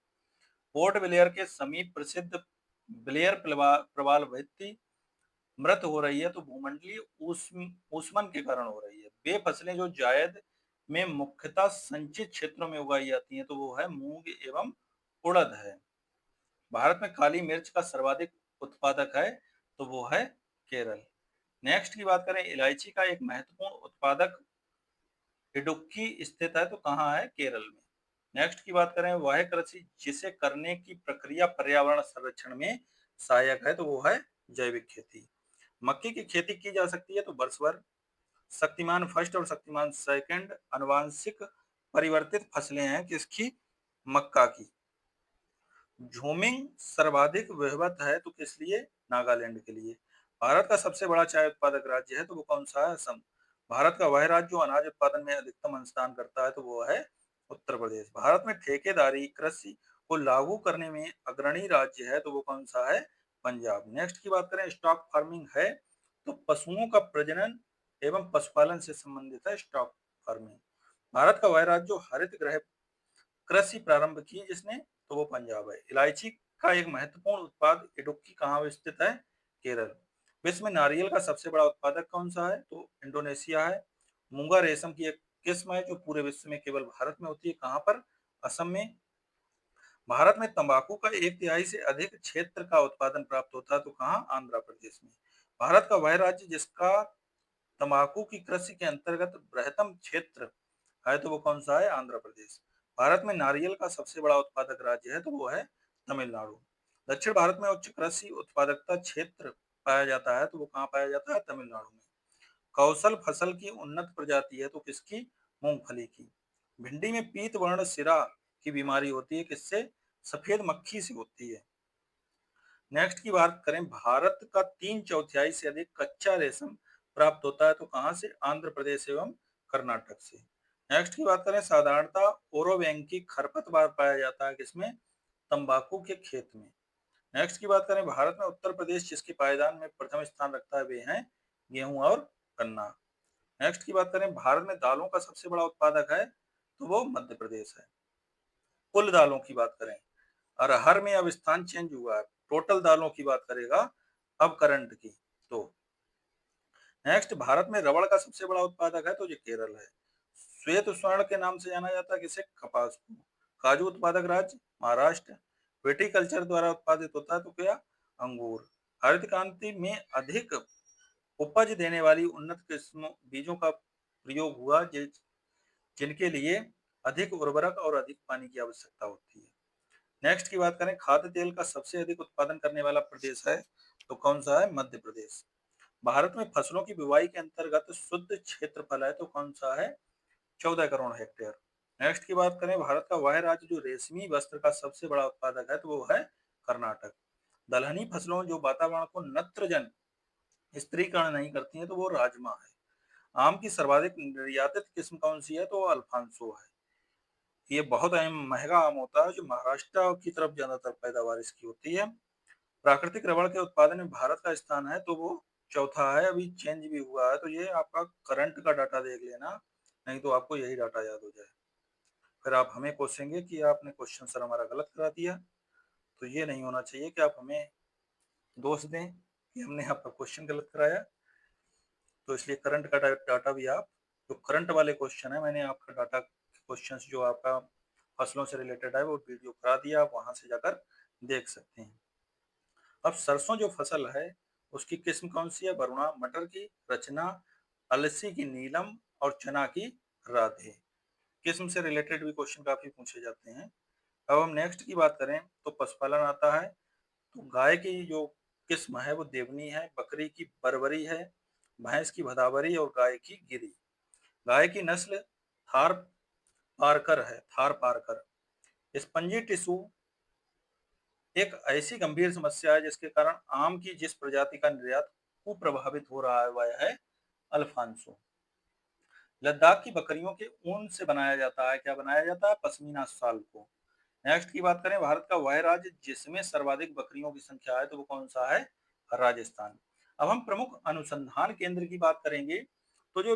[SPEAKER 1] पोर्ट ब्लेयर के समीप प्रसिद्ध ब्लेयर प्रवाल भित्ति मृत हो रही है तो भूमंडलीय ऊष्मन के कारण हो रही है। वे फसलें जो जायद में मुख्यतः संचित क्षेत्रों में उगाई जाती हैं तो वो है मूंग एवं उड़द है। भारत में काली मिर्च का सर्वाधिक उत्पादक है तो वो है केरल। नेक्स्ट की बात करें, इलायची का एक महत्वपूर्ण उत्पादक इडुक्की स्थित है तो कहाँ है? केरल में। नेक्स्ट की बात करें, वह कृषि जिसे करने की प्रक्रिया पर्यावरण संरक्षण में सहायक है तो वो है जैविक खेती। मक्की की खेती की जा सकती है तो वर्ष भर। शक्तिमान फर्स्ट और शक्तिमान सेकंड अनुवांशिक परिवर्तित फसलें हैं किसकी? मक्का की। झूमिंग सर्वाधिक वहीवट है तो किस लिए? नागालैंड के लिए। भारत का सबसे बड़ा चाय उत्पादक राज्य है तो वो कौन सा है? असम। भारत का वह राज्य जो अनाज उत्पादन में अधिकतम अंशदान करता है तो वो है उत्तर प्रदेश। भारत में ठेकेदारी कृषि को लागू करने में अग्रणी राज्य है तो वो कौन सा है? पंजाब। नेक्स्ट की बात करें, स्टॉक फार्मिंग है तो पशुओं का प्रजनन एवं पशुपालन से संबंधित है स्टॉक फार्मिंग। भारत का वह राज्य जो हरित गृह कृषि प्रारंभ की जिसने तो वो पंजाब है। इलायची का एक महत्वपूर्ण उत्पाद इडुक्की कहाँ स्थित है? केरल। विश्व में नारियल का सबसे बड़ा उत्पादक कौन सा है? तो इंडोनेशिया है। मूंगा रेशम की एक किस्म है जो पूरे विश्व में केवल भारत में होती है। कहाँ पर? असम में। भारत में तंबाकू का 1/3 से अधिक क्षेत्र का उत्पादन प्राप्त होता है तो कहाँ? आंध्र प्रदेश में। भारत का वह राज्य जिसका तंबाकू की कृषि के अंतर्गत बृहत्तम क्षेत्र है तो वो कौन सा है? आंध्र प्रदेश। भारत में नारियल का सबसे बड़ा उत्पादक राज्य है तो वो है तमिलनाडु। दक्षिण भारत में उच्च कृषि उत्पादकता क्षेत्र पाया जाता है तो वो कहाँ पाया जाता है? तमिलनाडु में। कौशल फसल की उन्नत प्रजाति है तो किसकी? मूंगफली की। भिंडी में पीत वर्ण सिरा की बीमारी होती है, किससे? सफेद मक्खी से होती है। नेक्स्ट की बात करें, भारत का 3/4 से अधिक कच्चा रेशम प्राप्त होता है तो कहां से? आंध्र प्रदेश एवं कर्नाटक से। नेक्स्ट की बात करें, साधारणतः ओरोबैंकी खरपतवार पाया जाता है किसमें? तंबाकू के खेत में। नेक्स्ट की बात करें, भारत में उत्तर प्रदेश जिसके पायदान में प्रथम स्थान रखता है वे हैं गेहूं और गन्ना। नेक्स्ट की बात करें, भारत में दालों का सबसे बड़ा उत्पादक है तो वो मध्य प्रदेश है। कुल दालों की बात करें, अरहर में अब स्थान चेंज हुआ है, टोटल दालों की बात करेगा अब करंट की तो। नेक्स्ट, भारत में रबड़ का सबसे बड़ा उत्पादक है तो ये केरल है। श्वेत स्वर्ण के नाम से जाना जाता है किसे? कपास को। काजू उत्पादक राज्य महाराष्ट्र। विटिकल्चर द्वारा उत्पादित होता है तो क्या? अंगूर। हरित क्रांति में अधिक उपज देने वाली उन्नत किस्मों बीजों का प्रयोग हुआ जिनके लिए अधिक उर्वरक और अधिक पानी की आवश्यकता होती है। नेक्स्ट की बात करें, खाद्य तेल का सबसे अधिक उत्पादन करने वाला प्रदेश है तो कौन सा है? मध्य प्रदेश। भारत में फसलों की बुवाई के अंतर्गत शुद्ध क्षेत्रफल है तो कौन सा है? 14 करोड़ हेक्टेयर। नेक्स्ट की बात करें, भारत का वह राज्य जो रेशमी वस्त्र का सबसे बड़ा उत्पादक है तो वो है कर्नाटक। दलहनी फसलों जो वातावरण को नत्रजन स्थिरीकरण नहीं करती है तो वो राजमा है। आम की सर्वाधिक निर्यातित किस्म कौन सी है? तो अल्फांसो है। ये बहुत महंगा आम होता है जो महाराष्ट्र की तरफ ज्यादातर पैदावार इसकी होती है। प्राकृतिक रबड़ के उत्पादन में भारत का स्थान है तो वो चौथा है, अभी चेंज भी हुआ है तो ये आपका करंट का डाटा देख लेना, नहीं तो आपको यही डाटा याद हो जाए। फिर आप हमें कोसेंगे कि आपने क्वेश्चन सर हमारा गलत करा दिया, तो ये नहीं होना चाहिए कि आप हमें दोष दें कि हमने आपका क्वेश्चन गलत कराया। तो इसलिए करंट का डाटा भी आप, जो करंट वाले क्वेश्चन है, मैंने आपका डाटा क्वेश्चन जो आपका फसलों से रिलेटेड है वो वीडियो करा दिया, आप वहां से जाकर देख सकते हैं। अब सरसों जो फसल है उसकी किस्म कौन सी है? वरुणा। मटर की रचना, अलसी की नीलम और चना की राधे। किस्म से रिलेटेड भी क्वेश्चन काफी पूछे जाते हैं। अब हम नेक्स्ट की बात करें तो पशुपालन आता है, तो गाय की जो किस्म है वो देवनी है, बकरी की बरबरी है, भैंस की भदावरी और गाय की गिरी। गाय की नस्ल थार पारकर है, थार पारकर। स्पंजी टिश्यू एक ऐसी गंभीर समस्या है जिसके कारण आम की जिस प्रजाति का निर्यात कुप्रभावित हो रहा है वह है अल्फांसो। लद्दाख की बकरियों के ऊन से बनाया जाता है, क्या बनाया जाता है? पश्मीना शाल को। नेक्स्ट की बात करें, भारत का वह राज्य जिसमें सर्वाधिक बकरियों की संख्या है तो वो कौन सा है? राजस्थान। अब हम प्रमुख अनुसंधान केंद्र की बात करेंगे, तो जो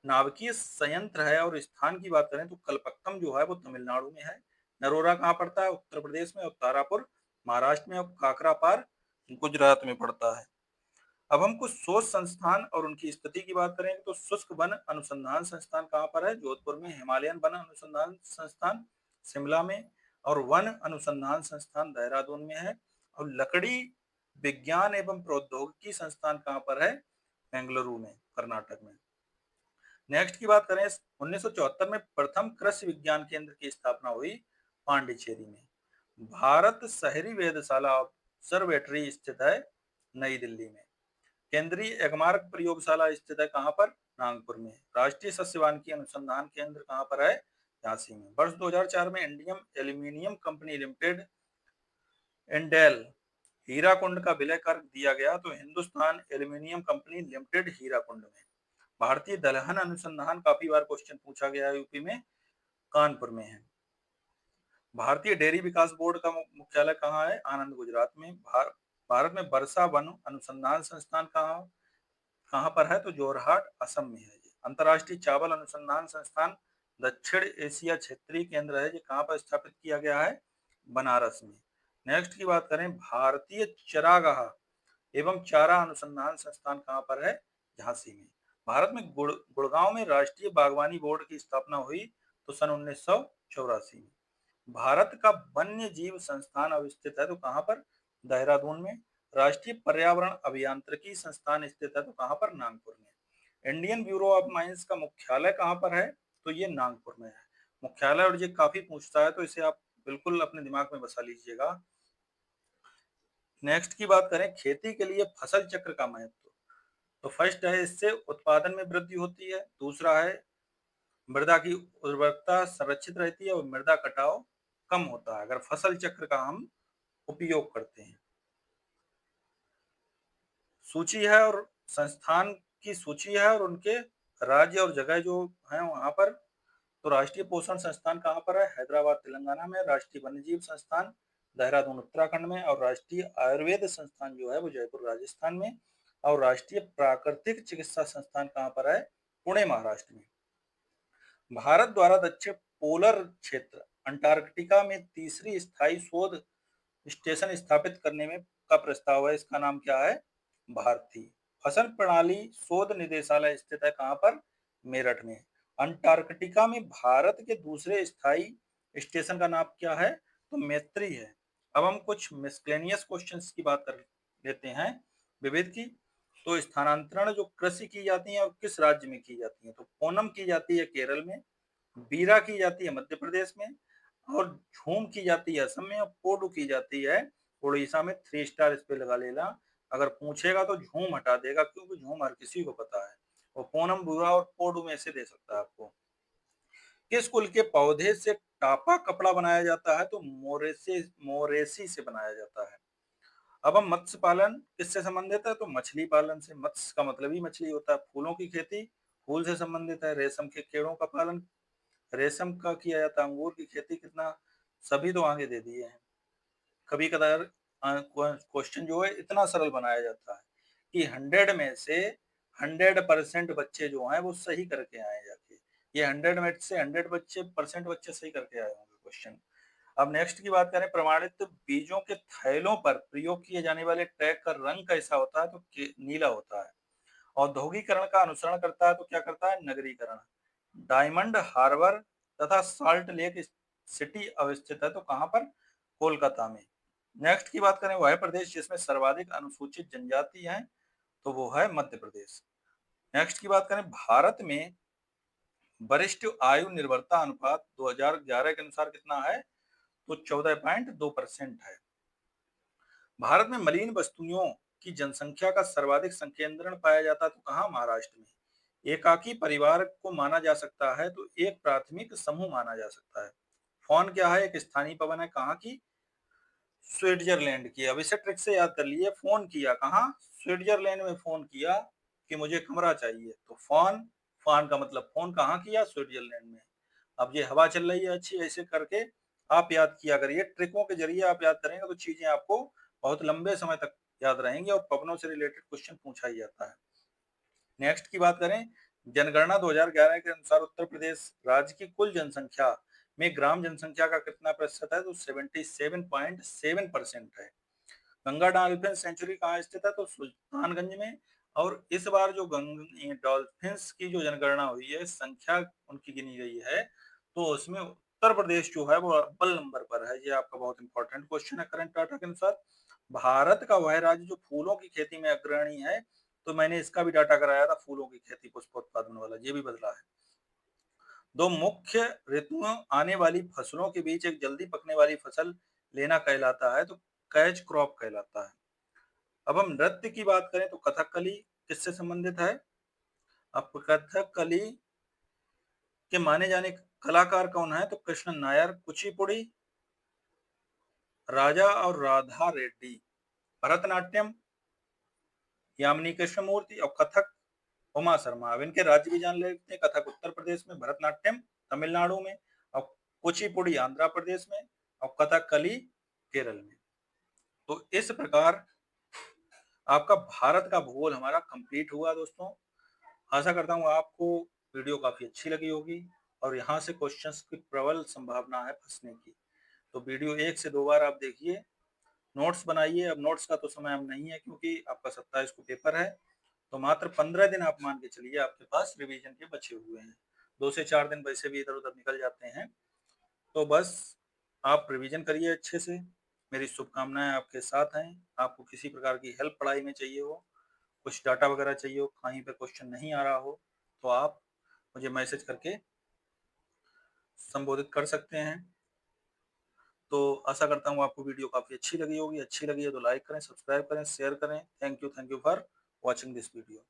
[SPEAKER 1] नाभिकीय संयंत्र है और स्थान की बात करें तो कलपक्कम जो है वो तमिलनाडु में है। नरोरा कहाँ पड़ता है? उत्तर प्रदेश में। और तारापुर महाराष्ट्र में। और काकरापार गुजरात में पड़ता है। अब हम कुछ शोध संस्थान और उनकी स्थिति की बात करेंगे, तो शुष्क वन अनुसंधान संस्थान कहाँ पर है? जोधपुर में। हिमालयन वन अनुसंधान संस्थान शिमला में। और वन अनुसंधान संस्थान देहरादून में है। और लकड़ी विज्ञान एवं प्रौद्योगिकी संस्थान कहाँ पर है? बेंगलुरु में, कर्नाटक में। नेक्स्ट की बात करें, 1974 में प्रथम कृषि विज्ञान केंद्र की स्थापना हुई पांडिचेरी में। भारत शहरी वेधशाला ऑब्जर्वेटरी स्थित है नई दिल्ली में। केंद्रीय एगमार्क प्रयोगशाला स्थित है कहाँ पर? नागपुर में। राष्ट्रीय सस्य वानिकी अनुसंधान केंद्र कहाँ पर है? झांसी में। वर्ष 2004 में Indian aluminium company limited indel Hirakud का विलय कर दिया गया तो Hindustan aluminium company limited Hirakud में। भारतीय दलहन अनुसंधान काफी बार क्वेश्चन पूछा गया है, यूपी में कानपुर में है। भारतीय डेयरी विकास बोर्ड का मुख्यालय कहाँ है? आनंद, गुजरात में। भारत में वर्षा वन अनुसंधान संस्थान कहाँ कहाँ पर है? तो जोरहाट, असम में है। ये अंतर्राष्ट्रीय चावल अनुसंधान संस्थान दक्षिण एशिया क्षेत्रीय केंद्र है, ये कहाँ पर स्थापित किया गया है? बनारस में। नेक्स्ट की बात करें, भारतीय चरागाह एवं चारा अनुसंधान संस्थान कहाँ पर है? झांसी में। भारत में गुड़गांव में राष्ट्रीय बागवानी बोर्ड की स्थापना हुई तो सन 1984 में। भारत का वन्य जीव संस्थान अवस्थित है तो कहाँ पर? देहरादून में। राष्ट्रीय पर्यावरण अभियांत्रिकी संस्थान स्थित है तो कहाँ पर? नागपुर में। इंडियन ब्यूरो ऑफ माइंस का मुख्यालय कहाँ पर है? तो ये नागपुर में है मुख्यालय, और ये काफी पूछता है, तो इसे आप बिल्कुल अपने दिमाग में बसा लीजिएगा। नेक्स्ट की बात करें, खेती के लिए फसल चक्र का महत्व। तो फर्स्ट है, इससे उत्पादन में वृद्धि होती है। दूसरा है, मृदा की उर्वरकता संरक्षित रहती है और मृदा कटाव कम होता है अगर फसल चक्र का हम उपयोग करते हैं। सूची है और संस्थान की सूची है और उनके राज्य और जगह जो है वहां पर। तो राष्ट्रीय पोषण संस्थान कहाँ पर है? हैदराबाद तेलंगाना में। राष्ट्रीय वन्यजीव संस्थान देहरादून उत्तराखंड में। और राष्ट्रीय आयुर्वेद संस्थान जो है वो जयपुर राजस्थान में। और राष्ट्रीय प्राकृतिक चिकित्सा संस्थान कहाँ पर है? पुणे महाराष्ट्र में। भारत द्वारा दक्षिण पोलर क्षेत्र अंटार्कटिका में तीसरी स्थायी शोध स्टेशन स्थापित करने में का प्रस्ताव है। इसका नाम क्या है? भारती फसल प्रणाली शोध निदेशालय स्थित है कहाँ पर? मेरठ में। अंटार्कटिका में भारत के दूसरे स्थायी स्टेशन का नाम क्या है? तो मैत्री है। अब हम कुछ मिसलेनियस क्वेश्चंस की बात कर लेते हैं विविध की। तो स्थानांतरण जो कृषि की जाती है और किस राज्य में की जाती है? तो ओनम की जाती है केरल में, बीरा की जाती है मध्य प्रदेश में, और झूम की जाती है असम में, और पोडू की जाती है उड़ीसा में। 3 स्टार इस पे लगा लेना, अगर पूछेगा तो झूम हटा देगा क्योंकि झूम हर किसी को पता है, और पूनम, बुरा और पोडू में से दे सकता है आपको। किस कुल के पौधे से टापा कपड़ा बनाया जाता है? तो मोरेसी से बनाया जाता है। अब हम मत्स्य पालन किससे संबंधित है? तो मछली पालन से। मत्स्य का मतलब ही मछली होता है। फूलों की खेती फूल से संबंधित है। रेशम के कीड़ों का पालन रेशम का किया जाता है। अंगूर की खेती कितना, सभी तो आगे दे दिए हैं। कभी कदार क्वेश्चन जो है इतना सरल बनाया जाता है कि 100 में से 100% बच्चे जो हैं वो सही करके आए जाके। ये 100 में से 100% बच्चे सही करके आए होंगे क्वेश्चन। अब नेक्स्ट की बात करें, प्रमाणित बीजों के थैलों पर प्रयोग किए जाने वाले टैग का रंग कैसा होता है? तो नीला होता है। औद्योगिकरण का अनुसरण करता है तो क्या करता है? नगरीकरण। डायमंड हार्बर तथा साल्ट लेक सिटी अवस्थित है तो कहां पर? कोलकाता में। नेक्स्ट की बात करें, वह प्रदेश जिसमें सर्वाधिक अनुसूचित जनजाति हैं, तो वो है मध्य प्रदेश। नेक्स्ट की बात करें, भारत में वरिष्ठ आयु निर्भरता अनुपात 2011 के अनुसार कितना है? तो 14.2% है। भारत में मलिन वस्तुओं की जनसंख्या का सर्वाधिक संकेंद्रण पाया जाता है तो कहाँ? महाराष्ट्र में। एकाकी परिवार को माना जा सकता है तो एक प्राथमिक समूह माना जा सकता है। फोन क्या है? एक स्थानीय पवन है कहाँ की? स्विट्जरलैंड की। अब इसे ट्रिक से याद कर लिए। फोन किया कहाँ? स्विट्जरलैंड में फोन किया कि मुझे कमरा चाहिए, तो फोन, फोन का मतलब फोन कहाँ किया? स्विट्जरलैंड में। अब ये हवा चल रही है अच्छी, ऐसे करके आप याद किया करिए। ट्रिकों के जरिए आप याद करेंगे तो चीजें आपको बहुत लंबे समय तक याद रहेंगी, और पवनों से रिलेटेड क्वेश्चन पूछा ही जाता है। नेक्स्ट की बात करें, जनगणना 2011 के अनुसार उत्तर प्रदेश राज्य की कुल जनसंख्या में ग्राम जनसंख्या का कितना प्रतिशत है? तो 77.7% है। गंगा डॉल्फिन सेंचुरी कहाँ स्थित है? तो सुल्तानगंज में। और इस बार जो डॉल्फिन्स की जो जनगणना हुई है, संख्या उनकी गिनी गई है, तो उसमें उत्तर प्रदेश जो है वो अव्वल नंबर पर है। ये आपका बहुत इंपॉर्टेंट क्वेश्चन है करंट डाटा के अनुसार। भारत का वह राज्य जो फूलों की खेती में अग्रणी है, तो मैंने इसका भी डाटा कराया था, फूलों की खेती पुष्प उत्पादन वाला, ये भी बदला है। दो मुख्य ऋतुओं आने वाली फसलों के बीच एक जल्दी पकने वाली फसल लेना कहलाता है तो कैच क्रॉप कहलाता है। अब हम नृत्य की बात करें तो कथकली किससे संबंधित है? अब कथकली के माने जाने कलाकार कौन है? तो कृष्ण नायर। कुचिपुड़ी राजा और राधा रेड्डी। भरतनाट्यम यामिनी कृष्णमूर्ति। और कथक उमा शर्मा। अब इनके राज्य भी जान लेते हैं। कथक उत्तर प्रदेश में, भरतनाट्यम तमिलनाडु में, और कुचिपुड़ी आंध्र प्रदेश में, और कथकली केरल में। तो इस प्रकार आपका भारत का भूगोल हमारा कंप्लीट हुआ दोस्तों। आशा करता हूँ आपको वीडियो काफी अच्छी लगी होगी, और यहाँ से क्वेश्चंस की प्रबल संभावना है फंसने की। तो वीडियो 1 से 2 बार आप देखिए, नोट्स बनाइए। अब नोट्स का तो समय अब नहीं है क्योंकि आपका 27 को पेपर है, तो मात्र 15 दिन आप मान के चलिए आपके पास रिवीजन के बचे हुए हैं। 2 से 4 दिन वैसे भी इधर उधर निकल जाते हैं, तो बस आप रिवीजन करिए अच्छे से। मेरी शुभकामनाएं आपके साथ हैं। आपको किसी प्रकार की हेल्प पढ़ाई में चाहिए हो, कुछ डाटा वगैरह चाहिए हो, कहीं पे क्वेश्चन नहीं आ रहा हो, तो आप मुझे मैसेज करके संबोधित कर सकते हैं। तो आशा करता हूँ आपको वीडियो काफ़ी अच्छी लगी होगी। अच्छी लगी है तो लाइक करें, सब्सक्राइब करें, शेयर करें। Thank you for watching this video.